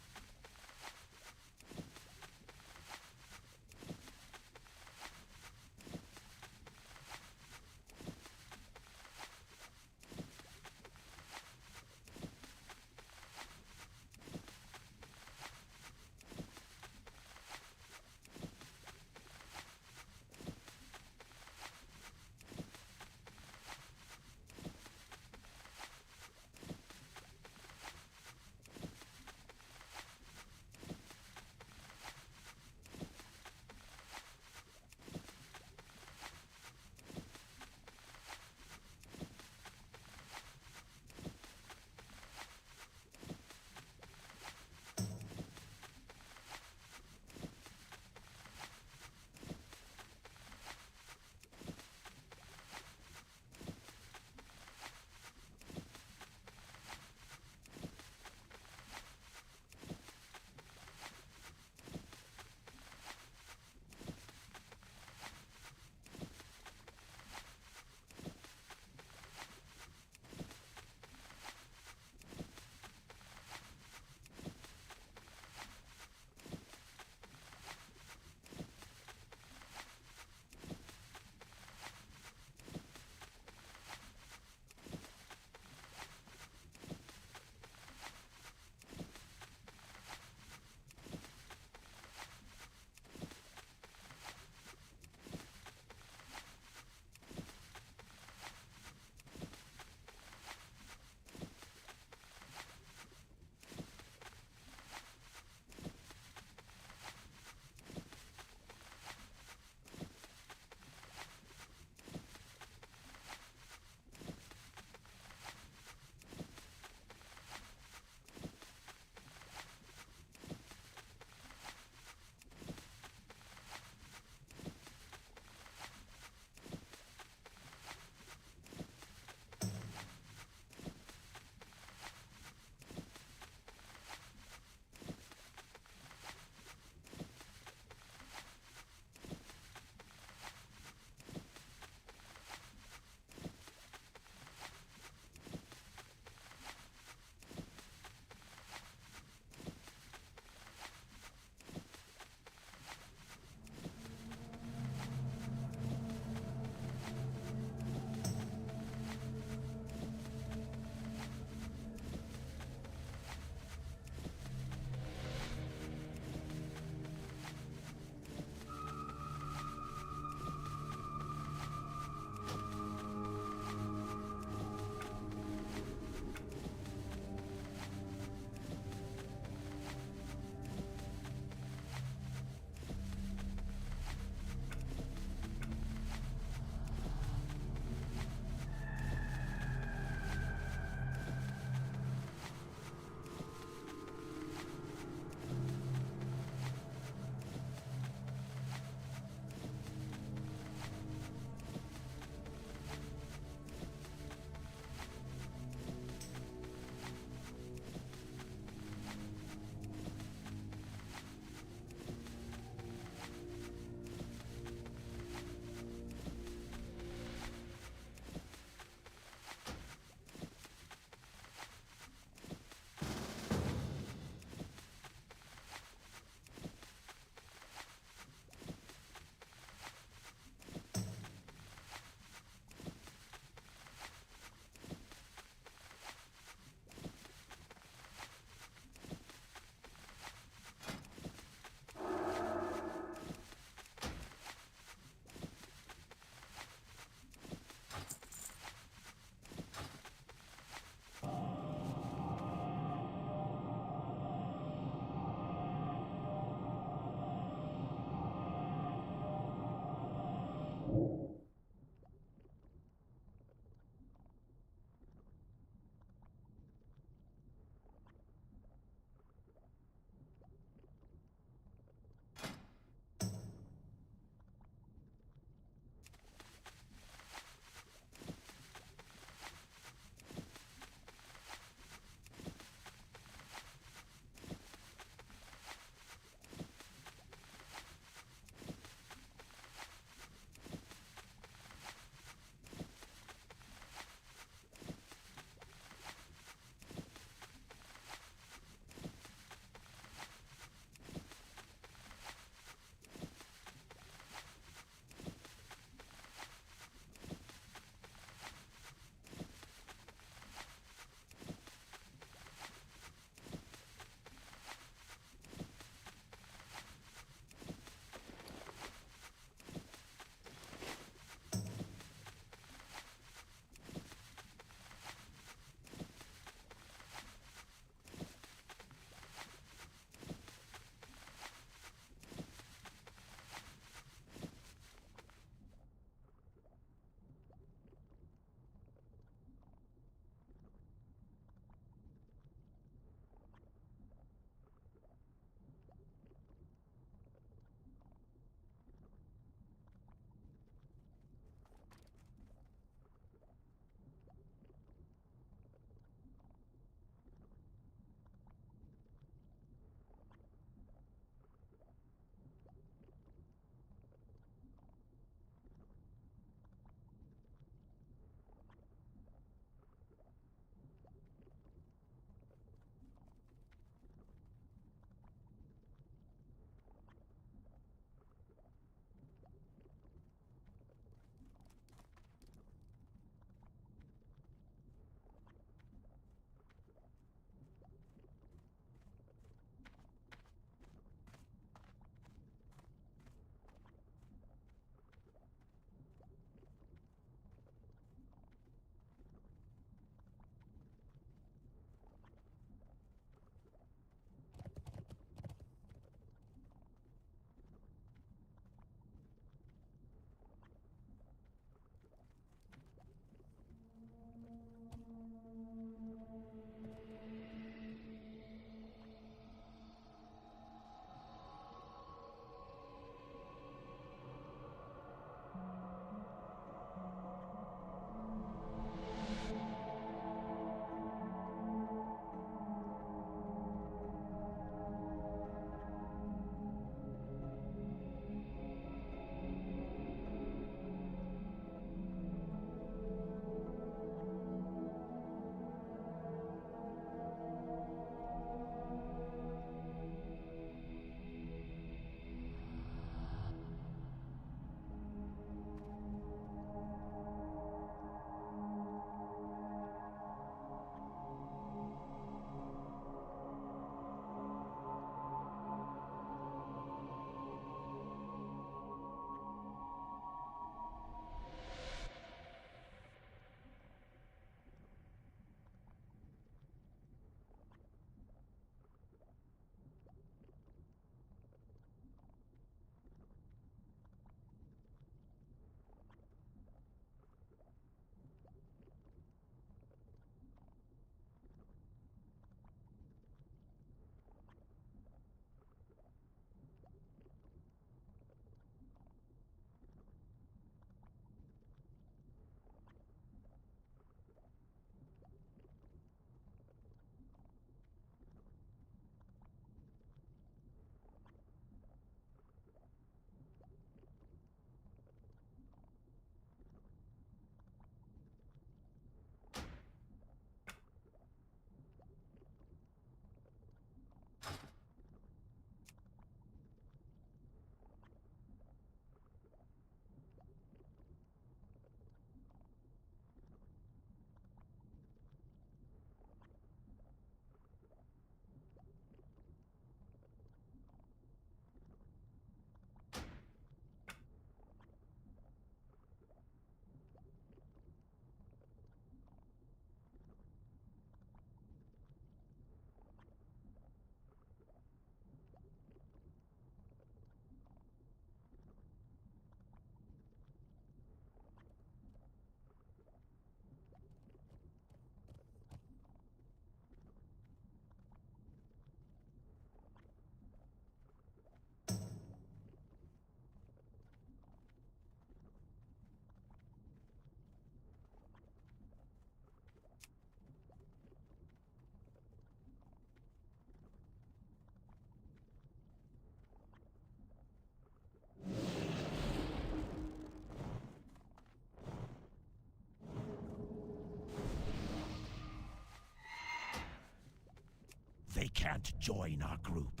can't join our group.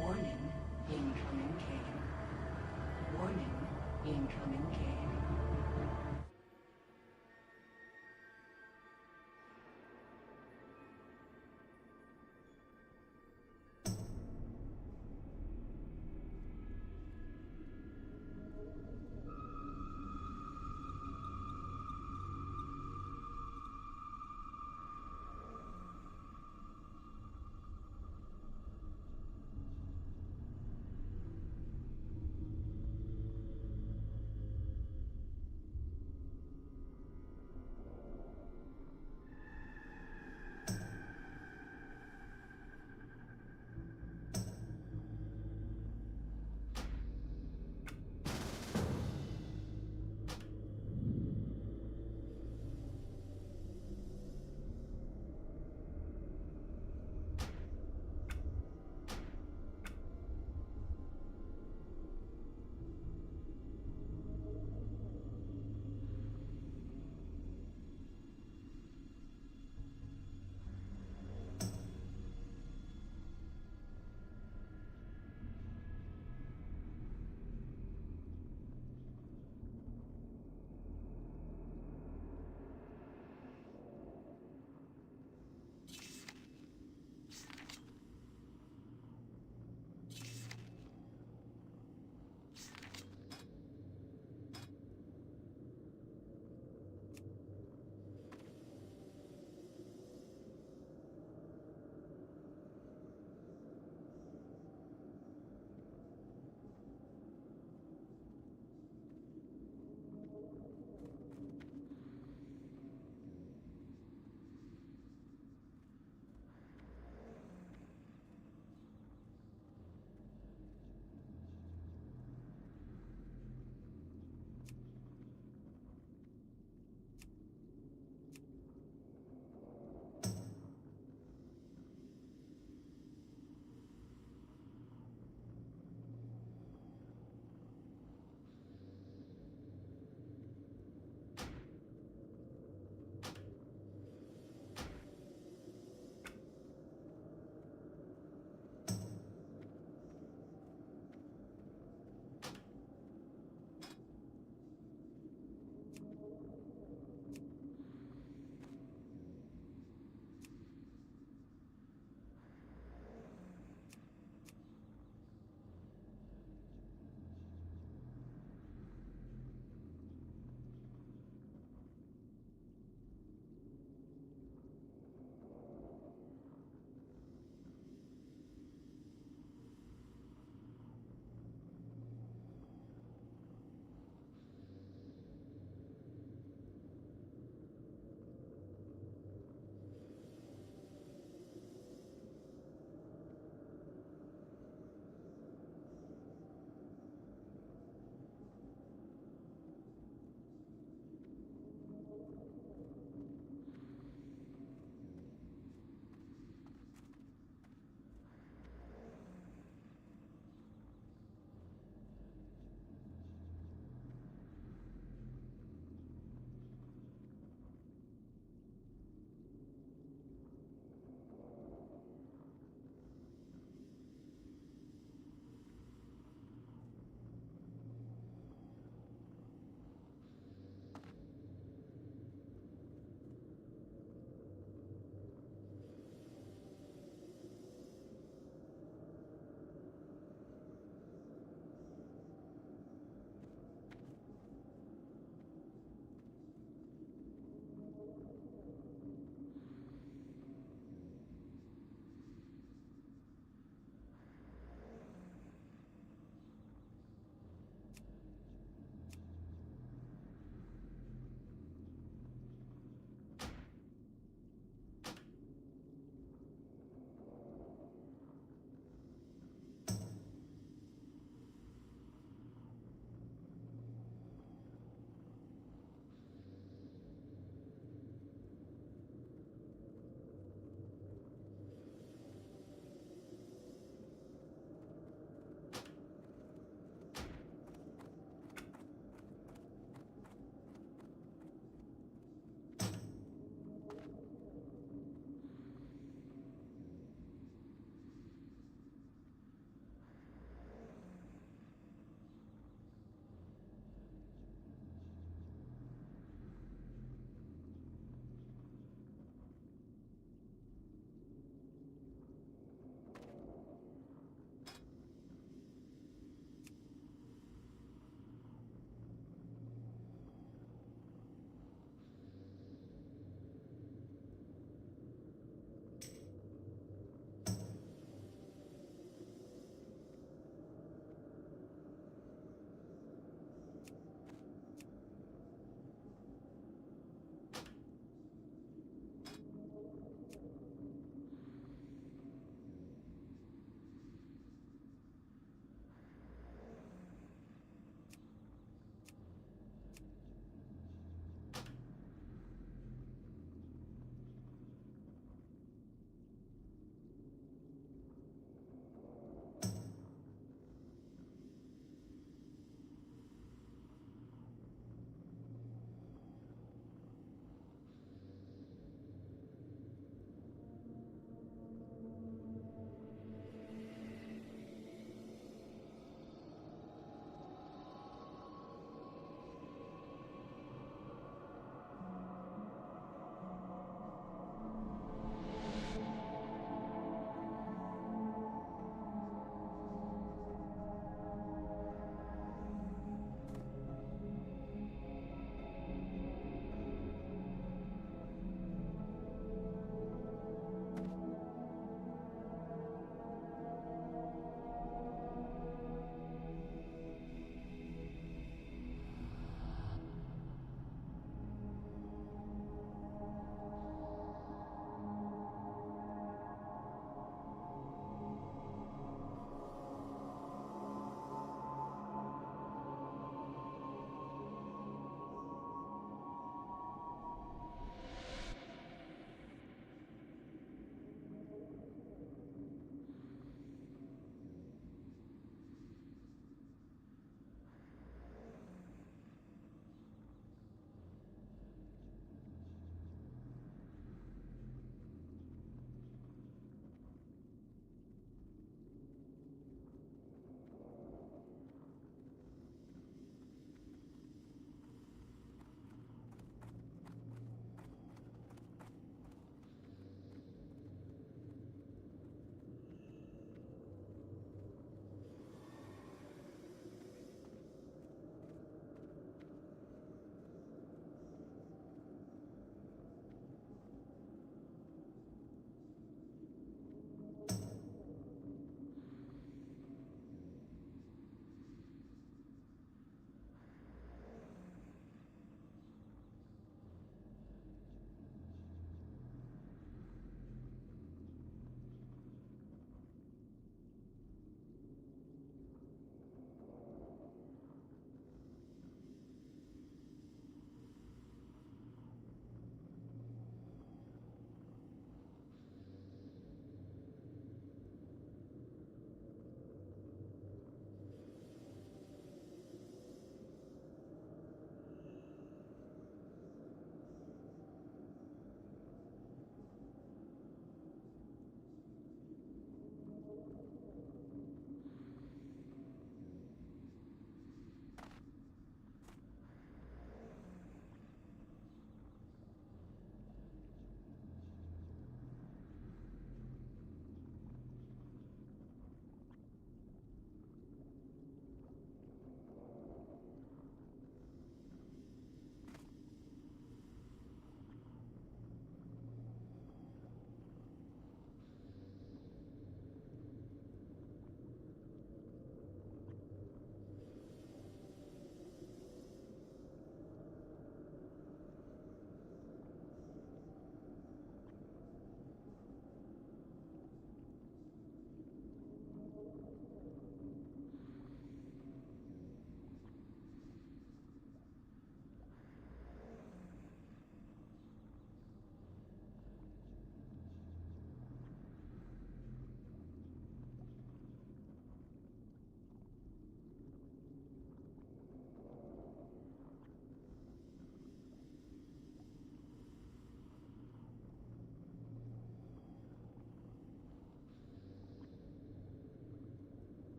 Warning, incoming cave. Warning, incoming cave.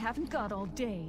haven't got all day.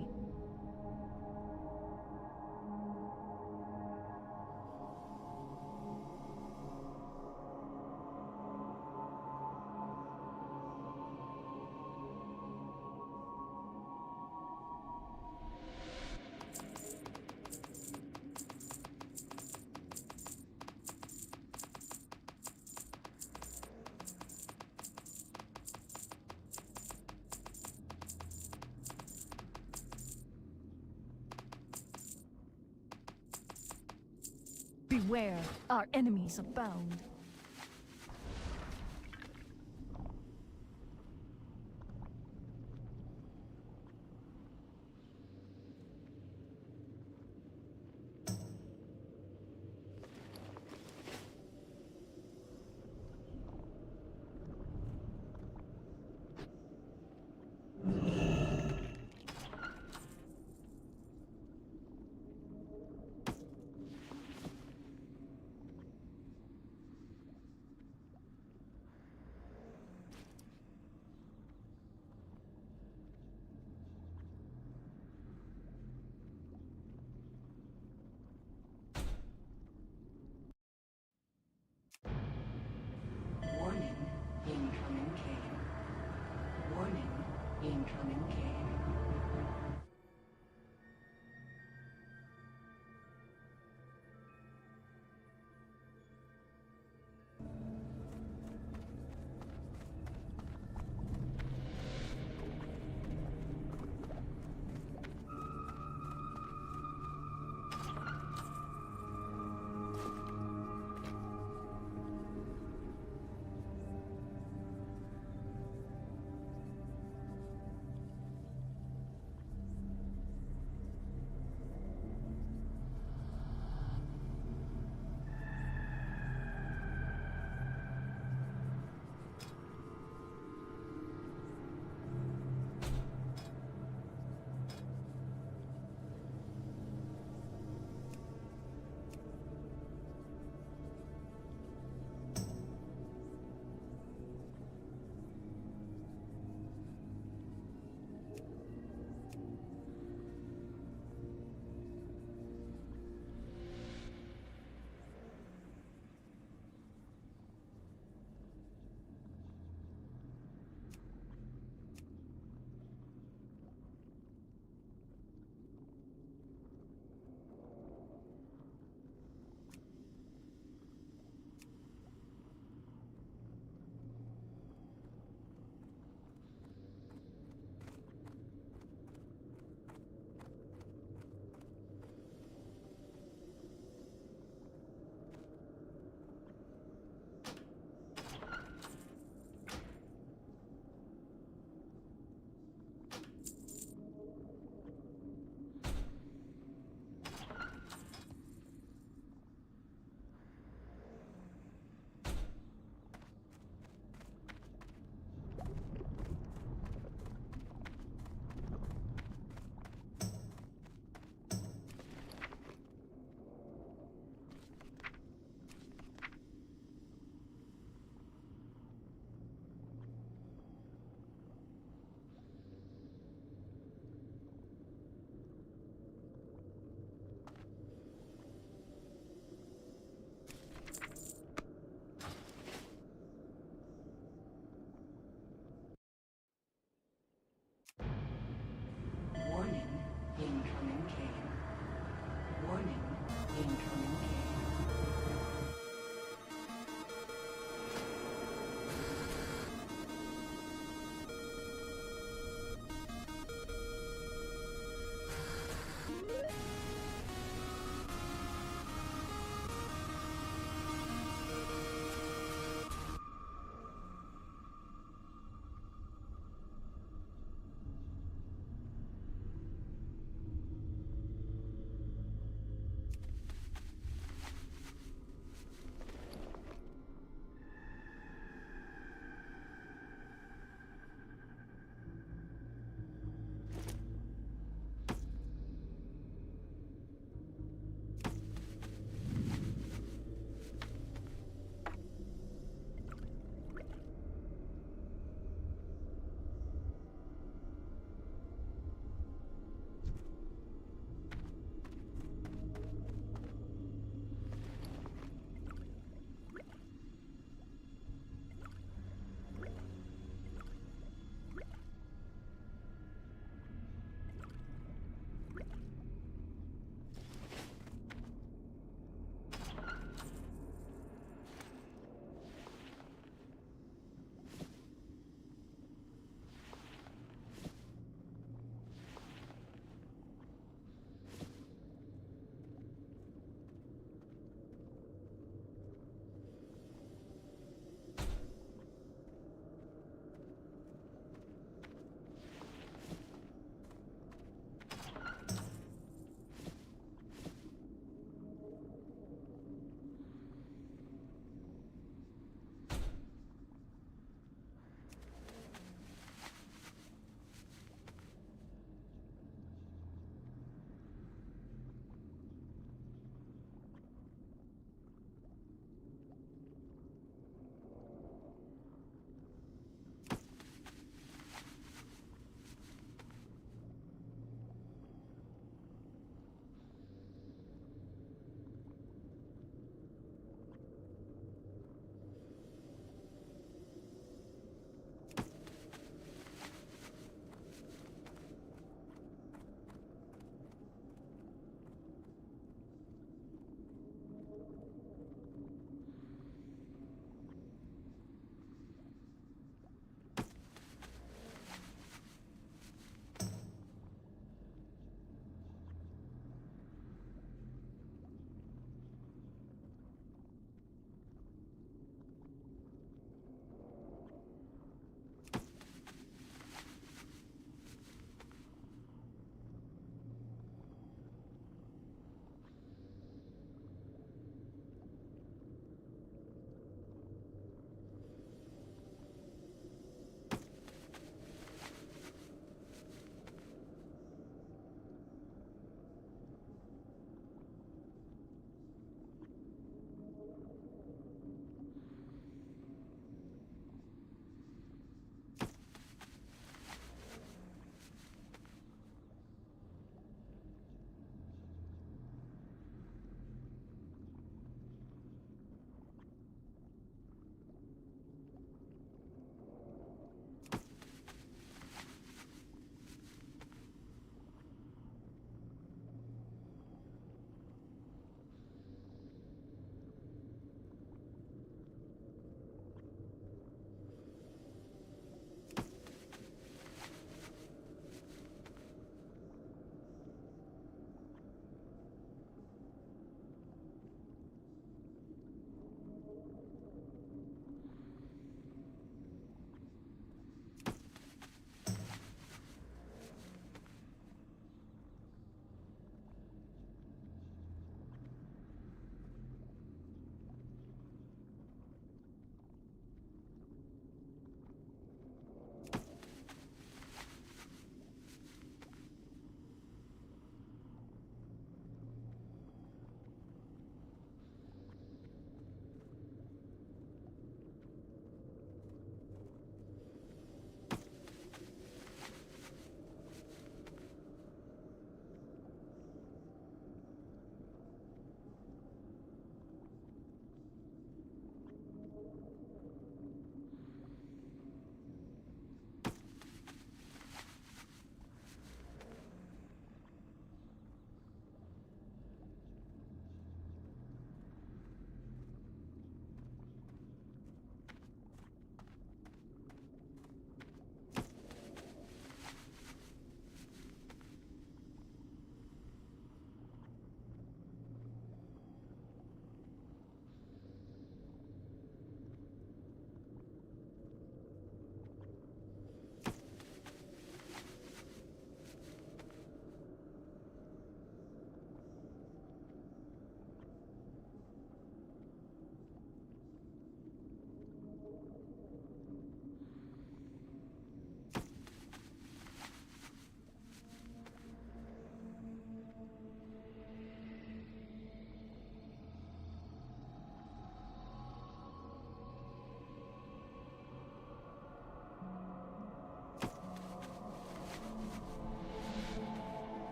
Beware, our enemies abound.
Warning, incoming cave. Warning, incoming cave. Warning, incoming cave. Warning, incoming cave.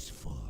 is full.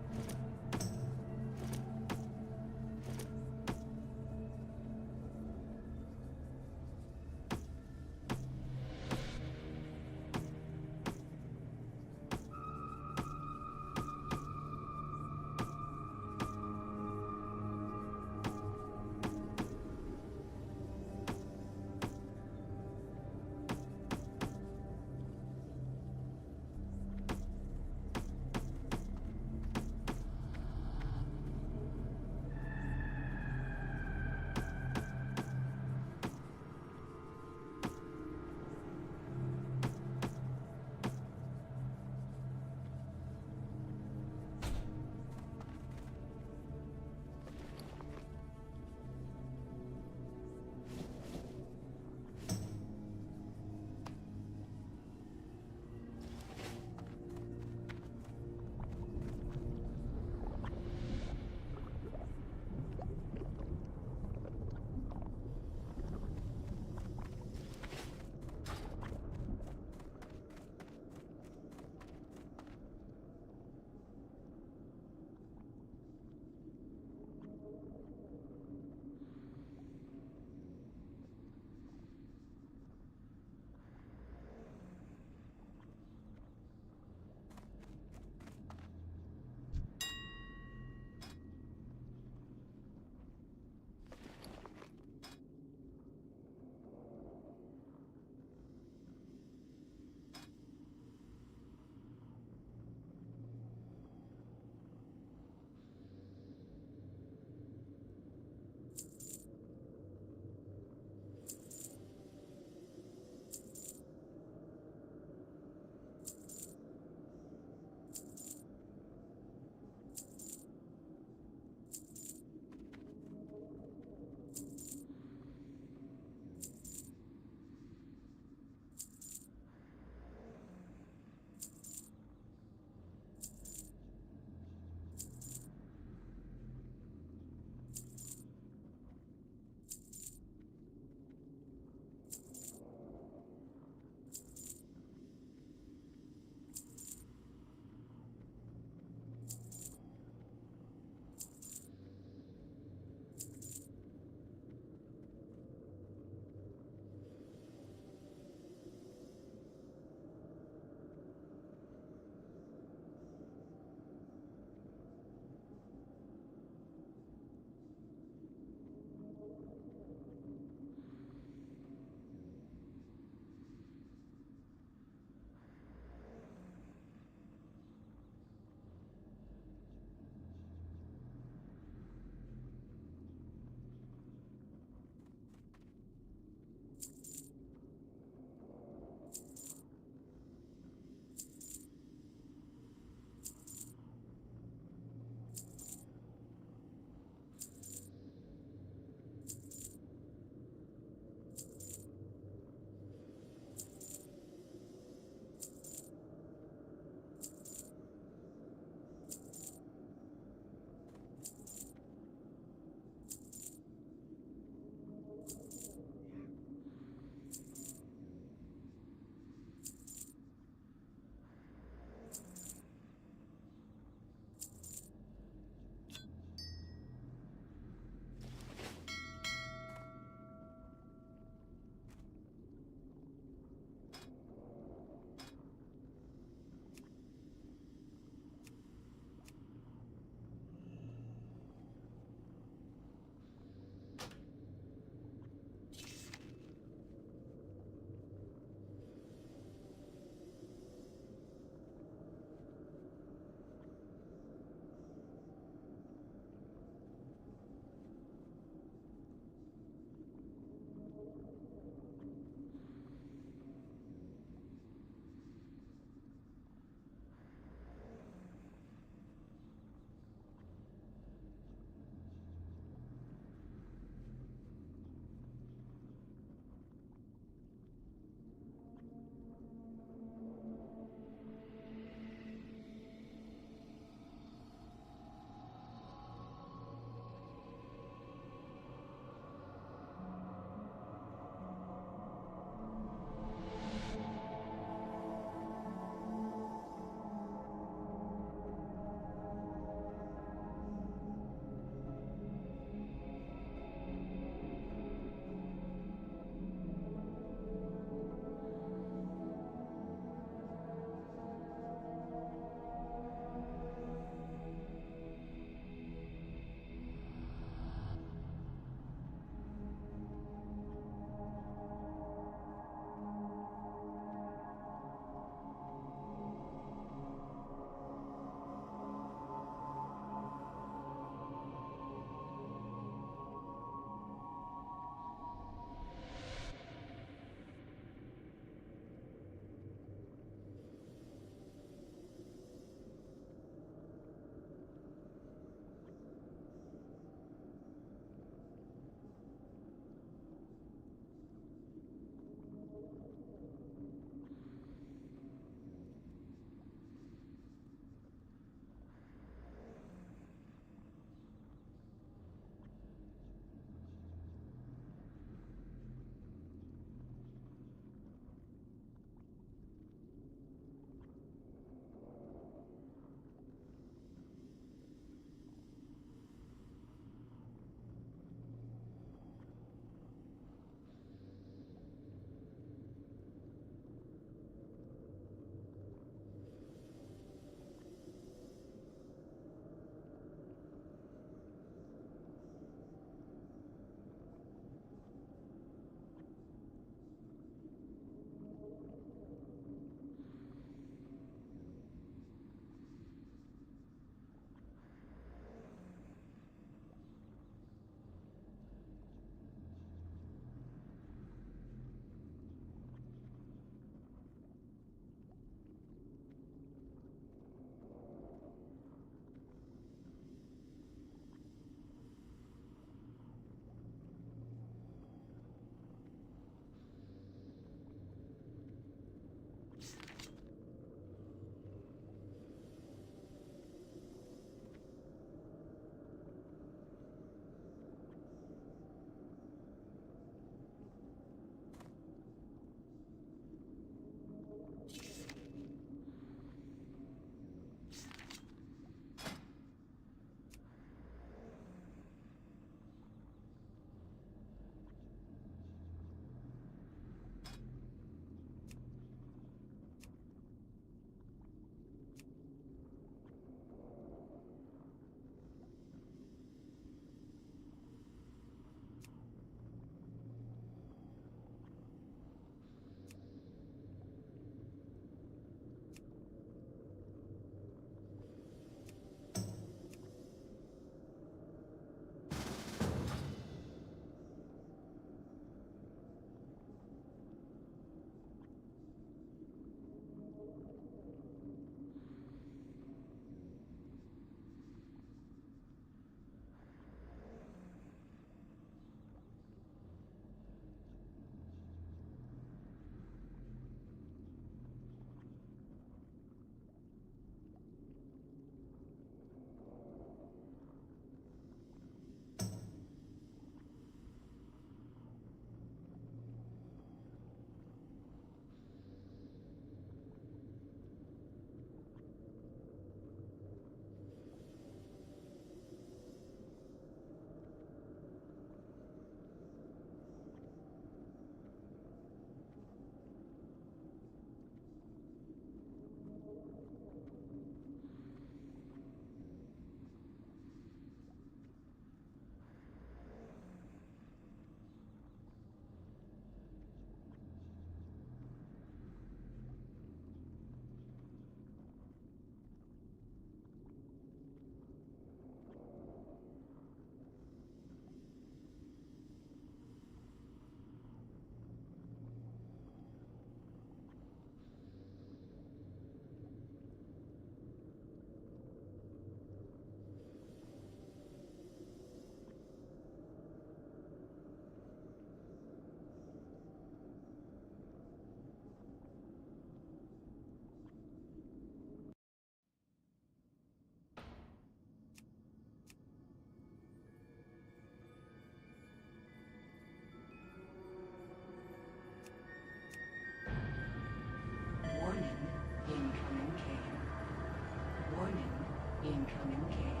Incoming cave.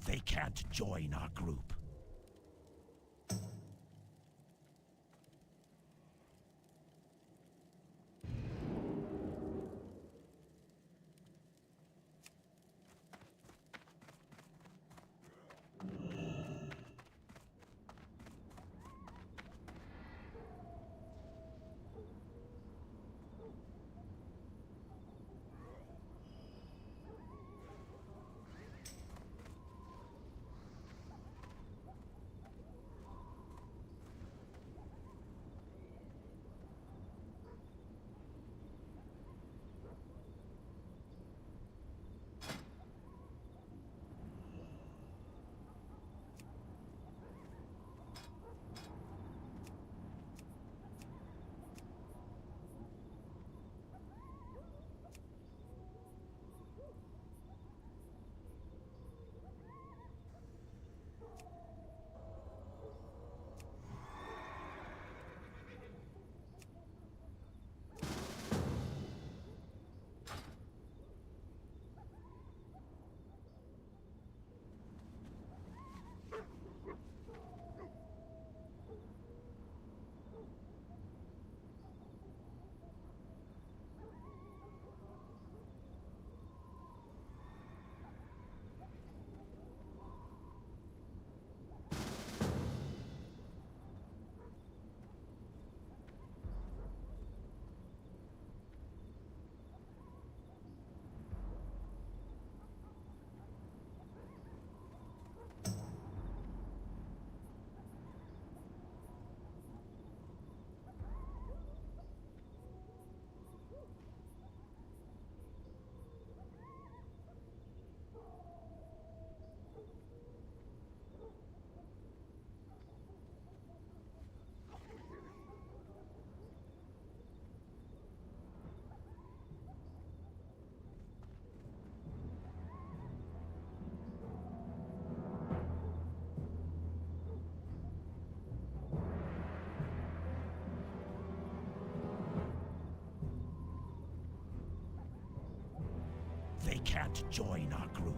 They can't join our group. They can't join our group.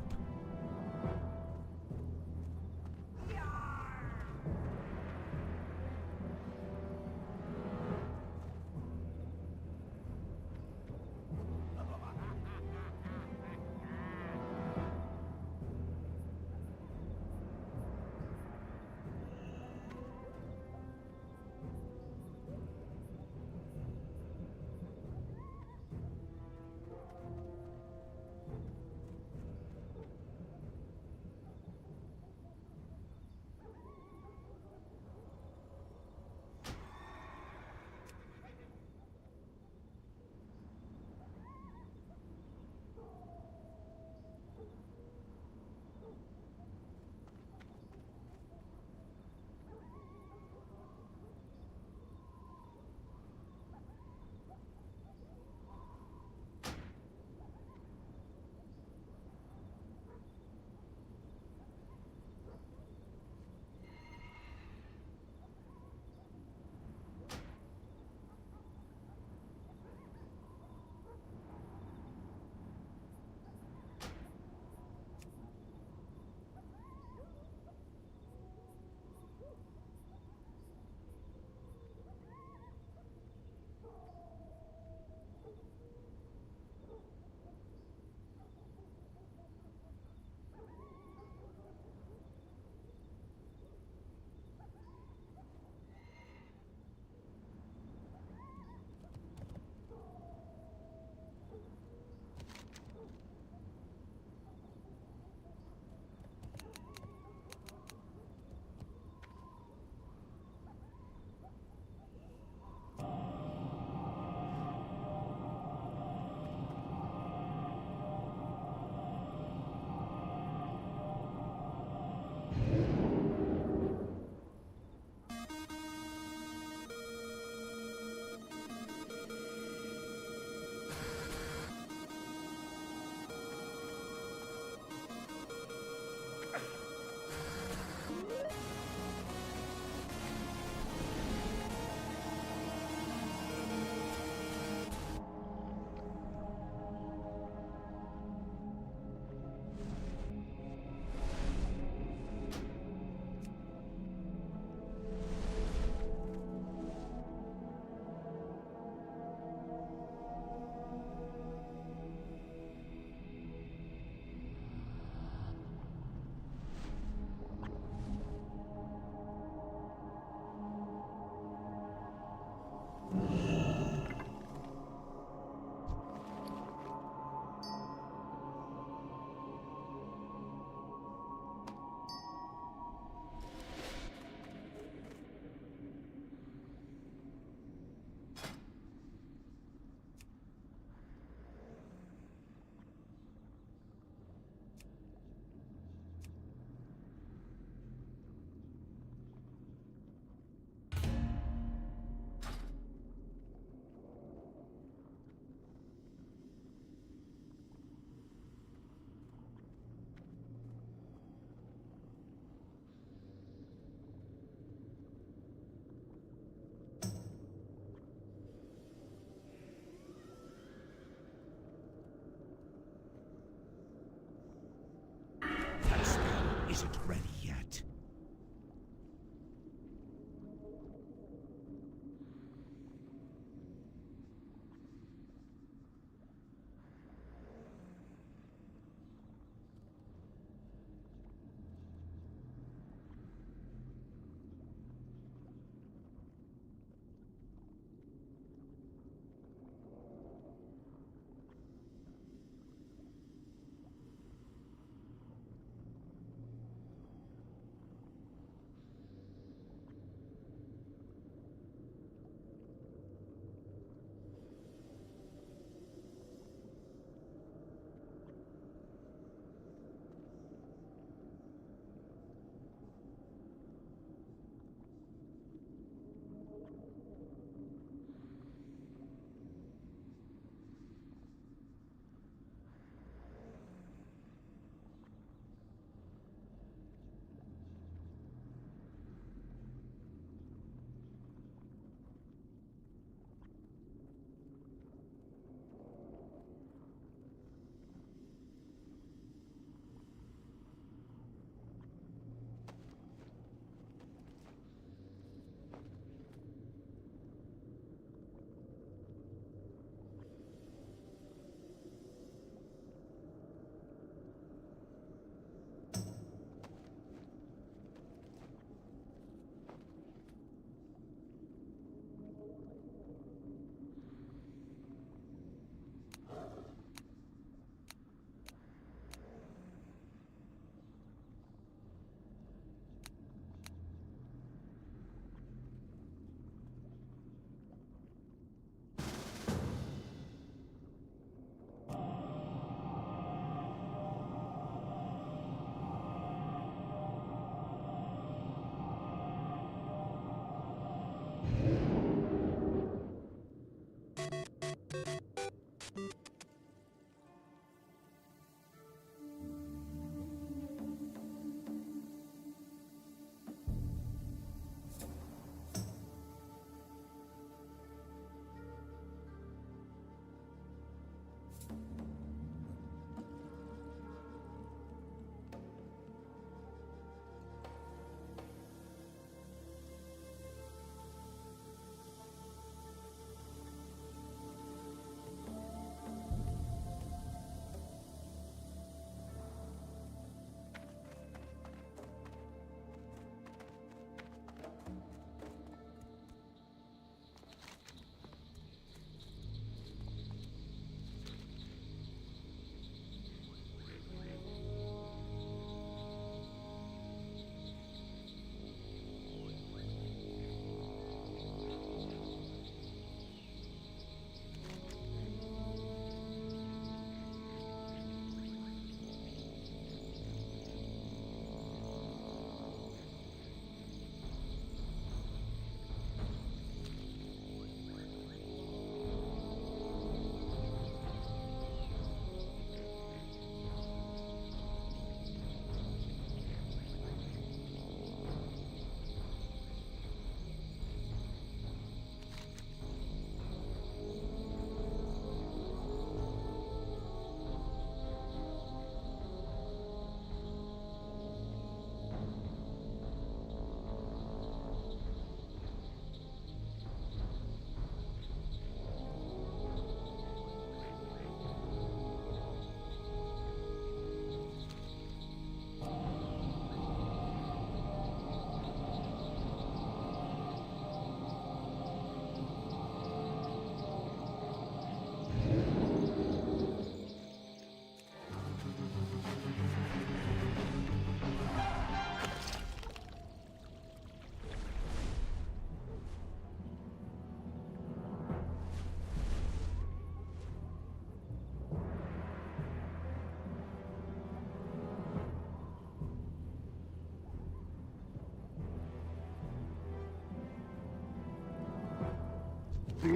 That spell isn't ready yet.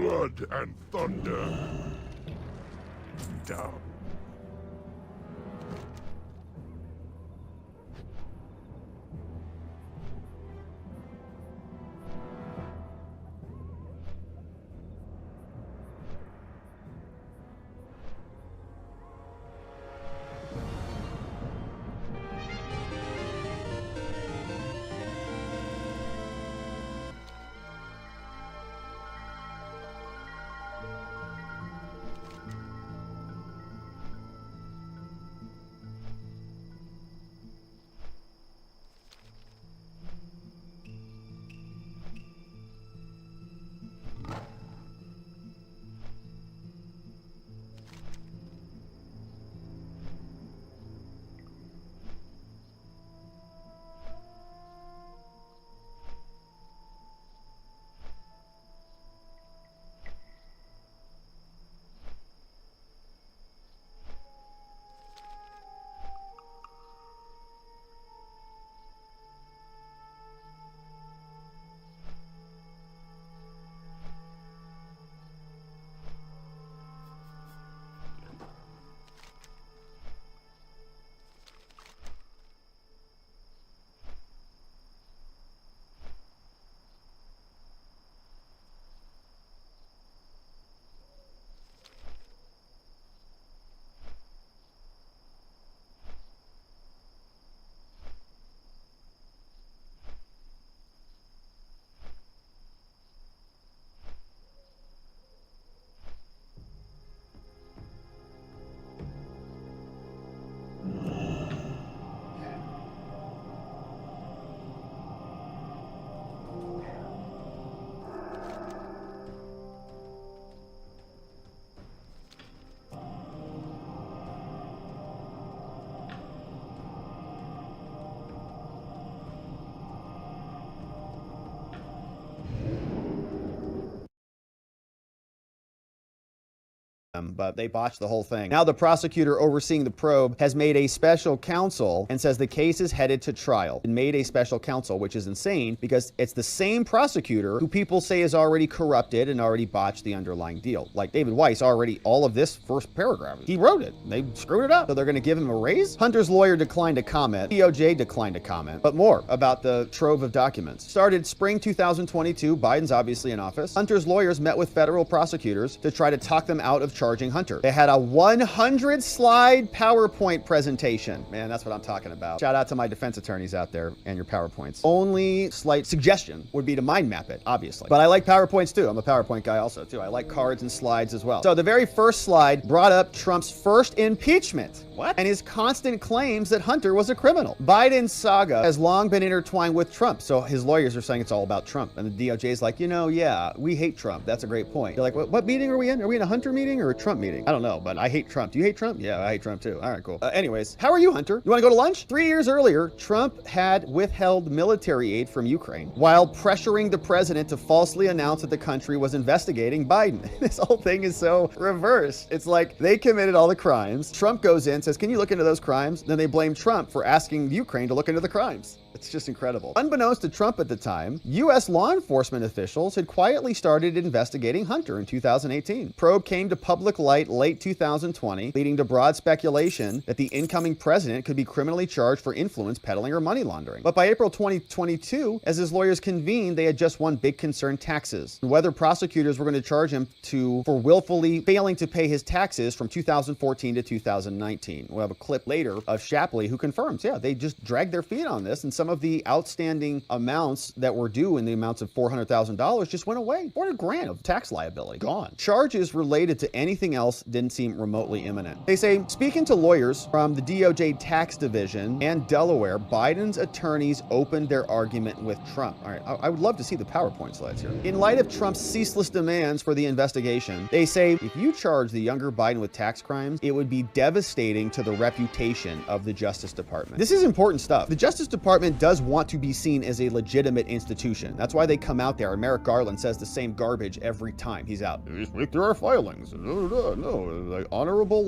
blood and thunder. Down.
But they botched the whole thing. Now the prosecutor overseeing the probe has made a special counsel and says the case is headed to trial. It made a special counsel, which is insane because it's the same prosecutor who people say is already corrupted and already botched the underlying deal. Like David Weiss already, all of this first paragraph, he wrote it. They screwed it up. So they're going to give him a raise? Hunter's lawyer declined to comment. DOJ declined to comment. But more about the trove of documents. Started spring 2022. Biden's obviously in office. Hunter's lawyers met with federal prosecutors to try to talk them out of charging Hunter. They had a 100-slide PowerPoint presentation. Man, that's what I'm talking about. Shout out to my defense attorneys out there and your PowerPoints. Only slight suggestion would be to mind map it, obviously. But I like PowerPoints too. I'm a PowerPoint guy also too. I like cards and slides as well. So the very first slide brought up Trump's first impeachment. What? And his constant claims that Hunter was a criminal. Biden's saga has long been intertwined with Trump. So his lawyers are saying it's all about Trump. And the DOJ is like, you know, yeah, we hate Trump. That's a great point. You're like, what meeting are we in? Are we in a Hunter meeting or a Trump meeting? I don't know, but I hate Trump. Do you hate Trump? Yeah, I hate Trump too. All right, cool. Anyways, how are you, Hunter? You want to go to lunch? 3 years earlier, Trump had withheld military aid from Ukraine while pressuring the president to falsely announce that the country was investigating Biden. This whole thing is so reversed. It's like they committed all the crimes. Trump goes in, says, can you look into those crimes? Then they blame Trump for asking Ukraine to look into the crimes. It's just incredible. Unbeknownst to Trump at the time, U.S. law enforcement officials had quietly started investigating Hunter in 2018. Probe came to public light late 2020, leading to broad speculation that the incoming president could be criminally charged for influence peddling or money laundering. But by April 2022, as his lawyers convened, they had just one big concern: taxes. Whether prosecutors were going to charge him for willfully failing to pay his taxes from 2014 to 2019. We'll have a clip later of Shapley who confirms, yeah, they just dragged their feet on this, and some of the outstanding amounts that were due in the amounts of $400,000 just went away. 400 grand of tax liability gone. Charges related to anything else didn't seem remotely imminent. They say, speaking to lawyers from the DOJ tax division and Delaware, Biden's attorneys opened their argument with Trump. All right, I would love to see the PowerPoint slides here. In light of Trump's ceaseless demands for the investigation, they say, if you charge the younger Biden with tax crimes, it would be devastating to the reputation of the Justice Department. This is important stuff. The Justice Department does want to be seen as a legitimate institution. That's why they come out there. And Merrick Garland says the same garbage every time he's out. Just look through our filings. No, like honorable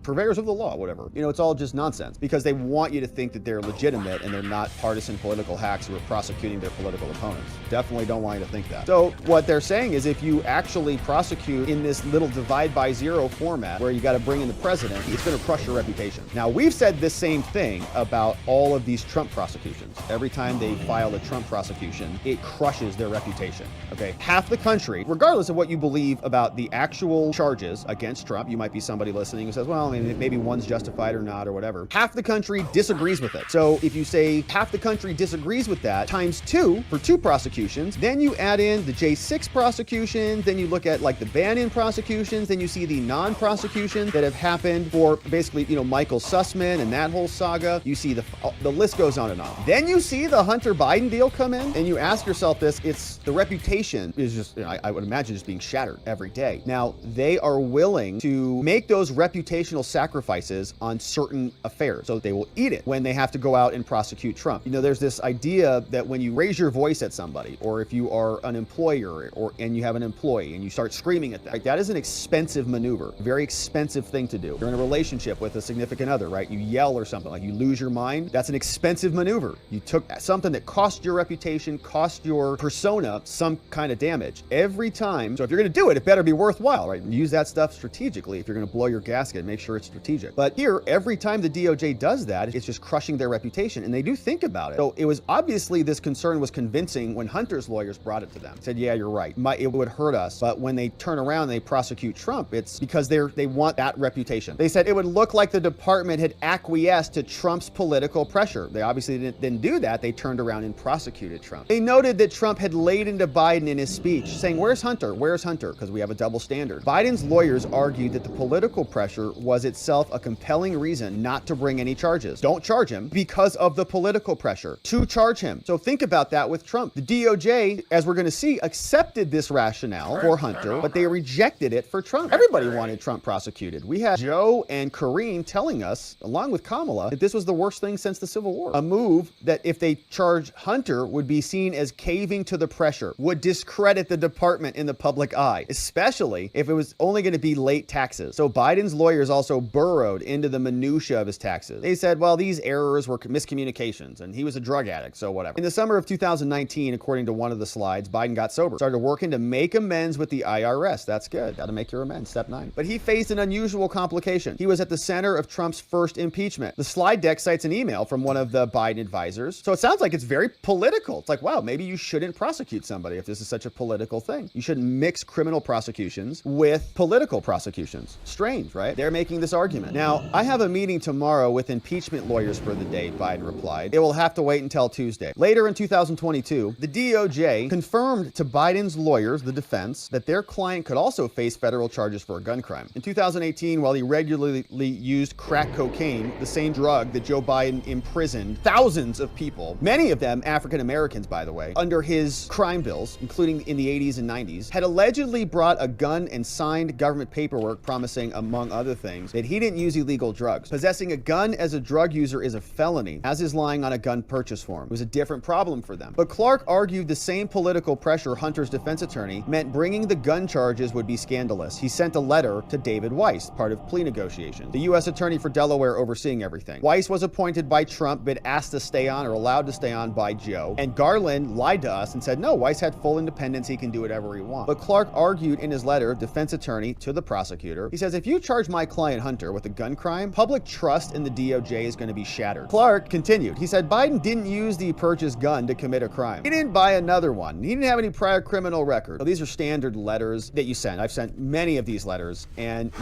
purveyors of the law, whatever. You know, it's all just nonsense because they want you to think that they're legitimate and they're not partisan political hacks who are prosecuting their political opponents. Definitely don't want you to think that. So what they're saying is if you actually prosecute in this little divide by zero format where you got to bring in the president, it's going to crush your reputation. Now, we've said the same thing about all of these Trump prosecutions. Every time they file a Trump prosecution, it crushes their reputation. Okay, half the country, regardless of what you believe about the actual charges against Trump, you might be somebody listening who says, well, I mean, maybe one's justified or not or whatever. Half the country disagrees with it. So if you say half the country disagrees with that times 2 for 2 prosecutions, then you add in the J6 prosecutions, then you look at like the Bannon prosecutions, then you see the non-prosecutions that have happened for basically, you know, Michael Sussman and that whole saga. You see the list goes on and on. Then you see the Hunter Biden deal come in and you ask yourself this, it's the reputation is just, you know, I would imagine just being shattered every day. Now, they are willing to make those reputational sacrifices on certain affairs. So they will eat it when they have to go out and prosecute Trump. You know, there's this idea that when you raise your voice at somebody, or if you are an employer and you have an employee and you start screaming at them, right, that is an expensive maneuver, a very expensive thing to do. You're in a relationship with a significant other, right? You yell or something, like you lose your mind. That's an expensive maneuver. You took something that cost your reputation, cost your persona some kind of damage every time. So if you're going to do it, it better be worthwhile, right? Use that stuff strategically. If you're going to blow your gasket, make sure it's strategic. But here, every time the DOJ does that, it's just crushing their reputation, and they do think about it. So it was obviously this concern was convincing when Hunter's lawyers brought it to them. Said, yeah, you're right. It would hurt us. But when they turn around and they prosecute Trump, it's because they want that reputation. They said it would look like the department had acquiesced to Trump's political pressure. They obviously didn't do that. They turned around and prosecuted Trump. They noted that Trump had laid into Biden in his speech, saying, where's Hunter? Where's Hunter? Because we have a double standard. Biden's lawyers argued that the political pressure was itself a compelling reason not to bring any charges. Don't charge him because of the political pressure to charge him. So think about that with Trump. The DOJ, as we're going to see, accepted this rationale for Hunter, but they rejected it for Trump. Everybody wanted Trump prosecuted. We had Joe and Karine telling us, along with Kamala, that this was the worst thing since the Civil War. A move that if they charged Hunter would be seen as caving to the pressure, would discredit the department in the public eye, especially if it was only going to be late taxes. So Biden's lawyers also burrowed into the minutia of his taxes. They said, well, these errors were miscommunications and he was a drug addict, so whatever. In the summer of 2019, according to one of the slides, Biden got sober, started working to make amends with the IRS. That's good. Got to make your amends. Step 9. But he faced an unusual complication. He was at the center of Trump's first impeachment. The slide deck cites an email from one of the Biden advisors. So it sounds like it's very political. It's like, wow, maybe you shouldn't prosecute somebody if this is such a political thing. You shouldn't mix criminal prosecutions with political prosecutions. Strange, right? They're making this argument. Now, I have a meeting tomorrow with impeachment lawyers for the day, Biden replied. It will have to wait until Tuesday. Later in 2022, the DOJ confirmed to Biden's lawyers, the defense, that their client could also face federal charges for a gun crime. In 2018, while he regularly used crack cocaine, the same drug that Joe Biden imprisoned thousands of people, many of them African Americans, by the way, under his crime bills, including in the 80s and 90s, had allegedly brought a gun and signed government paperwork promising, among other things, that he didn't use illegal drugs. Possessing a gun as a drug user is a felony, as is lying on a gun purchase form. It was a different problem for them. But Clark argued the same political pressure Hunter's defense attorney meant bringing the gun charges would be scandalous. He sent a letter to David Weiss, part of plea negotiations, the U.S. attorney for Delaware overseeing everything. Weiss was appointed by Trump, but asked to stay on or allowed to stay on by Joe. And Garland lied to us and said, no, Weiss had full independence. He can do whatever he wants. But Clark argued in his letter, defense attorney to the prosecutor, he says, if you charge my client Hunter with a gun crime, public trust in the DOJ is going to be shattered. Clark continued. He said, Biden didn't use the purchased gun to commit a crime. He didn't buy another one. He didn't have any prior criminal record. So these are standard letters that you send. I've sent many of these letters, and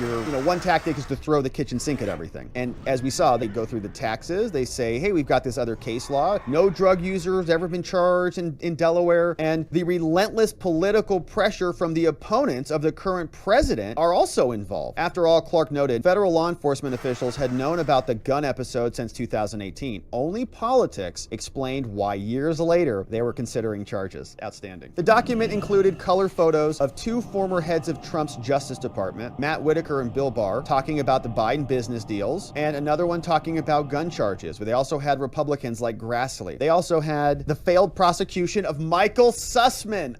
one tactic is to throw the kitchen sink at everything. And as we saw, they go through the taxes. They say, hey, we've got this other case law. No drug users ever been charged in Delaware. And the relentless political pressure from the opponents of the current president are also involved. After all, Clark noted, federal law enforcement officials had known about the gun episode since 2018. Only politics explained why years later they were considering charges. Outstanding. The document included color photos of two former heads of Trump's Justice Department, Matt Whitaker and Bill Barr, talking about the Biden business deals, and another one talking about gun charges, where they all also had Republicans like Grassley. They also had the failed prosecution of Michael Sussman,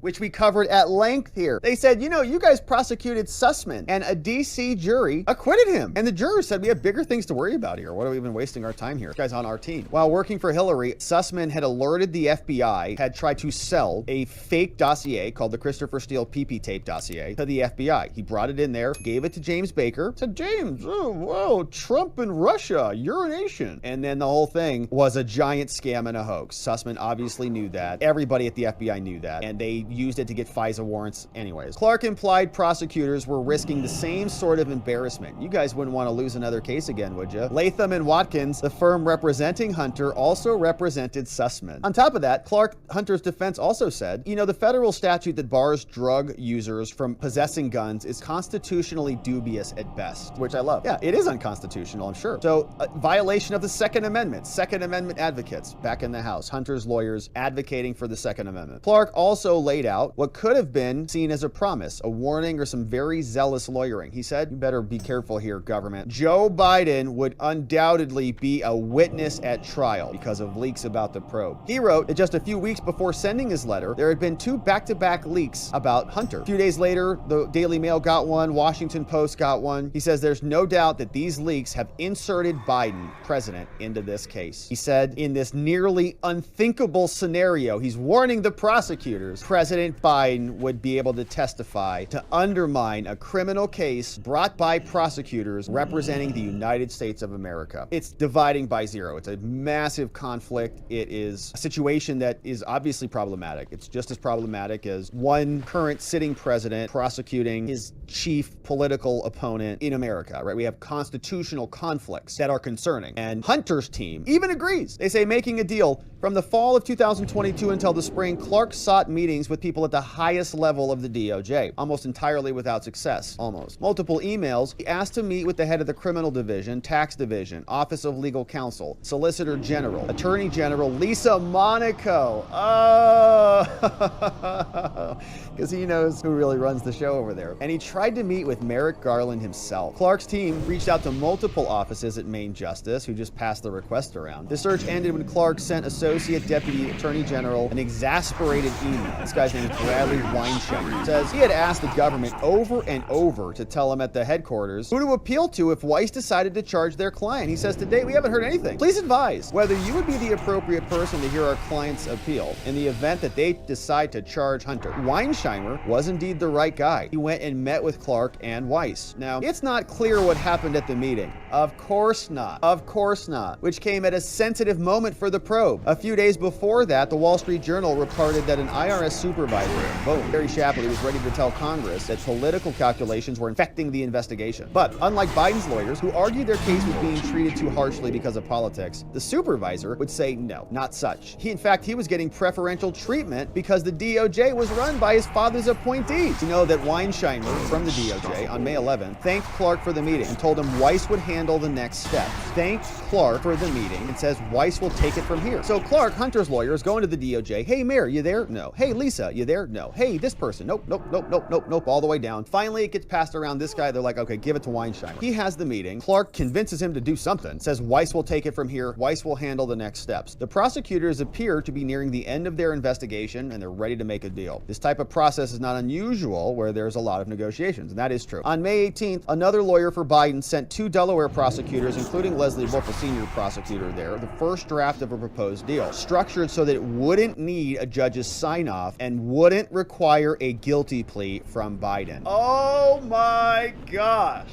which we covered at length here. They said, you know, you guys prosecuted Sussman, and a DC jury acquitted him. And the jurors said, we have bigger things to worry about here. What are we even wasting our time here? This guy's on our team. While working for Hillary, Sussman had alerted the FBI, had tried to sell a fake dossier called the Christopher Steele PP tape dossier to the FBI. He brought it in there, gave it to James Baker, said, James, oh, whoa, Trump and Russia, urination. And then the whole thing was a giant scam and a hoax. Sussman obviously knew that. Everybody at the FBI knew that. And they used it to get FISA warrants anyways. Clark implied prosecutors were risking the same sort of embarrassment. You guys wouldn't want to lose another case again, would you? Latham and Watkins, the firm representing Hunter, also represented Sussman. On top of that, Hunter's defense also said, you know, the federal statute that bars drug users from possessing guns is constitutionally dubious at best, which I love. Yeah, it is unconstitutional, I'm sure. So, violation of the Second Amendment. Second Amendment advocates back in the House. Hunter's lawyers advocating for the Second Amendment. Clark also laid out what could have been seen as a promise, a warning, or some very zealous lawyering. He said, you better be careful here, government. Joe Biden would undoubtedly be a witness at trial because of leaks about the probe. He wrote that just a few weeks before sending his letter, there had been 2 back-to-back leaks about Hunter. A few days later, the Daily Mail got one, Washington Post got one. He says there's no doubt that these leaks have inserted Biden, president, into this case. He said in this nearly unthinkable scenario, he's warning the prosecutors, President Biden would be able to testify to undermine a criminal case brought by prosecutors representing the United States of America. It's dividing by zero. It's a massive conflict. It is a situation that is obviously problematic. It's just as problematic as one current sitting president prosecuting his chief political opponent in America, right? We have constitutional conflicts that are concerning. And Hunter's team even agrees. They say making a deal from the fall of 2022 until the spring, Clark sought meetings with people at the highest level of the DOJ, almost entirely without success, almost. Multiple emails, he asked to meet with the head of the criminal division, tax division, office of legal counsel, solicitor general, attorney general, Lisa Monaco. Oh, because he knows who really runs the show over there. And he tried to meet with Merrick Garland himself. Clark's team reached out to multiple offices at Maine Justice, who just passed the request around. The search ended when Clark sent Associate Deputy Attorney General an exasperated email. This guy's name is Bradley Weinstein. It says he had asked the government over and over to tell him at the headquarters who to appeal to if Weiss decided to charge their client. He says, to date, we haven't heard anything. Please advise whether you would be the appropriate person to hear our client's appeal in the event that they decide to charge Hunter. Weinsheimer was indeed the right guy. He went and met with Clark and Weiss. Now, it's not clear what happened at the meeting. Of course not. Of course not. Which came at a sensitive moment for the probe. A few days before that, the Wall Street Journal reported that an IRS supervisor, boom, Barry Shapley, was ready to tell Congress that political calculations were infecting the investigation. But unlike Biden's lawyers, who argued their case was being treated too harshly because of politics, the supervisor would say no, not such. In fact, he was getting preferential treatment because the DOJ was run by his father's appointees. You know that Weinsheimer from the DOJ on May 11th thanked Clark for the meeting and told him Weiss would handle the next step. Thanked Clark for the meeting and says Weiss will take it from here. So Clark, Hunter's lawyer, is going to the DOJ. Hey, Mayor, you there? No. Hey, Lisa, you there? No. Hey, this person. Nope, nope, nope, nope, nope, nope, all the way down. Finally, it gets passed around this guy. They're like, okay, give it to Weinsheimer. He has the meeting. Clark convinces him to do something, says Weiss will take it from here. Weiss will handle the next steps. The prosecutors appear to be nearing the end of their investigation and they're ready to make a deal. This type of process is not unusual where there's a lot of negotiations, and that is true. On May 18th, another lawyer for Biden sent 2 Delaware prosecutors, including Leslie Wolf, a senior prosecutor there, the first draft of a proposed deal, structured so that it wouldn't need a judge's sign-off and wouldn't require a guilty plea from Biden. Oh my gosh.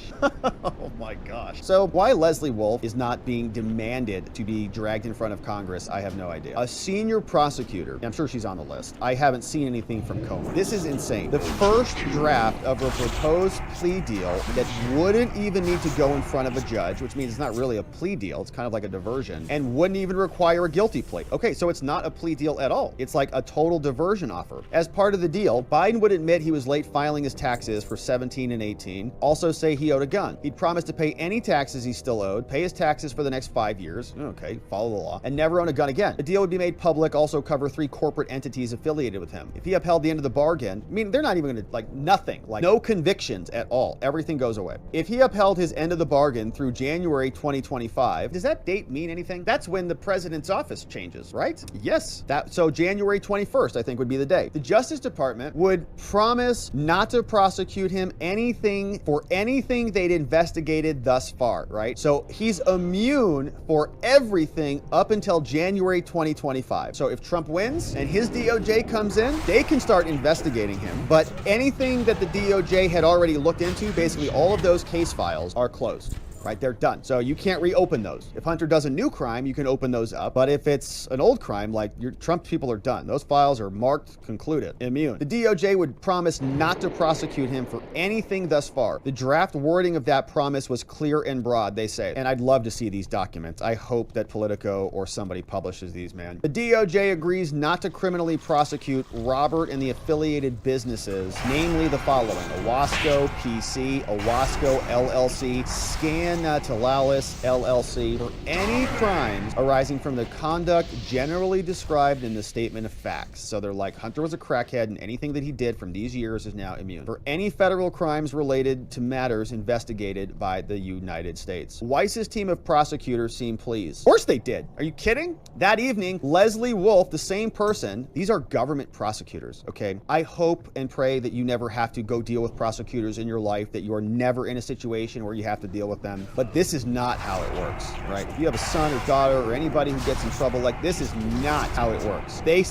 Oh my gosh. So why Leslie Wolf is not being demanded to be dragged in front of Congress, I have no idea. A senior prosecutor, I'm sure she's on the list. I haven't seen anything from Comer. This is insane. The first draft of a proposed plea deal that wouldn't even need to go in front of a judge, which means it's not really a plea deal, it's kind of like a diversion, and wouldn't even require a guilty plea. plea. Okay, so it's not a plea deal at all. It's like a total diversion offer. As part of the deal, Biden would admit he was late filing his taxes for 17 and 18, also say he owed a gun. He'd promise to pay any taxes he still owed, pay his taxes for the next 5 years, okay, follow the law, and never own a gun again. The deal would be made public, also cover 3 corporate entities affiliated with him. If he upheld the end of the bargain, I mean, they're not even gonna, like, nothing, like no convictions at all. Everything goes away. If he upheld his end of the bargain through January 2025, does that date mean anything? That's when the president's office changes, right? Yes. So January 21st, I think, would be the day. The Justice Department would promise not to prosecute him for anything they'd investigated thus far, right? So he's immune for everything up until January 2025. So if Trump wins and his DOJ comes in, they can start investigating him. But anything that the DOJ had already looked into, basically all of those case files are closed. Right, they're done. So you can't reopen those. If Hunter does a new crime, you can open those up. But if it's an old crime, like your Trump people are done. Those files are marked, concluded, immune. The DOJ would promise not to prosecute him for anything thus far. The draft wording of that promise was clear and broad, they say. And I'd love to see these documents. I hope that Politico or somebody publishes these, man. The DOJ agrees not to criminally prosecute Robert and the affiliated businesses, namely the following: Owasco PC, Owasco LLC, Scan Talalis LLC, for any crimes arising from the conduct generally described in the statement of facts. So they're like, Hunter was a crackhead and anything that he did from these years is now immune. For any federal crimes related to matters investigated by the United States. Weiss's team of prosecutors seemed pleased. Of course they did. Are you kidding? That evening, Leslie Wolf, the same person, these are government prosecutors, okay? I hope and pray that you never have to go deal with prosecutors in your life, that you are never in a situation where you have to deal with them. But this is not how it works, right? If you have a son or daughter or anybody who gets in trouble, like, this is not how it works. You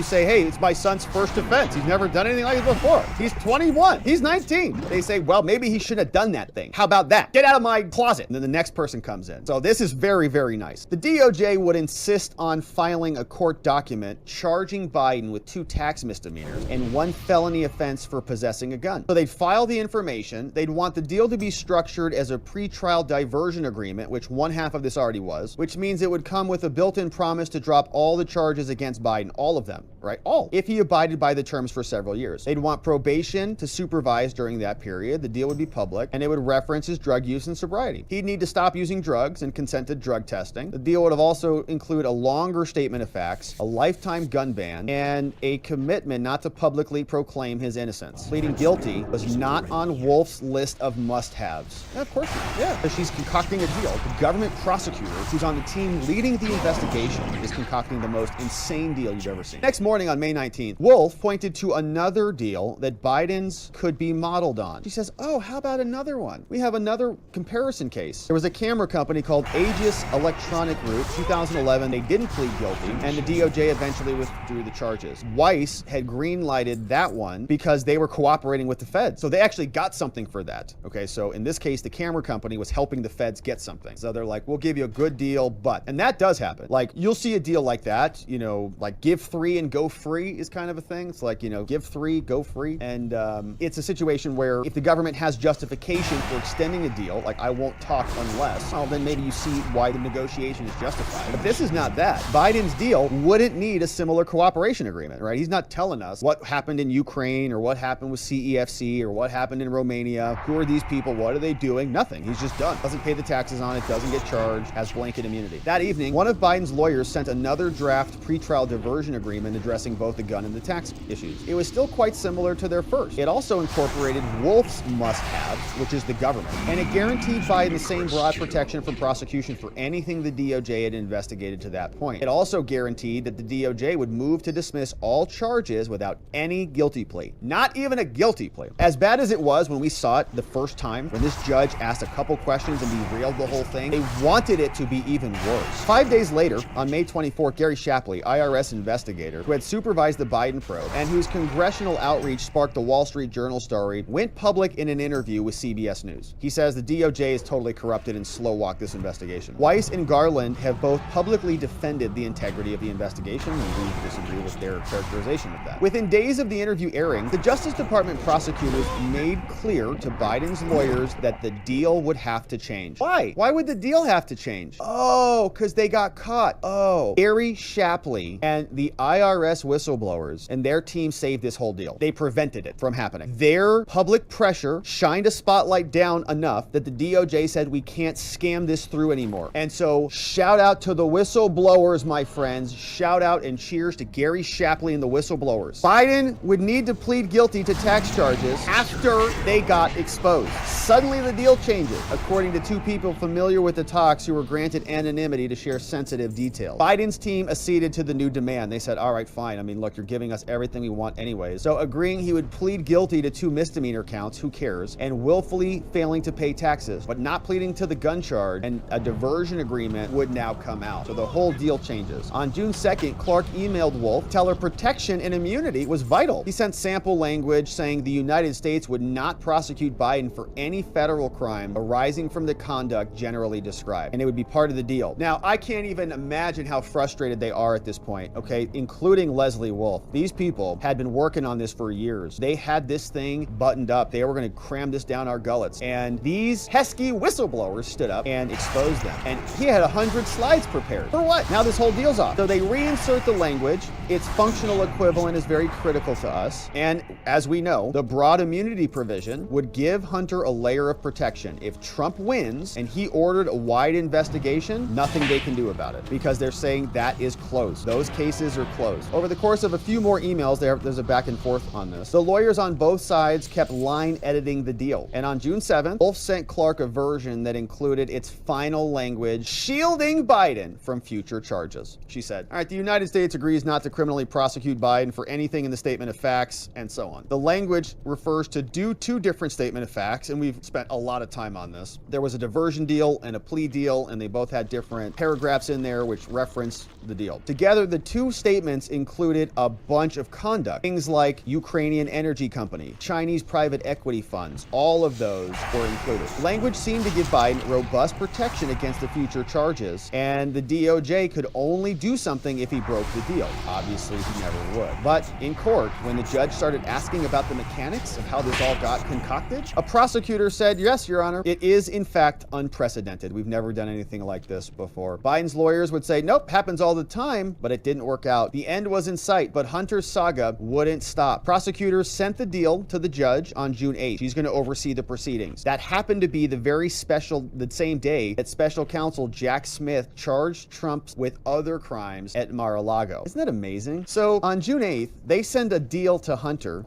say, hey, it's my son's first offense. He's never done anything like this before. He's 21. He's 19. They say, well, maybe he shouldn't have done that thing. How about that? Get out of my closet. And then the next person comes in. So this is very, very nice. The DOJ would insist on filing a court document charging Biden with 2 tax misdemeanors and 1 felony offense for possessing a gun. So they'd file the information. They'd want the deal to be structured as a pretrial diversion agreement, which one half of this already was, which means it would come with a built-in promise to drop all the charges against Biden, all of them, right? All, if he abided by the terms for several years. They'd want probation to supervise during that period. The deal would be public, and it would reference his drug use and sobriety. He'd need to stop using drugs and consent to drug testing. The deal would have also include a longer statement of facts, a lifetime gun ban, and a commitment not to publicly proclaim his innocence. Pleading guilty was not on Wolf's list of must-haves. Of course not. Yeah, because she's concocting a deal. The government prosecutor who's on the team leading the investigation is concocting the most insane deal you've ever seen. Next morning on May 19th, Wolf pointed to another deal that Biden's could be modeled on. She says, oh, how about another one? We have another comparison case. There was a camera company called Aegis Electronic Group, 2011. They didn't plead guilty, and the DOJ eventually withdrew the charges. Weiss had green-lighted that one because they were cooperating with the feds. So they actually got something for that. Okay, so in this case, the camera company was helping the feds get something. So they're like, we'll give you a good deal, but, and that does happen. Like, you'll see a deal like that, you know, like give 3 and go free is kind of a thing. It's like, you know, give 3, go free. And it's a situation where if the government has justification for extending a deal, like I won't talk unless, well, then maybe you see why the negotiation is justified. But this is not that. Biden's deal wouldn't need a similar cooperation agreement, right? He's not telling us what happened in Ukraine or what happened with CEFC or what happened in Romania. Who are these people? What are they doing? Nothing. He's just done. Doesn't pay the taxes on it, doesn't get charged, has blanket immunity. That evening, one of Biden's lawyers sent another draft pretrial diversion agreement addressing both the gun and the tax issues. It was still quite similar to their first. It also incorporated Wolf's must-haves, which is the government, and it guaranteed Biden the same broad protection from prosecution for anything the DOJ had investigated to that point. It also guaranteed that the DOJ would move to dismiss all charges without any guilty plea. Not even a guilty plea. As bad as it was when we saw it the first time, when this judge asked a couple questions and derailed the whole thing, they wanted it to be even worse. 5 days later, on May 24th, Gary Shapley, IRS investigator, who had supervised the Biden probe and whose congressional outreach sparked the Wall Street Journal story, went public in an interview with CBS News. He says the DOJ is totally corrupted and slow-walked this investigation. Weiss and Garland have both publicly defended the integrity of the investigation, and we disagree with their characterization of that. Within days of the interview airing, the Justice Department prosecutors made clear to Biden's lawyers that the deal would have have to change. Why? Why would the deal have to change? Oh, because they got caught. Oh, Gary Shapley and the IRS whistleblowers and their team saved this whole deal. They prevented it from happening. Their public pressure shined a spotlight down enough that the DOJ said we can't scam this through anymore. And so shout out to the whistleblowers, my friends. Shout out and cheers to Gary Shapley and the whistleblowers. Biden would need to plead guilty to tax charges after they got exposed. Suddenly the deal changes, according to two people familiar with the talks who were granted anonymity to share sensitive details. Biden's team acceded to the new demand. They said, all right, fine. I mean, look, you're giving us everything we want anyways. So agreeing he would plead guilty to 2 misdemeanor counts, who cares, and willfully failing to pay taxes, but not pleading to the gun charge, and a diversion agreement would now come out. So the whole deal changes. On June 2nd, Clark emailed Wolf, tell her protection and immunity was vital. He sent sample language saying the United States would not prosecute Biden for any federal crime arising from the conduct generally described, and it would be part of the deal. Now, I can't even imagine how frustrated they are at this point, okay, including Leslie Wolf. These people had been working on this for years. They had this thing buttoned up. They were going to cram this down our gullets, and these pesky whistleblowers stood up and exposed them. And he had 100 slides prepared. For what? Now this whole deal's off. So they reinsert the language. Its functional equivalent is very critical to us. And as we know, the broad immunity provision would give Hunter a layer of protection. If Trump wins and he ordered a wide investigation, nothing they can do about it, because they're saying that is closed. Those cases are closed. Over the course of a few more emails, there's a back and forth on this. The lawyers on both sides kept line editing the deal. And on June 7th, Wolf sent Clark a version that included its final language shielding Biden from future charges. She said, all right, the United States agrees not to criminally prosecute Biden for anything in the statement of facts, and so on. The language refers to two different statement of facts, and we've spent a lot of time on this. There was a diversion deal and a plea deal, and they both had different paragraphs in there which referenced the deal. Together, the two statements included a bunch of conduct. Things like Ukrainian energy company, Chinese private equity funds, all of those were included. Language seemed to give Biden robust protection against the future charges, and the DOJ could only do something if he broke the deal. Obviously, he never would. But in court, when the judge started asking about the mechanics of how this all got concocted, a prosecutor said, yes, Your Honor, it is in fact unprecedented. We've never done anything like this before. Biden's lawyers would say, nope, happens all the time, but it didn't work out. The end was in sight, but Hunter's saga wouldn't stop. Prosecutors sent the deal to the judge on June 8th. She's going to oversee the proceedings. That happened to be the same day that special counsel Jack Smith charged Trump with other crimes at Mar-a-Lago. Isn't that amazing? So on June 8th, they send a deal to Hunter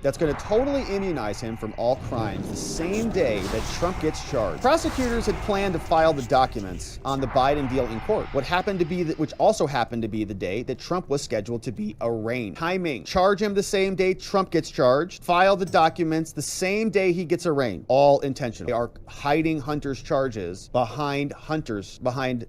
that's going to totally immunize him from all crimes the same day that Trump gets charged. Prosecutors had planned to file the documents on the Biden deal in court, which also happened to be the day that Trump was scheduled to be arraigned. Timing. Charge him the same day Trump gets charged, file the documents the same day he gets arraigned. All intentional. They are hiding Hunter's charges behind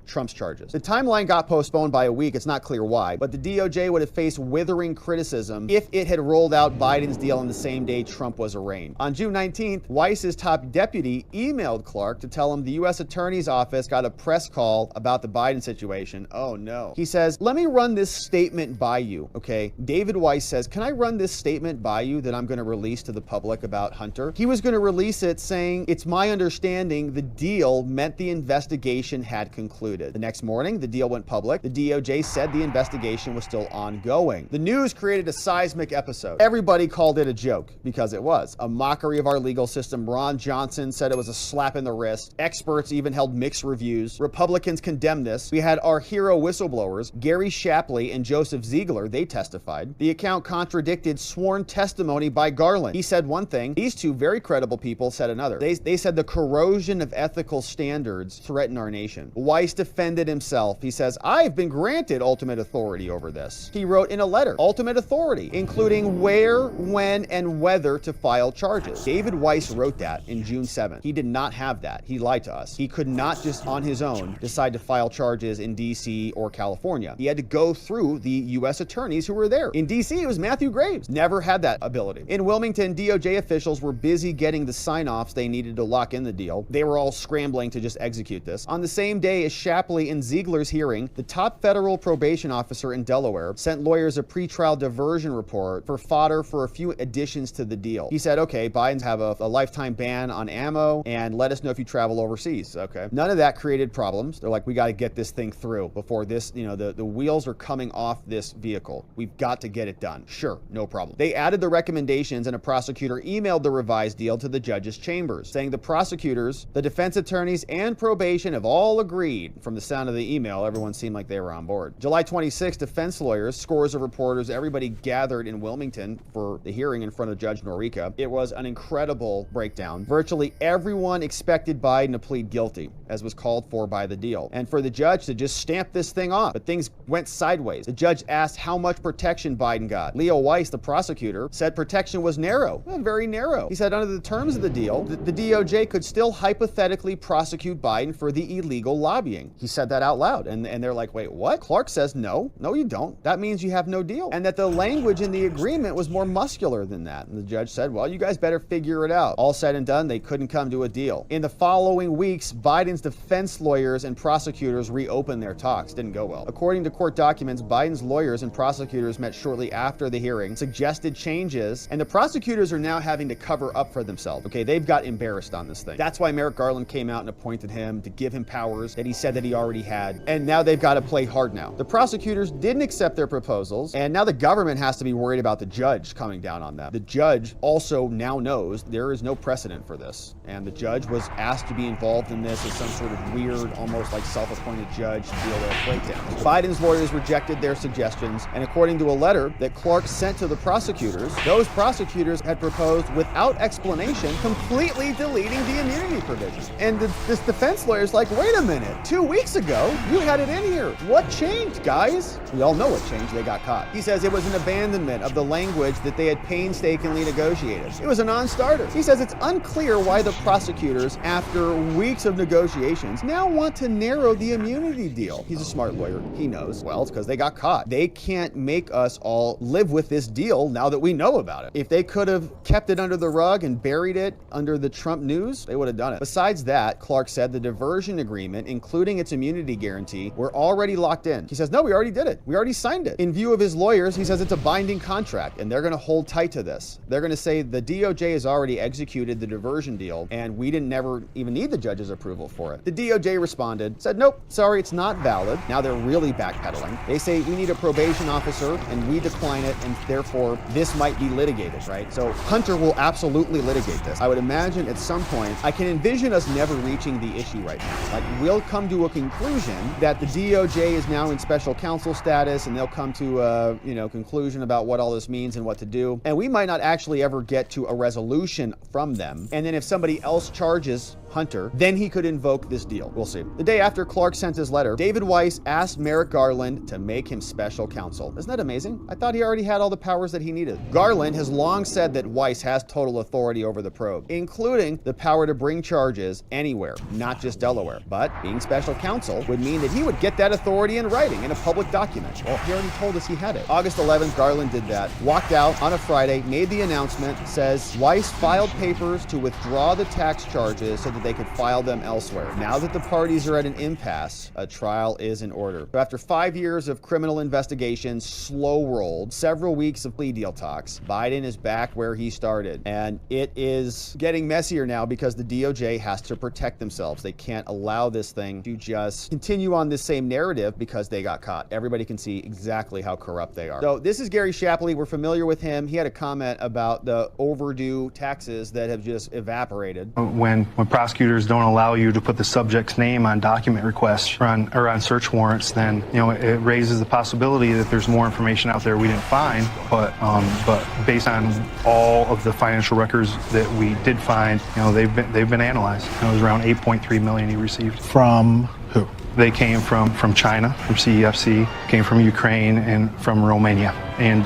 Trump's charges. The timeline got postponed by a week. It's not clear why, but the DOJ would have faced withering criticism if it had rolled out Biden's deal on the same day Trump was arraigned. On June 19th, Weiss's top deputy emailed Clark to tell him the U.S. Attorney's Office got a press call about the Biden situation. Oh no. He says, let me run this statement by you, okay? David Weiss says, can I run this statement by you that I'm going to release to the public about Hunter? He was going to release it saying, it's my understanding the deal meant the investigation had concluded. The next morning, the deal went public. The DOJ said the investigation was still ongoing. The news created a seismic episode. Everybody called it a joke, because it was. A mockery of our legal system. Ron Johnson said it was a slap in the wrist. Experts even held mixed reviews. Republicans condemned this. We had our hero whistleblowers, Gary Shapley and Joseph Ziegler. They testified. The account contradicted sworn testimony by Garland. He said one thing. These two very credible people said another. They said the corrosion of ethical standards threaten our nation. Weiss defended himself. He says, I've been granted ultimate authority over this. He wrote in a letter, ultimate authority, including where, when, and whether to file charges. David Weiss wrote that in June 7th. He did not have that. He lied to us. He could not just on his own decide to file charges in DC or California. He had to go through the U.S. attorneys who were there. In DC, it was Matthew Graves. Never had that ability. In Wilmington, DOJ officials were busy getting the sign-offs they needed to lock in the deal. They were all scrambling to just execute this. On the same day as Shapley and Ziegler's hearing, the top federal probation officer in Delaware sent lawyers a pretrial diversion report for fodder for a few additions to the deal. He said, okay, Biden's have a lifetime ban on ammo, and and let us know if you travel overseas. Okay. None of that created problems. They're like, we got to get this thing through before this, you know, the wheels are coming off this vehicle. We've got to get it done. Sure, no problem. They added the recommendations, and a prosecutor emailed the revised deal to the judge's chambers, saying the prosecutors, the defense attorneys, and probation have all agreed. From the sound of the email, everyone seemed like they were on board. July 26th, defense lawyers, scores of reporters, everybody gathered in Wilmington for the hearing in front of Judge Norica. It was an incredible breakdown. Virtually everyone expected Biden to plead guilty, as was called for by the deal, and for the judge to just stamp this thing off. But things went sideways. The judge asked how much protection Biden got. Leo Weiss, the prosecutor, said protection was narrow. Well, very narrow. He said under the terms of the deal, the DOJ could still hypothetically prosecute Biden for the illegal lobbying. He said that out loud, and they're like, wait, what? Clark says, no, you don't. That means you have no deal. And that the language in the agreement was more muscular than that. And the judge said, well, you guys better figure it out. All said and done, they couldn't come to a deal. In the following weeks, Biden's defense lawyers and prosecutors reopened their talks. Didn't go well. According to court documents, Biden's lawyers and prosecutors met shortly after the hearing, suggested changes, and the prosecutors are now having to cover up for themselves. Okay, they've got embarrassed on this thing. That's why Merrick Garland came out and appointed him to give him powers that he said that he already had, and now they've got to play hard now. The prosecutors didn't accept their proposals, and now the government has to be worried about the judge coming down on them. The judge also now knows there is no precedent for this, and the judge was asked to be involved in this as some sort of weird, almost like self-appointed judge to deal with a breakdown. Biden's lawyers rejected their suggestions, and according to a letter that Clark sent to the prosecutors, those prosecutors had proposed, without explanation, completely deleting the immunity provision. And this defense lawyer's like, wait a minute, 2 weeks ago, you had it in here. What changed, guys? We all know what changed. They got caught. He says it was an abandonment of the language that they had painstakingly negotiated. It was a non-starter. He says it's unclear why the prosecutors, after weeks of negotiations, now want to narrow the immunity deal. He's a smart lawyer. He knows. Well, it's because they got caught. They can't make us all live with this deal now that we know about it. If they could have kept it under the rug and buried it under the Trump news, they would have done it. Besides that, Clark said the diversion agreement, including its immunity guarantee, were already locked in. He says, no, we already did it. We already signed it. In view of his lawyers, he says it's a binding contract, and they're going to hold tight to this. They're going to say the DOJ has already executed the diversion deal, and we didn't never even need the judge's approval for it. The DOJ responded, said, nope, sorry, it's not valid. Now they're really backpedaling. They say we need a probation officer, and we decline it, and therefore this might be litigated, right? So Hunter will absolutely litigate this. I would imagine at some point, I can envision us never reaching the issue right now. Like, we'll come to a conclusion that the DOJ is now in special counsel status, and they'll come to a conclusion about what all this means and what to do. And we might not actually ever get to a resolution from them. And then if somebody else charges Hunter, then he could invoke this deal. We'll see. The day after Clark sent his letter, David Weiss asked Merrick Garland to make him special counsel. Isn't that amazing? I thought he already had all the powers that he needed. Garland has long said that Weiss has total authority over the probe, including the power to bring charges anywhere, not just Delaware. But being special counsel would mean that he would get that authority in writing in a public document. Well, he already told us he had it. August 11th, Garland did that, walked out on a Friday, made the announcement, says Weiss filed papers to withdraw the tax charges so that they could file them elsewhere. Now that the parties are at an impasse, a trial is in order. So after 5 years of criminal investigations, slow-rolled, several weeks of plea deal talks, Biden is back where he started. And it is getting messier now because the DOJ has to protect themselves. They can't allow this thing to just continue on this same narrative because they got caught. Everybody can see exactly how corrupt they are. So this is Gary Shapley. We're familiar with him. He had a comment about the overdue taxes that have just evaporated.
When prosecutors don't allow you to put the subject's name on document requests or on search warrants, then it raises the possibility that there's more information out there we didn't find. But based on all of the financial records that we did find, they've been analyzed. It was around 8.3 million he received. From who? They came from China, from CEFC, came from Ukraine, and from Romania. And,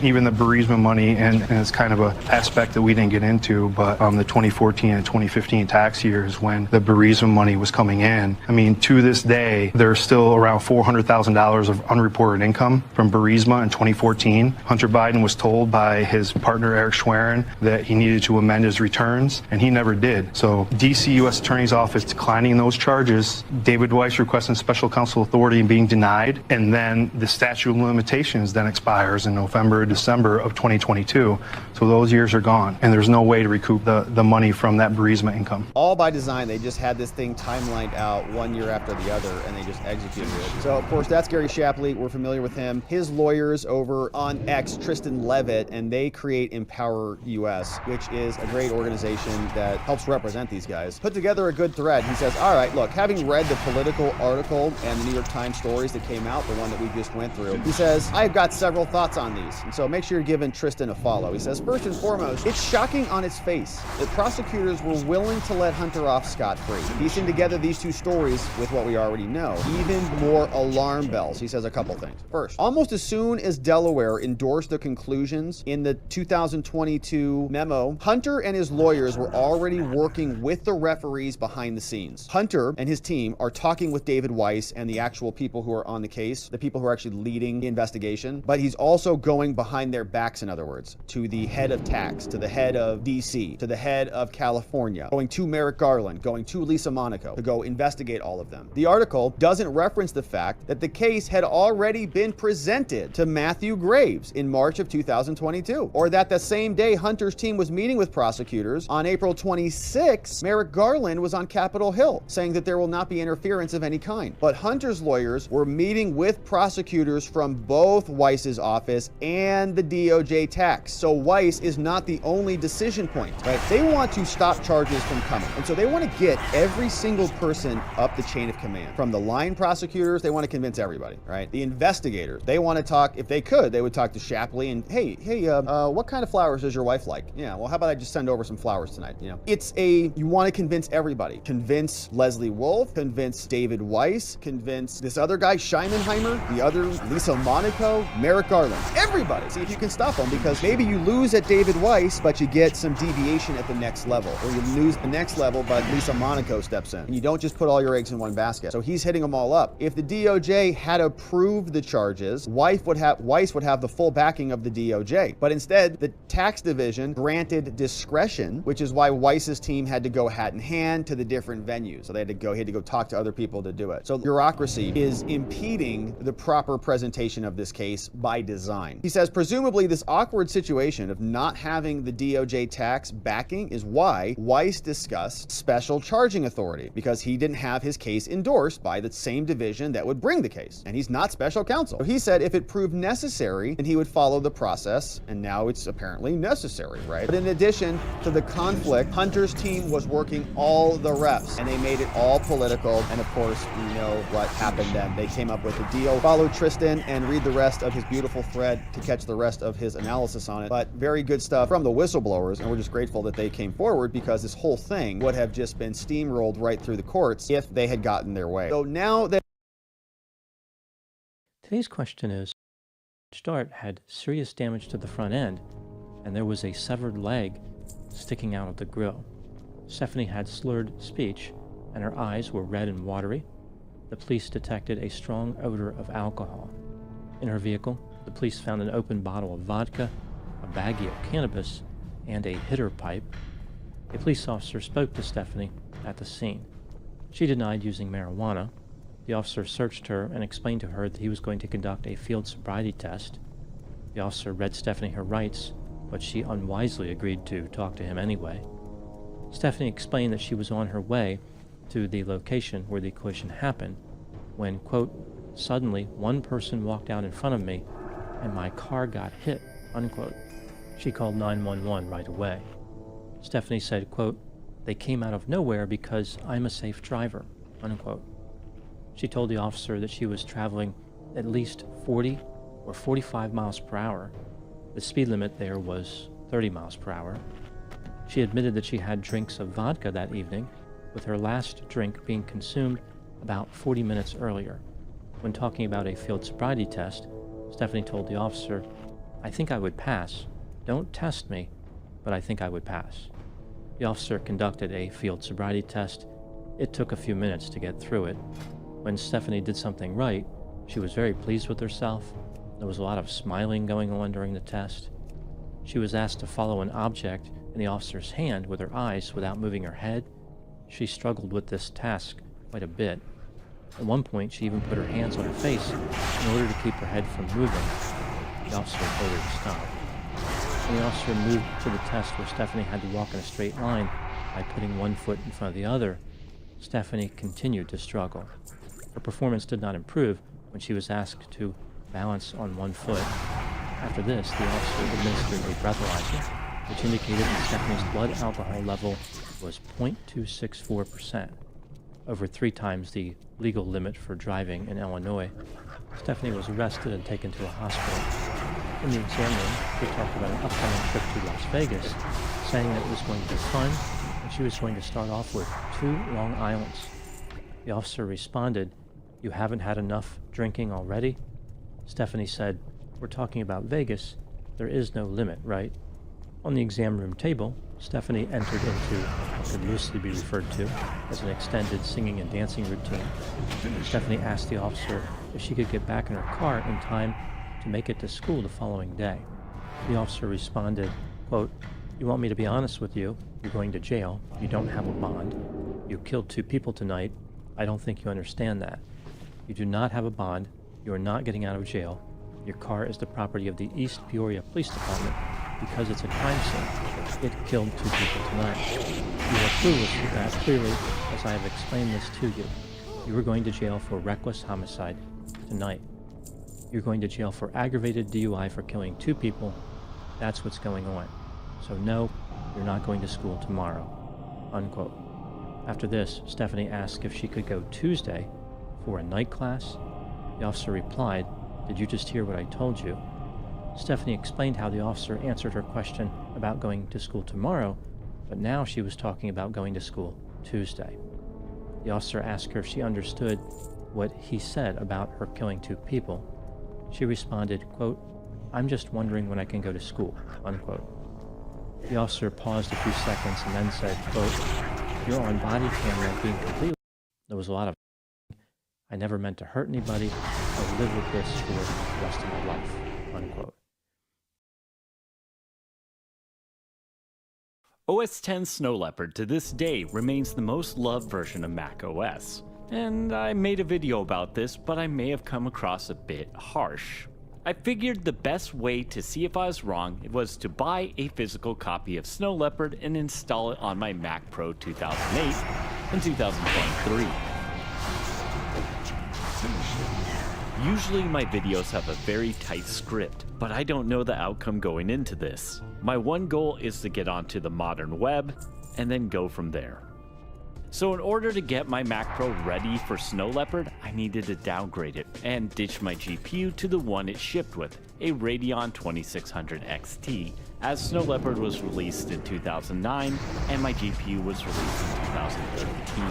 even the Burisma money, and it's kind of a aspect that we didn't get into, but the 2014 and 2015 tax years when the Burisma money was coming in, I mean, to this day, there's still around $400,000 of unreported income from Burisma in 2014. Hunter Biden was told by his partner, Eric Schwerin, that he needed to amend his returns, and he never did. So D.C. U.S. Attorney's Office declining those charges, David Weiss requesting special counsel authority and being denied, and then the statute of limitations then expired. expires in November or December of 2022. So those years are gone, and there's no way to recoup the money from that bereavement income.
All by design. They just had this thing timelined out one year after the other, and they just executed it. So, of course, that's Gary Shapley. We're familiar with him. His lawyers over on X, Tristan Levitt, and they create Empower US, which is a great organization that helps represent these guys. Put together a good thread. He says, all right, look, having read the Political article and the New York Times stories that came out, the one that we just went through, he says, I've got several thoughts on these. And so make sure you're giving Tristan a follow. He says, first and foremost, it's shocking on its face that prosecutors were willing to let Hunter off scot-free. Piecing together these two stories with what we already know, even more alarm bells. He says a couple things. First, almost as soon as Delaware endorsed the conclusions in the 2022 memo, Hunter and his lawyers were already working with the referees behind the scenes. Hunter and his team are talking with David Weiss and the actual people who are on the case, the people who are actually leading the investigation, but he's also going behind their backs, in other words, to the head of tax, to the head of DC, to the head of California, going to Merrick Garland, going to Lisa Monaco to go investigate all of them. The article doesn't reference the fact that the case had already been presented to Matthew Graves in March of 2022, or that the same day Hunter's team was meeting with prosecutors on April 26, Merrick Garland was on Capitol Hill saying that there will not be interference of any kind. But Hunter's lawyers were meeting with prosecutors from both Weiss's office and the DOJ tax. So Weiss is not the only decision point, right? They want to stop charges from coming. And so they want to get every single person up the chain of command. From the line prosecutors, they want to convince everybody, right? The investigators, they want to talk, if they could, they would talk to Shapley and, hey, what kind of flowers does your wife like? Yeah, well, how about I just send over some flowers tonight, you know? You want to convince everybody. Convince Leslie Wolf, convince David Weiss, convince this other guy, Scheimenheimer, the other, Lisa Monaco, Merrick Garland, everybody. See if you can stop them, because maybe you lose at David Weiss, but you get some deviation at the next level, or you lose the next level, but Lisa Monaco steps in. And you don't just put all your eggs in one basket. So he's hitting them all up. If the DOJ had approved the charges, Weiss would have the full backing of the DOJ. But instead, the tax division granted discretion, which is why Weiss's team had to go hat in hand to the different venues. So they had to go talk to other people to do it. So bureaucracy is impeding the proper presentation of this case by design. He says, presumably this awkward situation of not having the DOJ tax backing is why Weiss discussed special charging authority, because he didn't have his case endorsed by the same division that would bring the case. And he's not special counsel. So he said if it proved necessary, then he would follow the process, and now it's apparently necessary, right? But in addition to the conflict, Hunter's team was working all the refs, and they made it all political, and of course, we know what happened then. They came up with a deal. Follow Tristan and read the rest of his beautiful thread to catch the rest of his analysis on it. But very good stuff from the whistleblowers, and we're just grateful that they came forward, because this whole thing would have just been steamrolled right through the courts if they had gotten their way. So now that
today's question is, Start had serious damage to the front end, and there was a severed leg sticking out of the grill. Stephanie had slurred speech, and her eyes were red and watery. The police detected a strong odor of alcohol. In her vehicle, the police found an open bottle of vodka, a baggie of cannabis, and a hitter pipe. A police officer spoke to Stephanie at the scene. She denied using marijuana. The officer searched her and explained to her that he was going to conduct a field sobriety test. The officer read Stephanie her rights, but she unwisely agreed to talk to him anyway. Stephanie explained that she was on her way to the location where the collision happened when, quote, suddenly one person walked out in front of me and my car got hit, unquote. She called 911 right away. Stephanie said, quote, they came out of nowhere because I'm a safe driver, unquote. She told the officer that she was traveling at least 40 or 45 miles per hour. The speed limit there was 30 miles per hour. She admitted that she had drinks of vodka that evening, with her last drink being consumed about 40 minutes earlier. When talking about a field sobriety test, Stephanie told the officer, I think I would pass. Don't test me, but I think I would pass. The officer conducted a field sobriety test. It took a few minutes to get through it. When Stephanie did something right, she was very pleased with herself. There was a lot of smiling going on during the test. She was asked to follow an object in the officer's hand with her eyes without moving her head. She struggled with this task quite a bit. At one point, she even put her hands on her face in order to keep her head from moving. The officer told her to stop. When the officer moved to the test where Stephanie had to walk in a straight line by putting one foot in front of the other, Stephanie continued to struggle. Her performance did not improve when she was asked to balance on one foot. After this, the officer administered a breathalyzer, which indicated that Stephanie's blood alcohol level was 0.264%, over 3 times the legal limit for driving in Illinois. Stephanie was arrested and taken to a hospital. In the exam room, she talked about an upcoming trip to Las Vegas, saying that it was going to be fun, and she was going to start off with 2 Long Islands. The officer responded, "You haven't had enough drinking already?" Stephanie said, "We're talking about Vegas. There is no limit, right?" On the exam room table, Stephanie entered into what could loosely be referred to as an extended singing and dancing routine. Stephanie asked the officer if she could get back in her car in time to make it to school the following day. The officer responded, quote, "You want me to be honest with you? You're going to jail. You don't have a bond. You killed 2 people tonight. I don't think you understand that. You do not have a bond. You are not getting out of jail. Your car is the property of the East Peoria Police Department because it's a crime scene. It killed 2 people tonight. You are clueless with that clearly, as I have explained this to you. You are going to jail for reckless homicide tonight. You're going to jail for aggravated DUI for killing 2 people. That's what's going on. So no, you're not going to school tomorrow." Unquote. After this, Stephanie asked if she could go Tuesday for a night class. The officer replied, "Did you just hear what I told you?" Stephanie explained how the officer answered her question about going to school tomorrow, but now she was talking about going to school Tuesday. The officer asked her if she understood what he said about her killing 2 people. She responded, quote, "I'm just wondering when I can go to school," unquote. The officer paused a few seconds and then said, quote, "You're on body camera being completely..." There was a lot of... "I never meant to hurt anybody. I'll live with this for the rest of my life," unquote.
OS X Snow Leopard to this day remains the most loved version of Mac OS. And I made a video about this, but I may have come across a bit harsh. I figured the best way to see if I was wrong was to buy a physical copy of Snow Leopard and install it on my Mac Pro 2008 and 2023. Usually my videos have a very tight script, but I don't know the outcome going into this. My one goal is to get onto the modern web and then go from there. So in order to get my Mac Pro ready for Snow Leopard, I needed to downgrade it and ditch my GPU to the one it shipped with, a Radeon 2600 XT, as Snow Leopard was released in 2009 and my GPU was released in 2013.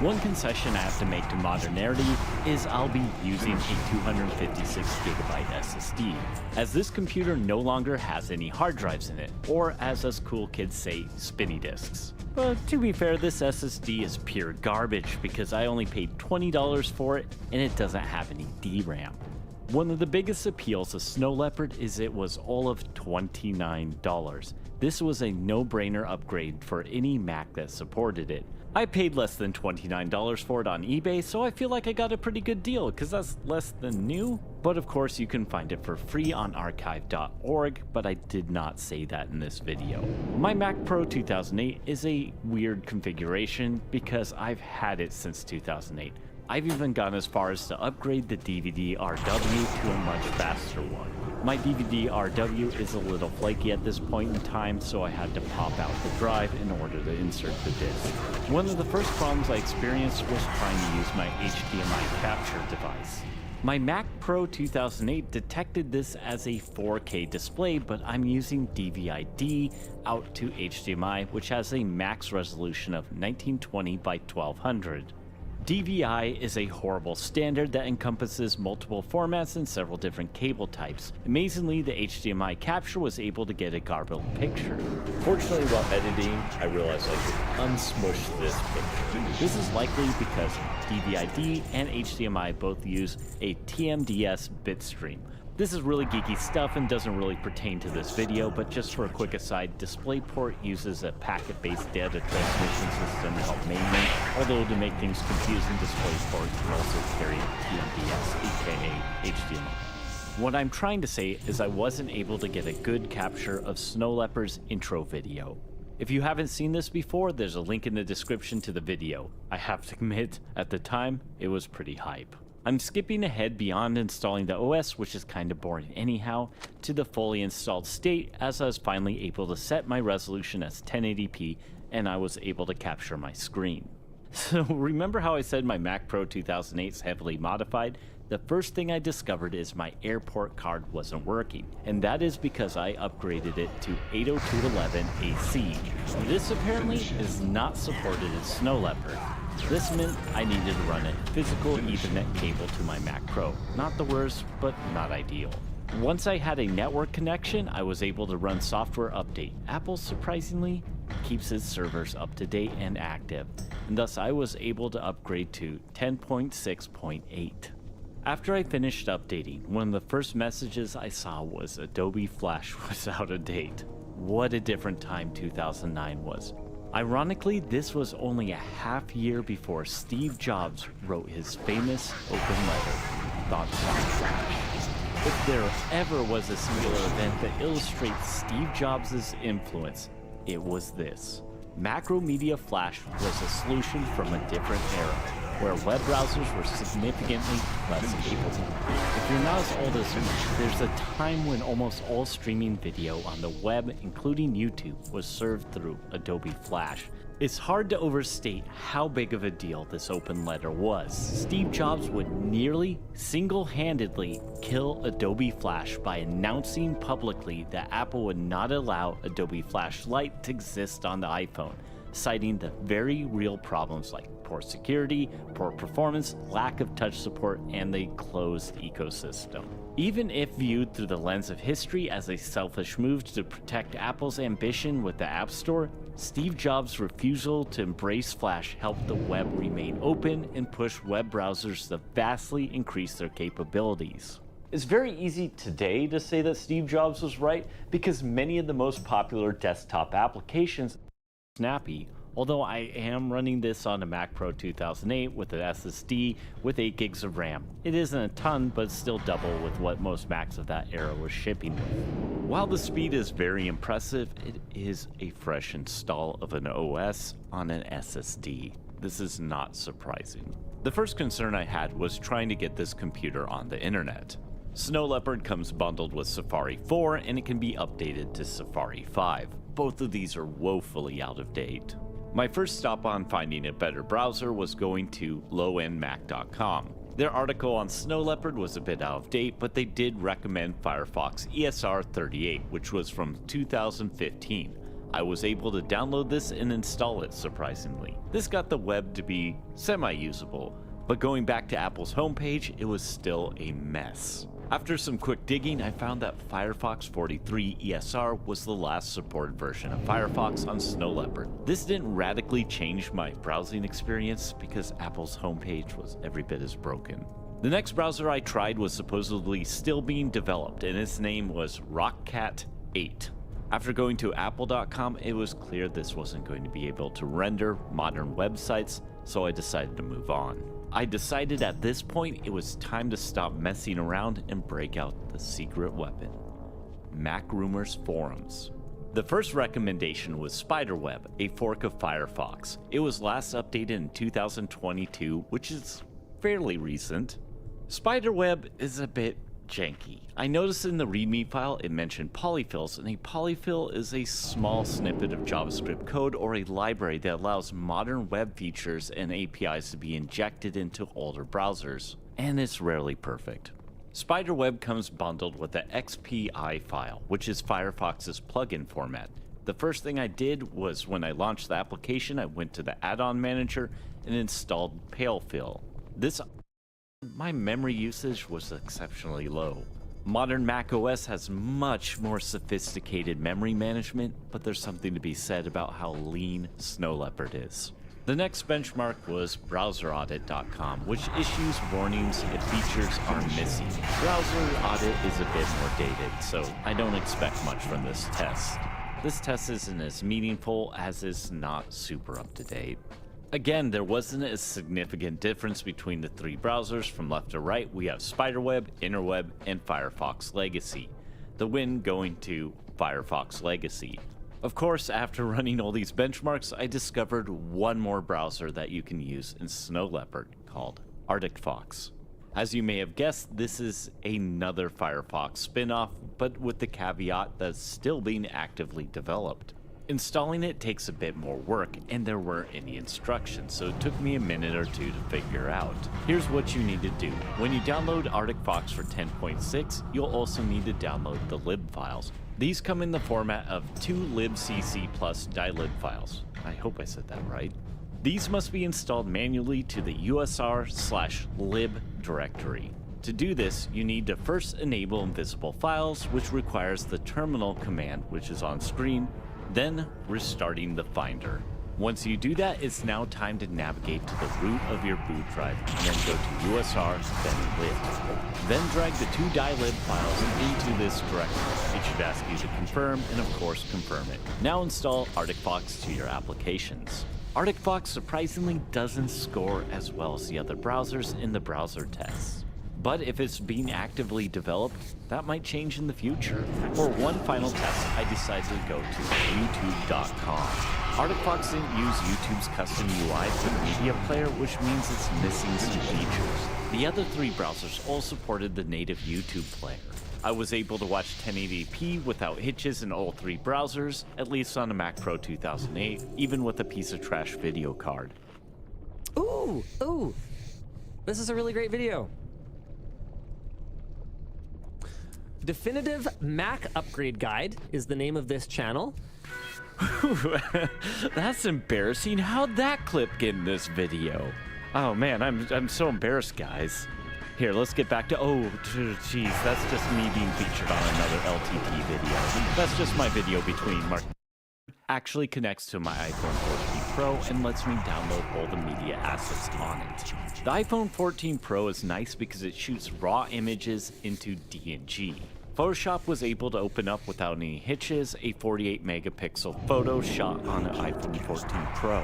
One concession I have to make to modernity is I'll be using a 256GB SSD, as this computer no longer has any hard drives in it, or as us cool kids say, spinny disks. But to be fair, this SSD is pure garbage because I only paid $20 for it and it doesn't have any DRAM. One of the biggest appeals of Snow Leopard is it was all of $29. This was a no-brainer upgrade for any Mac that supported it. I paid less than $29 for it on eBay, so I feel like I got a pretty good deal because that's less than new. But of course you can find it for free on archive.org, but I did not say that in this video. My Mac Pro 2008 is a weird configuration because I've had it since 2008. I've even gone as far as to upgrade the DVD-RW to a much faster one. My DVD-RW is a little flaky at this point in time, so I had to pop out the drive in order to insert the disc. One of the first problems I experienced was trying to use my HDMI capture device. My Mac Pro 2008 detected this as a 4K display, but I'm using DVI-D out to HDMI, which has a max resolution of 1920 by 1200. DVI is a horrible standard that encompasses multiple formats and several different cable types. Amazingly, the HDMI capture was able to get a garbled picture. Fortunately, while editing, I realized I could unsmush this picture. This is likely because DVI-D and HDMI both use a TMDS bitstream. This is really geeky stuff and doesn't really pertain to this video, but just for a quick aside, DisplayPort uses a packet-based data transmission system to help mainly, although to make things confusing, DisplayPort can also carry TMDS, aka HDMI. What I'm trying to say is I wasn't able to get a good capture of Snow Leopard's intro video. If you haven't seen this before, there's a link in the description to the video. I have to admit, at the time, it was pretty hype. I'm skipping ahead beyond installing the OS, which is kinda boring anyhow, to the fully installed state as I was finally able to set my resolution as 1080p and I was able to capture my screen. So remember how I said my Mac Pro 2008 is heavily modified? The first thing I discovered is my airport card wasn't working, and that is because I upgraded it to 802.11 AC. This apparently is not supported in Snow Leopard. This meant I needed to run a physical Ethernet cable to my Mac Pro. Not the worst, but not ideal. Once I had a network connection, I was able to run software update. Apple, surprisingly, keeps its servers up to date and active, and thus I was able to upgrade to 10.6.8. After I finished updating, one of the first messages I saw was Adobe Flash was out of date. What a different time 2009 was. Ironically, this was only a half year before Steve Jobs wrote his famous open letter, Thoughts on Flash. If there ever was a singular event that illustrates Steve Jobs' influence, it was this. Macromedia Flash was a solution from a different era, where web browsers were significantly less capable. If you're not as old as me, there's a time when almost all streaming video on the web, including YouTube, was served through Adobe Flash. It's hard to overstate how big of a deal this open letter was. Steve Jobs would nearly single-handedly kill Adobe Flash by announcing publicly that Apple would not allow Adobe Flash Lite to exist on the iPhone, citing the very real problems like poor security, poor performance, lack of touch support, and the closed ecosystem. Even if viewed through the lens of history as a selfish move to protect Apple's ambition with the App Store, Steve Jobs' refusal to embrace Flash helped the web remain open and push web browsers to vastly increase their capabilities. It's very easy today to say that Steve Jobs was right because many of the most popular desktop applications are snappy. Although I am running this on a Mac Pro 2008 with an SSD with 8 gigs of RAM. It isn't a ton, but it's still double with what most Macs of that era were shipping with. While the speed is very impressive, it is a fresh install of an OS on an SSD. This is not surprising. The first concern I had was trying to get this computer on the internet. Snow Leopard comes bundled with Safari 4 and it can be updated to Safari 5. Both of these are woefully out of date. My first stop on finding a better browser was going to lowendmac.com. Their article on Snow Leopard was a bit out of date, but they did recommend Firefox ESR 38, which was from 2015. I was able to download this and install it, surprisingly. This got the web to be semi-usable, but going back to Apple's homepage, it was still a mess. After some quick digging, I found that Firefox 43 ESR was the last supported version of Firefox on Snow Leopard. This didn't radically change my browsing experience because Apple's homepage was every bit as broken. The next browser I tried was supposedly still being developed, and its name was Rockcat 8. After going to apple.com, it was clear this wasn't going to be able to render modern websites, so I decided to move on. I decided at this point it was time to stop messing around and break out the secret weapon. Mac Rumors forums. The first recommendation was Spiderweb, a fork of Firefox. It was last updated in 2022, which is fairly recent. Spiderweb is a bit janky. I noticed in the README file it mentioned polyfills, and a polyfill is a small snippet of JavaScript code or a library that allows modern web features and APIs to be injected into older browsers, and it's rarely perfect. Spiderweb comes bundled with the XPI file, which is Firefox's plugin format. The first thing I did was when I launched the application, I went to the add-on manager and installed Palefill. My memory usage was exceptionally low. Modern Mac OS has much more sophisticated memory management, but there's something to be said about how lean Snow Leopard is. The next benchmark was BrowserAudit.com, which issues warnings if features are missing. Browser Audit is a bit more dated, so I don't expect much from this test. This test isn't as meaningful as it's not super up to date. Again, there wasn't a significant difference between the three browsers. From left to right, we have Spiderweb, Interweb, and Firefox Legacy. The win going to Firefox Legacy. Of course, after running all these benchmarks, I discovered one more browser that you can use in Snow Leopard called Arctic Fox. As you may have guessed, this is another Firefox spin-off, but with the caveat that's still being actively developed. Installing it takes a bit more work, and there weren't any instructions, so it took me a minute or two to figure out. Here's what you need to do. When you download Arctic Fox for 10.6, you'll also need to download the lib files. These come in the format of 2 libcc plus dilib files. I hope I said that right. These must be installed manually to the usr/lib directory. To do this, you need to first enable invisible files, which requires the terminal command, which is on screen, then restarting the Finder. Once you do that, it's now time to navigate to the root of your boot drive and then go to USR, then lib. Then drag the 2 dilib files into this directory. It should ask you to confirm, and of course confirm it. Now install Arctic Fox to your applications. Arctic Fox surprisingly doesn't score as well as the other browsers in the browser tests. But if it's being actively developed, that might change in the future. For one final test, I decided to go to youtube.com. Arctic Fox didn't use YouTube's custom UI for the media player, which means it's missing some features. The other 3 browsers all supported the native YouTube player. I was able to watch 1080p without hitches in all 3 browsers, at least on a Mac Pro 2008, even with a piece of trash video card.
Ooh, this is a really great video. Definitive Mac Upgrade Guide is the name of this channel.
That's embarrassing. How'd that clip get in this video? Oh man, I'm so embarrassed, guys. Here, let's get back to, geez, that's just me being featured on another LTT video. That's just my video between Mark. Actually connects to my iPhone 14 Pro and lets me download all the media assets on it. The iPhone 14 Pro is nice because it shoots raw images into DNG. Photoshop was able to open up without any hitches a 48 megapixel photo shot on an iPhone 14 Pro.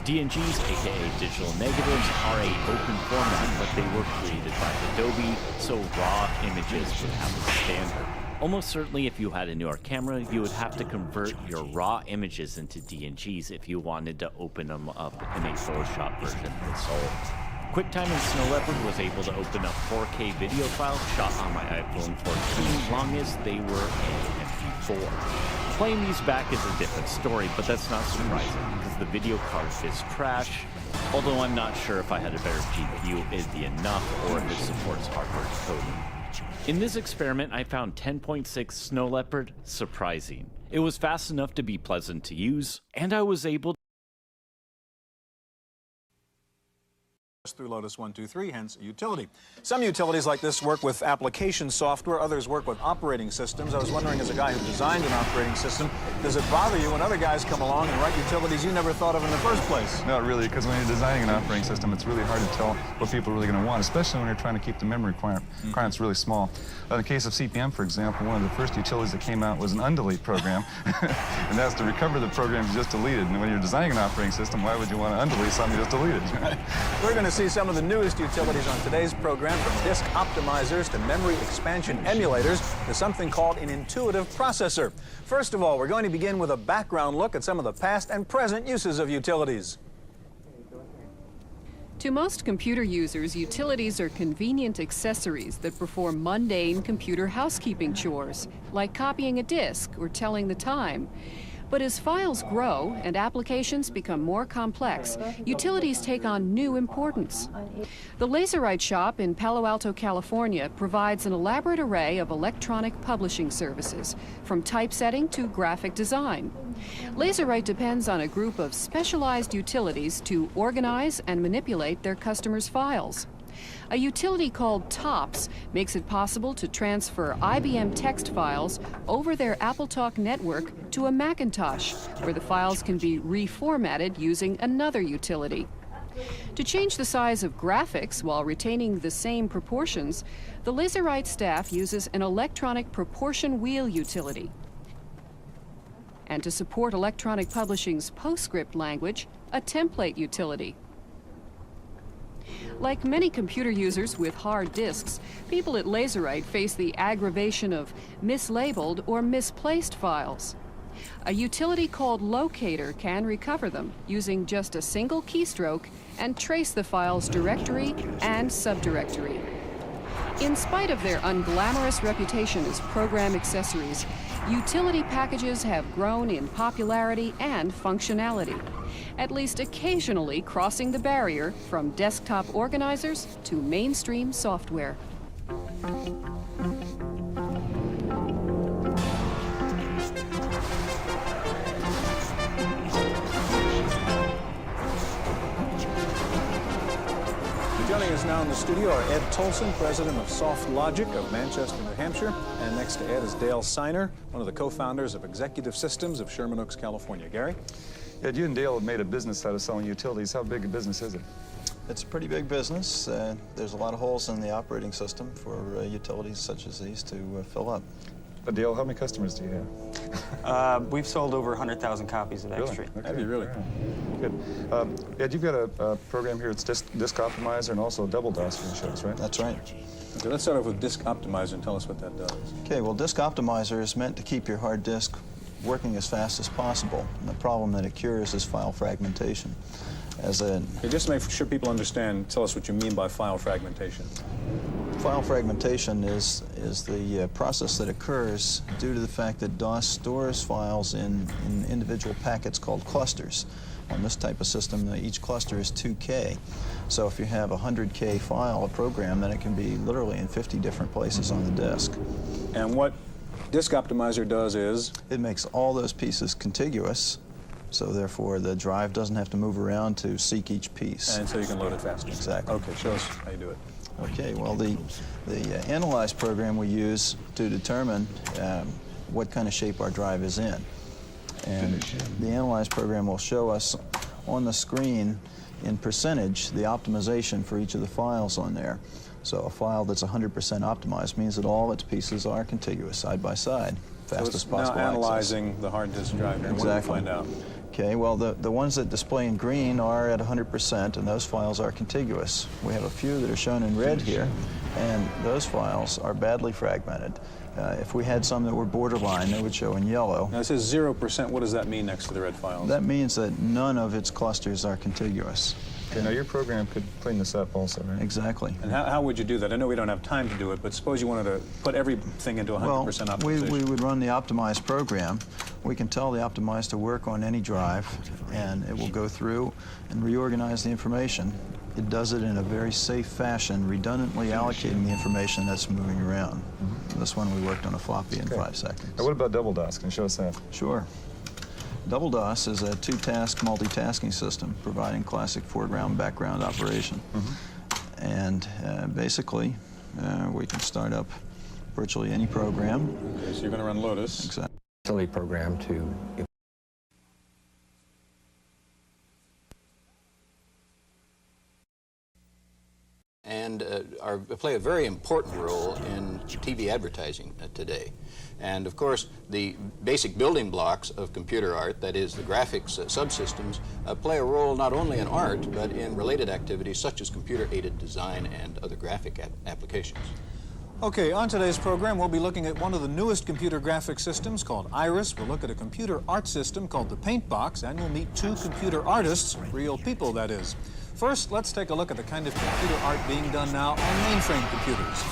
DNGs, aka digital negatives, are an open format, but they were created by Adobe, so raw images would have a standard. Almost certainly if you had a newer camera, you would have to convert your raw images into DNGs if you wanted to open them up in a Photoshop version that's old. QuickTime in Snow Leopard was able to open up 4K video files shot on my iPhone 14, long as they were in MP4. Playing these back is a different story, but that's not surprising because the video card is trash, although I'm not sure if I had a better GPU it'd be enough or if it supports hardware decoding. In this experiment, I found 10.6 Snow Leopard surprising. It was fast enough to be pleasant to use, and I was able
through Lotus 123, hence utility. Some utilities like this work with application software, others work with operating systems. I was wondering, as a guy who designed an operating system, does it bother you when other guys come along and write utilities you never thought of in the first place?
Not really, because when you're designing an operating system, it's really hard to tell what people are really going to want, especially when you're trying to keep the memory requirements really small. In the case of CPM, for example, one of the first utilities that came out was an undelete program, and that's to recover the programs you just deleted. And when you're designing an operating system, why would you want to undelete something you just deleted?
We're going to see some of the newest utilities on today's program, from disk optimizers to memory expansion emulators to something called an intuitive processor. First of all, we're going to begin with a background look at some of the past and present uses of utilities.
To most computer users, utilities are convenient accessories that perform mundane computer housekeeping chores, like copying a disk or telling the time. But as files grow and applications become more complex, utilities take on new importance. The Laserite shop in Palo Alto, California provides an elaborate array of electronic publishing services, from typesetting to graphic design. Laserite depends on a group of specialized utilities to organize and manipulate their customers' files. A utility called TOPS makes it possible to transfer IBM text files over their AppleTalk network to a Macintosh, where the files can be reformatted using another utility. To change the size of graphics while retaining the same proportions, the Laserite staff uses an electronic proportion wheel utility. And to support electronic publishing's PostScript language, a template utility. Like many computer users with hard disks, people at Laserite face the aggravation of mislabeled or misplaced files. A utility called Locator can recover them using just a single keystroke and trace the file's directory and subdirectory. In spite of their unglamorous reputation as program accessories, utility packages have grown in popularity and functionality, at least occasionally crossing the barrier from desktop organizers to mainstream software.
Joining us now in the studio are Ed Tolson, president of Soft Logic of Manchester, New Hampshire. And next to Ed is Dale Siner, one of the co-founders of Executive Systems of Sherman Oaks, California. Gary?
Ed, you and Dale have made a business out of selling utilities. How big a business is it?
It's a pretty big business. There's a lot of holes in the operating system for utilities such as these to fill up.
Dale, how many customers do you have?
We've sold over 100,000 copies of X-Tree.
Okay. Have you really? Good. Ed, you've got a program here. It's disk optimizer and also double DOS for the shows, right?
That's right.
Okay, let's start off with Disk Optimizer and tell us what that does.
Okay, well, Disk Optimizer is meant to keep your hard disk working as fast as possible. And the problem that it cures is file fragmentation. Okay,
just to make sure people understand, tell us what you mean by file fragmentation.
File fragmentation is the process that occurs due to the fact that DOS stores files in individual packets called clusters. On this type of system, each cluster is 2K. So if you have a 100K file, a program, then it can be literally in 50 different places on the disk.
And what Disk Optimizer does is?
It makes all those pieces contiguous, so therefore the drive doesn't have to move around to seek each piece.
And so you can load it faster.
Exactly.
Okay, show us how you do it.
Okay, well, the Analyze program we use to determine what kind of shape our drive is in. And the Analyze program will show us on the screen in percentage the optimization for each of the files on there. So a file that's 100% optimized means that all its pieces are contiguous, side by side, fastest possible
now
access.
analyzing the hard disk drive here.
Exactly.
What do we find out?
Okay, well, the ones that display in green are at 100%, and those files are contiguous. We have a few that are shown in red here, and those files are badly fragmented. If we had some that were borderline, they would show in yellow.
Now it says 0%. What does that mean next to the red files?
That means that none of its clusters are contiguous.
Okay, now your program could clean this up also, right?
Exactly.
And how would you do that? I know we don't have time to do it, but suppose you wanted to put everything into 100% optimization.
We would run the Optimize program. We can tell the Optimize to work on any drive, and it will go through and reorganize the information. It does it in a very safe fashion, redundantly allocating the information that's moving around. This one we worked on a floppy in 5 seconds.
Now what about double DOS? Can you show us that?
Sure. Double DOS is a two-task multitasking system providing classic foreground background operation. And basically, we can start up virtually any program.
Okay, so you're going to run Lotus.
Exactly.
Utility program to
and play a very important role in TV advertising today. And of course, the basic building blocks of computer art, that is the graphics subsystems, play a role not only in art, but in related activities such as computer-aided design and other graphic applications.
Okay, on today's program, we'll be looking at one of the newest computer graphic systems called Iris. We'll look at a computer art system called the Paint Box, and we'll meet two computer artists, real people, that is. First, let's take a look at the kind of computer art being done now on mainframe computers.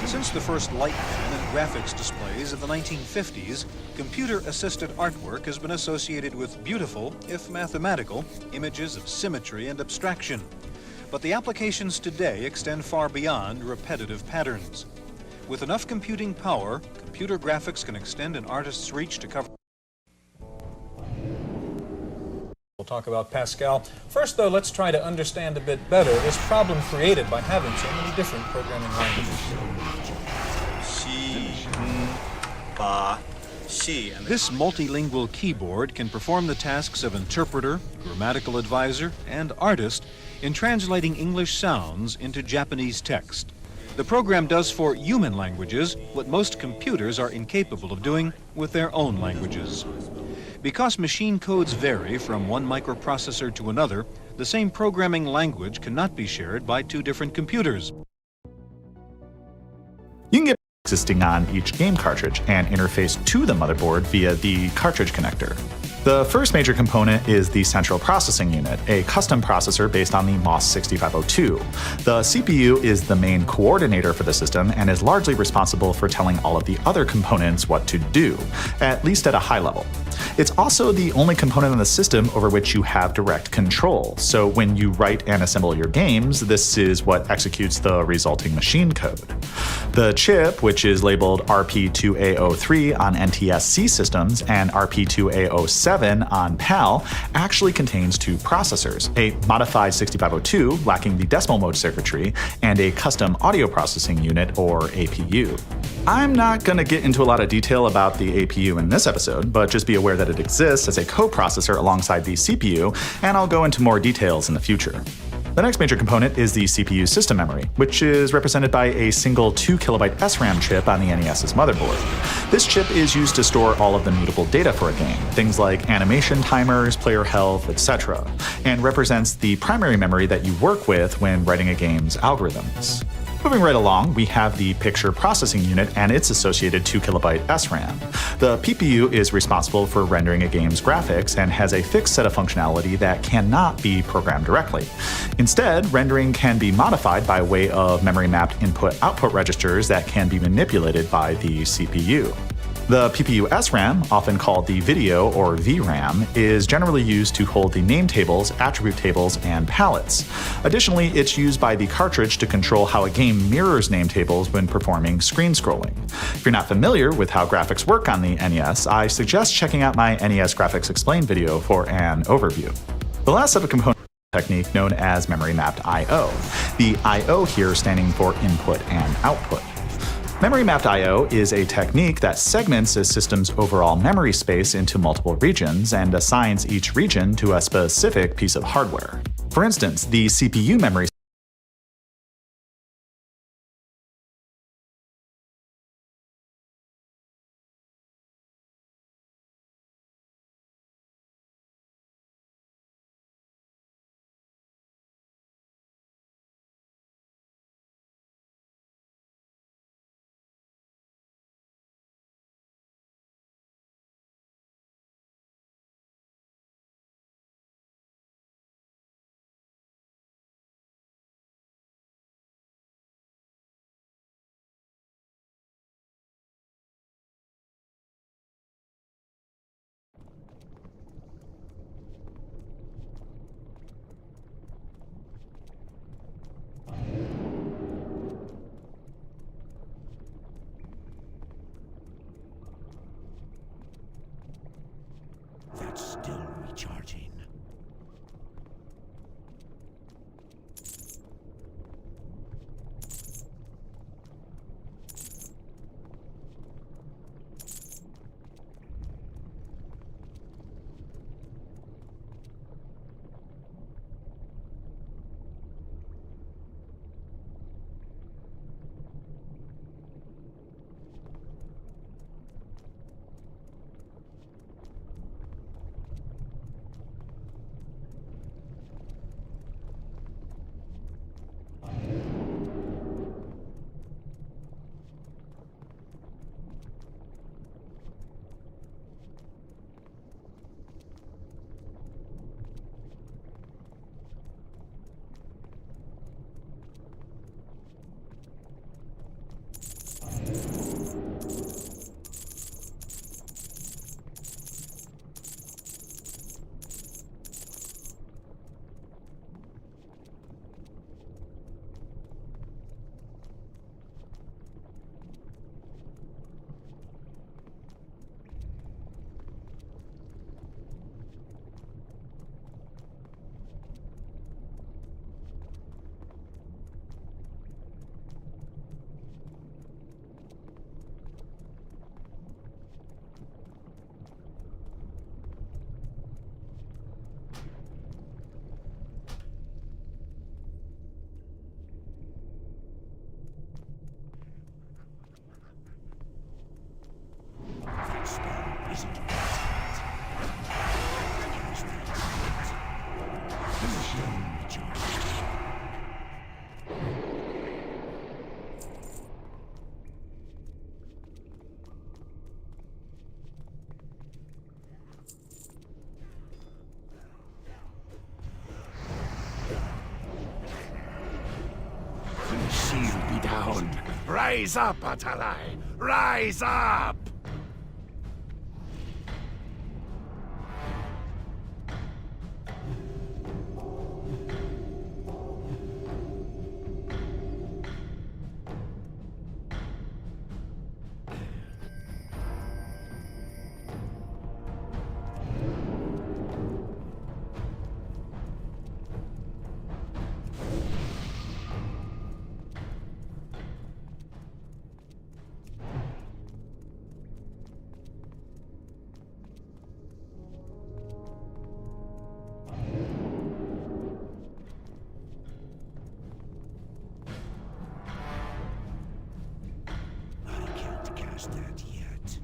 Since the first light pen and graphics displays of the 1950s, computer-assisted artwork has been associated with beautiful, if mathematical, images of symmetry and abstraction. But the applications today extend far beyond repetitive patterns. With enough computing power, computer graphics can extend an artist's reach to cover. We'll talk about Pascal. First, though, let's try to understand a bit better this problem created by having so many different programming languages. This multilingual keyboard can perform the tasks of interpreter, grammatical advisor, and artist in translating English sounds into Japanese text. The program does for human languages what most computers are incapable of doing with their own languages. Because machine codes vary from one microprocessor to another, the same programming language cannot be shared by two different computers.
You can get existing on each game cartridge and interface to the motherboard via the cartridge connector. The first major component is the Central Processing Unit, a custom processor based on the MOS 6502. The CPU is the main coordinator for the system and is largely responsible for telling all of the other components what to do, at least at a high level. It's also the only component in the system over which you have direct control, so when you write and assemble your games, this is what executes the resulting machine code. The chip, which is labeled RP2A03 on NTSC systems and RP2A07 on PAL, actually contains two processors, a modified 6502 lacking the decimal mode circuitry, and a custom audio processing unit or APU. I'm not going to get into a lot of detail about the APU in this episode, but just be aware that it exists as a co-processor alongside the CPU, and I'll go into more details in the future. The next major component is the CPU system memory, which is represented by a single 2KB SRAM chip on the NES's motherboard. This chip is used to store all of the mutable data for a game, things like animation timers, player health, etc., and represents the primary memory that you work with when writing a game's algorithms. Moving right along, we have the picture processing unit and its associated 2KB SRAM. The PPU is responsible for rendering a game's graphics and has a fixed set of functionality that cannot be programmed directly. Instead, rendering can be modified by way of memory-mapped input-output registers that can be manipulated by the CPU. The PPU SRAM, often called the video or VRAM, is generally used to hold the name tables, attribute tables, and palettes. Additionally, it's used by the cartridge to control how a game mirrors name tables when performing screen scrolling. If you're not familiar with how graphics work on the NES, I suggest checking out my NES Graphics Explained video for an overview. The last set of components technique known as memory mapped I/O. The I/O here standing for input and output. Memory mapped I/O is a technique that segments a system's overall memory space into multiple regions and assigns each region to a specific piece of hardware. For instance, the CPU memory
the shield be down. Rise up, Atalai! Rise up! Cast that yet.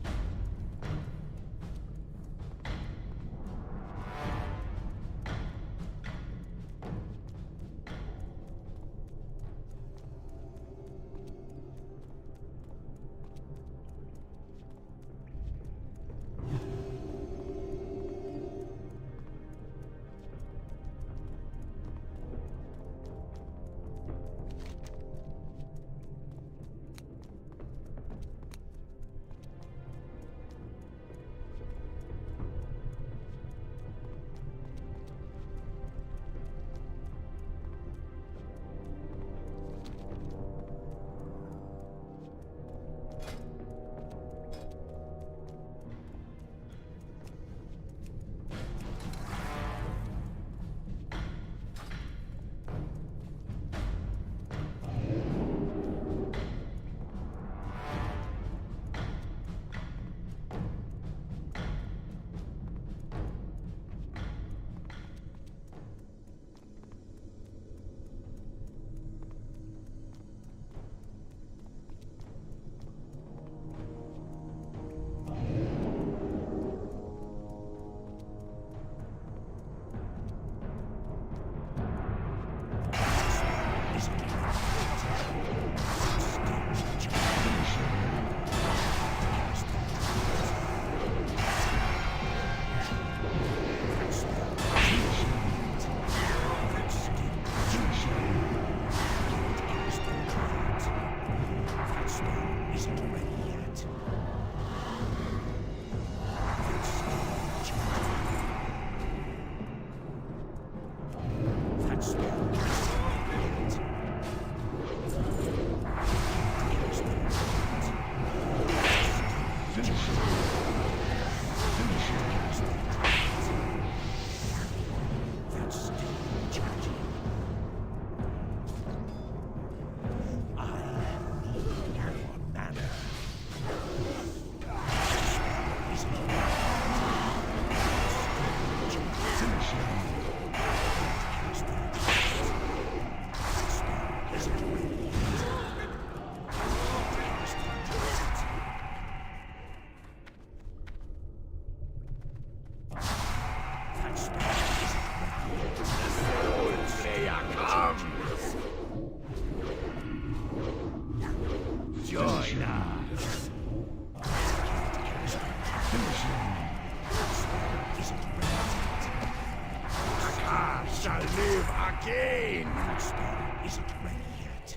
Shall live again! That spell isn't ready yet.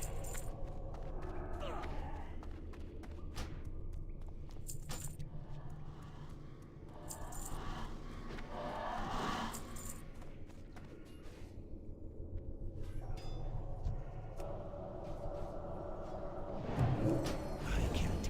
I can't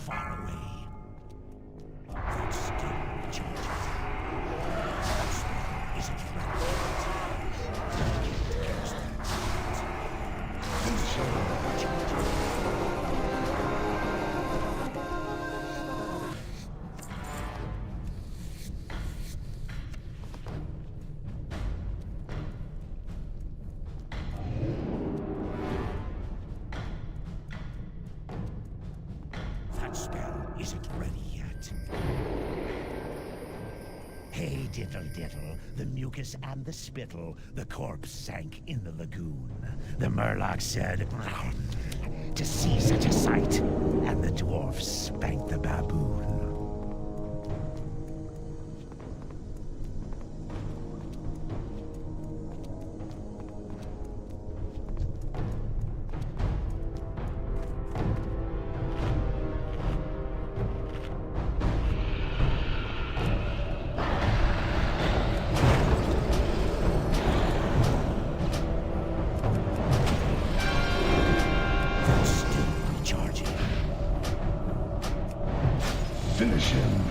far away. That's still recharging. That spell isn't ready yet. I can't cast that yet. That's still recharging. That spell isn't ready yet. Hey, diddle diddle, the mucus and the spittle, the corpse sank in the lagoon. The Murloc said, to see such a sight, and the dwarf spanked the baboon. That's still recharging. Finish him.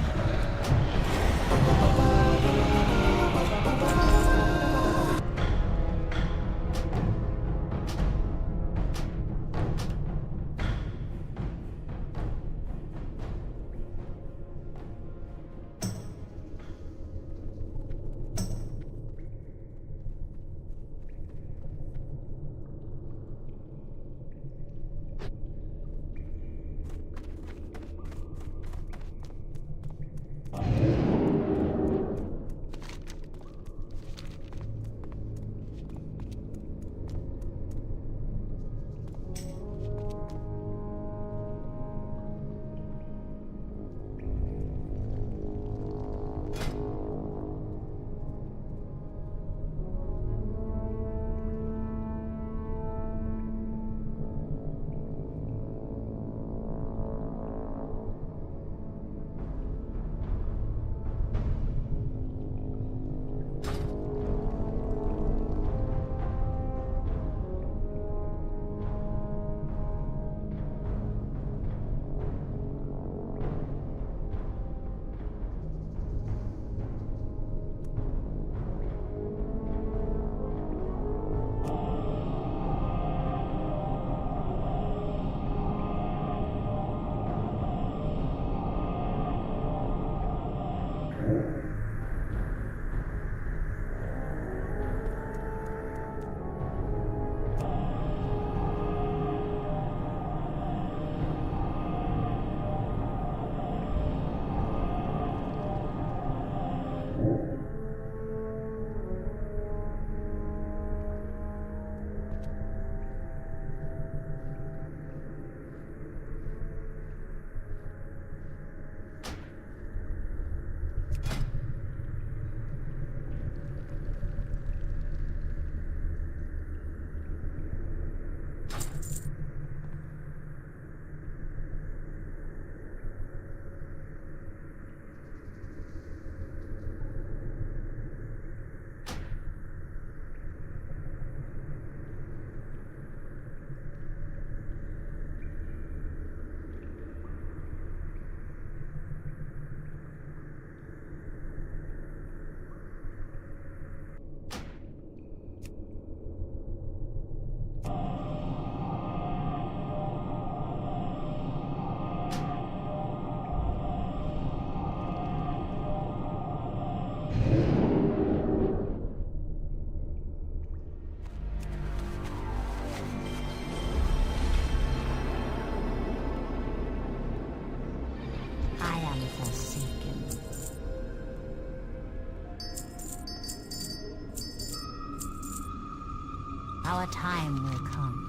Our time will come.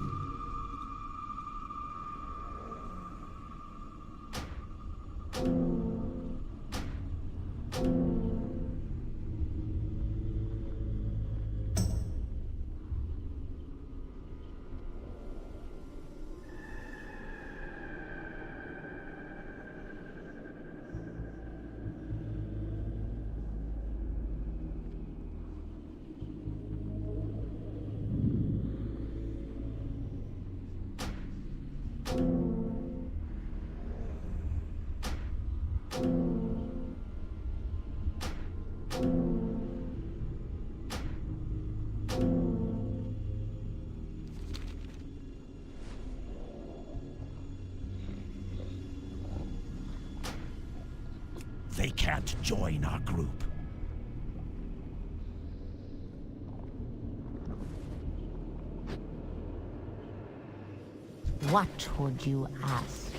they can't join our group.
What would you ask?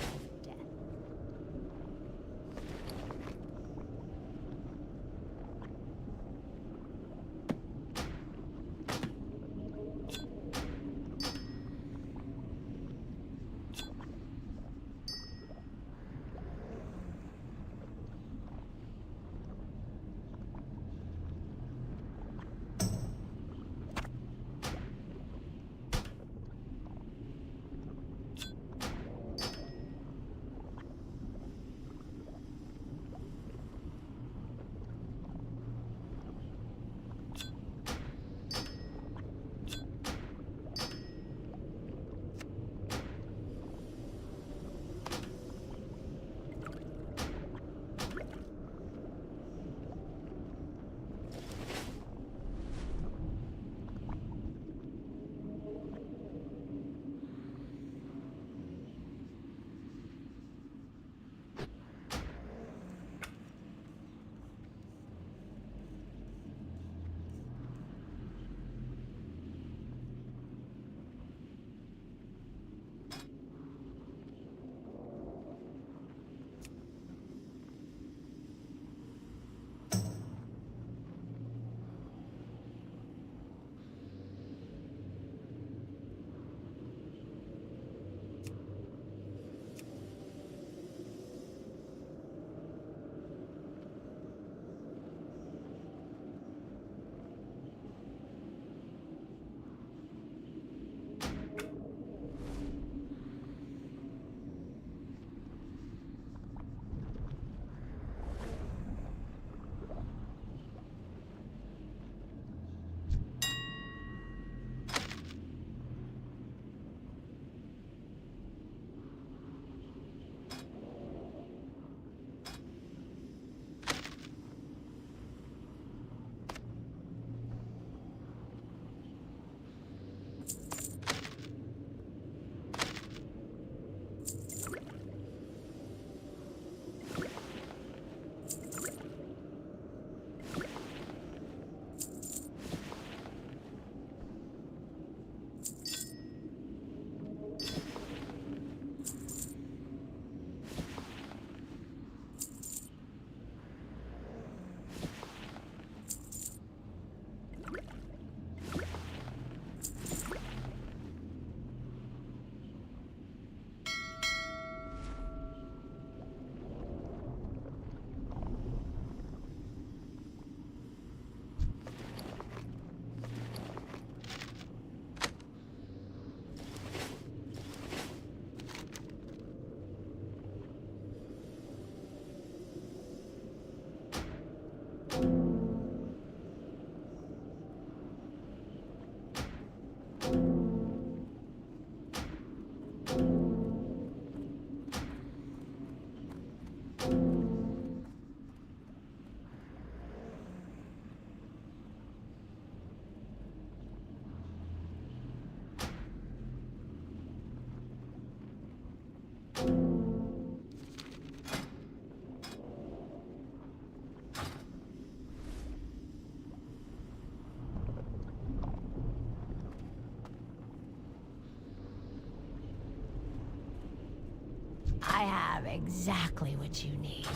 I have exactly what you need.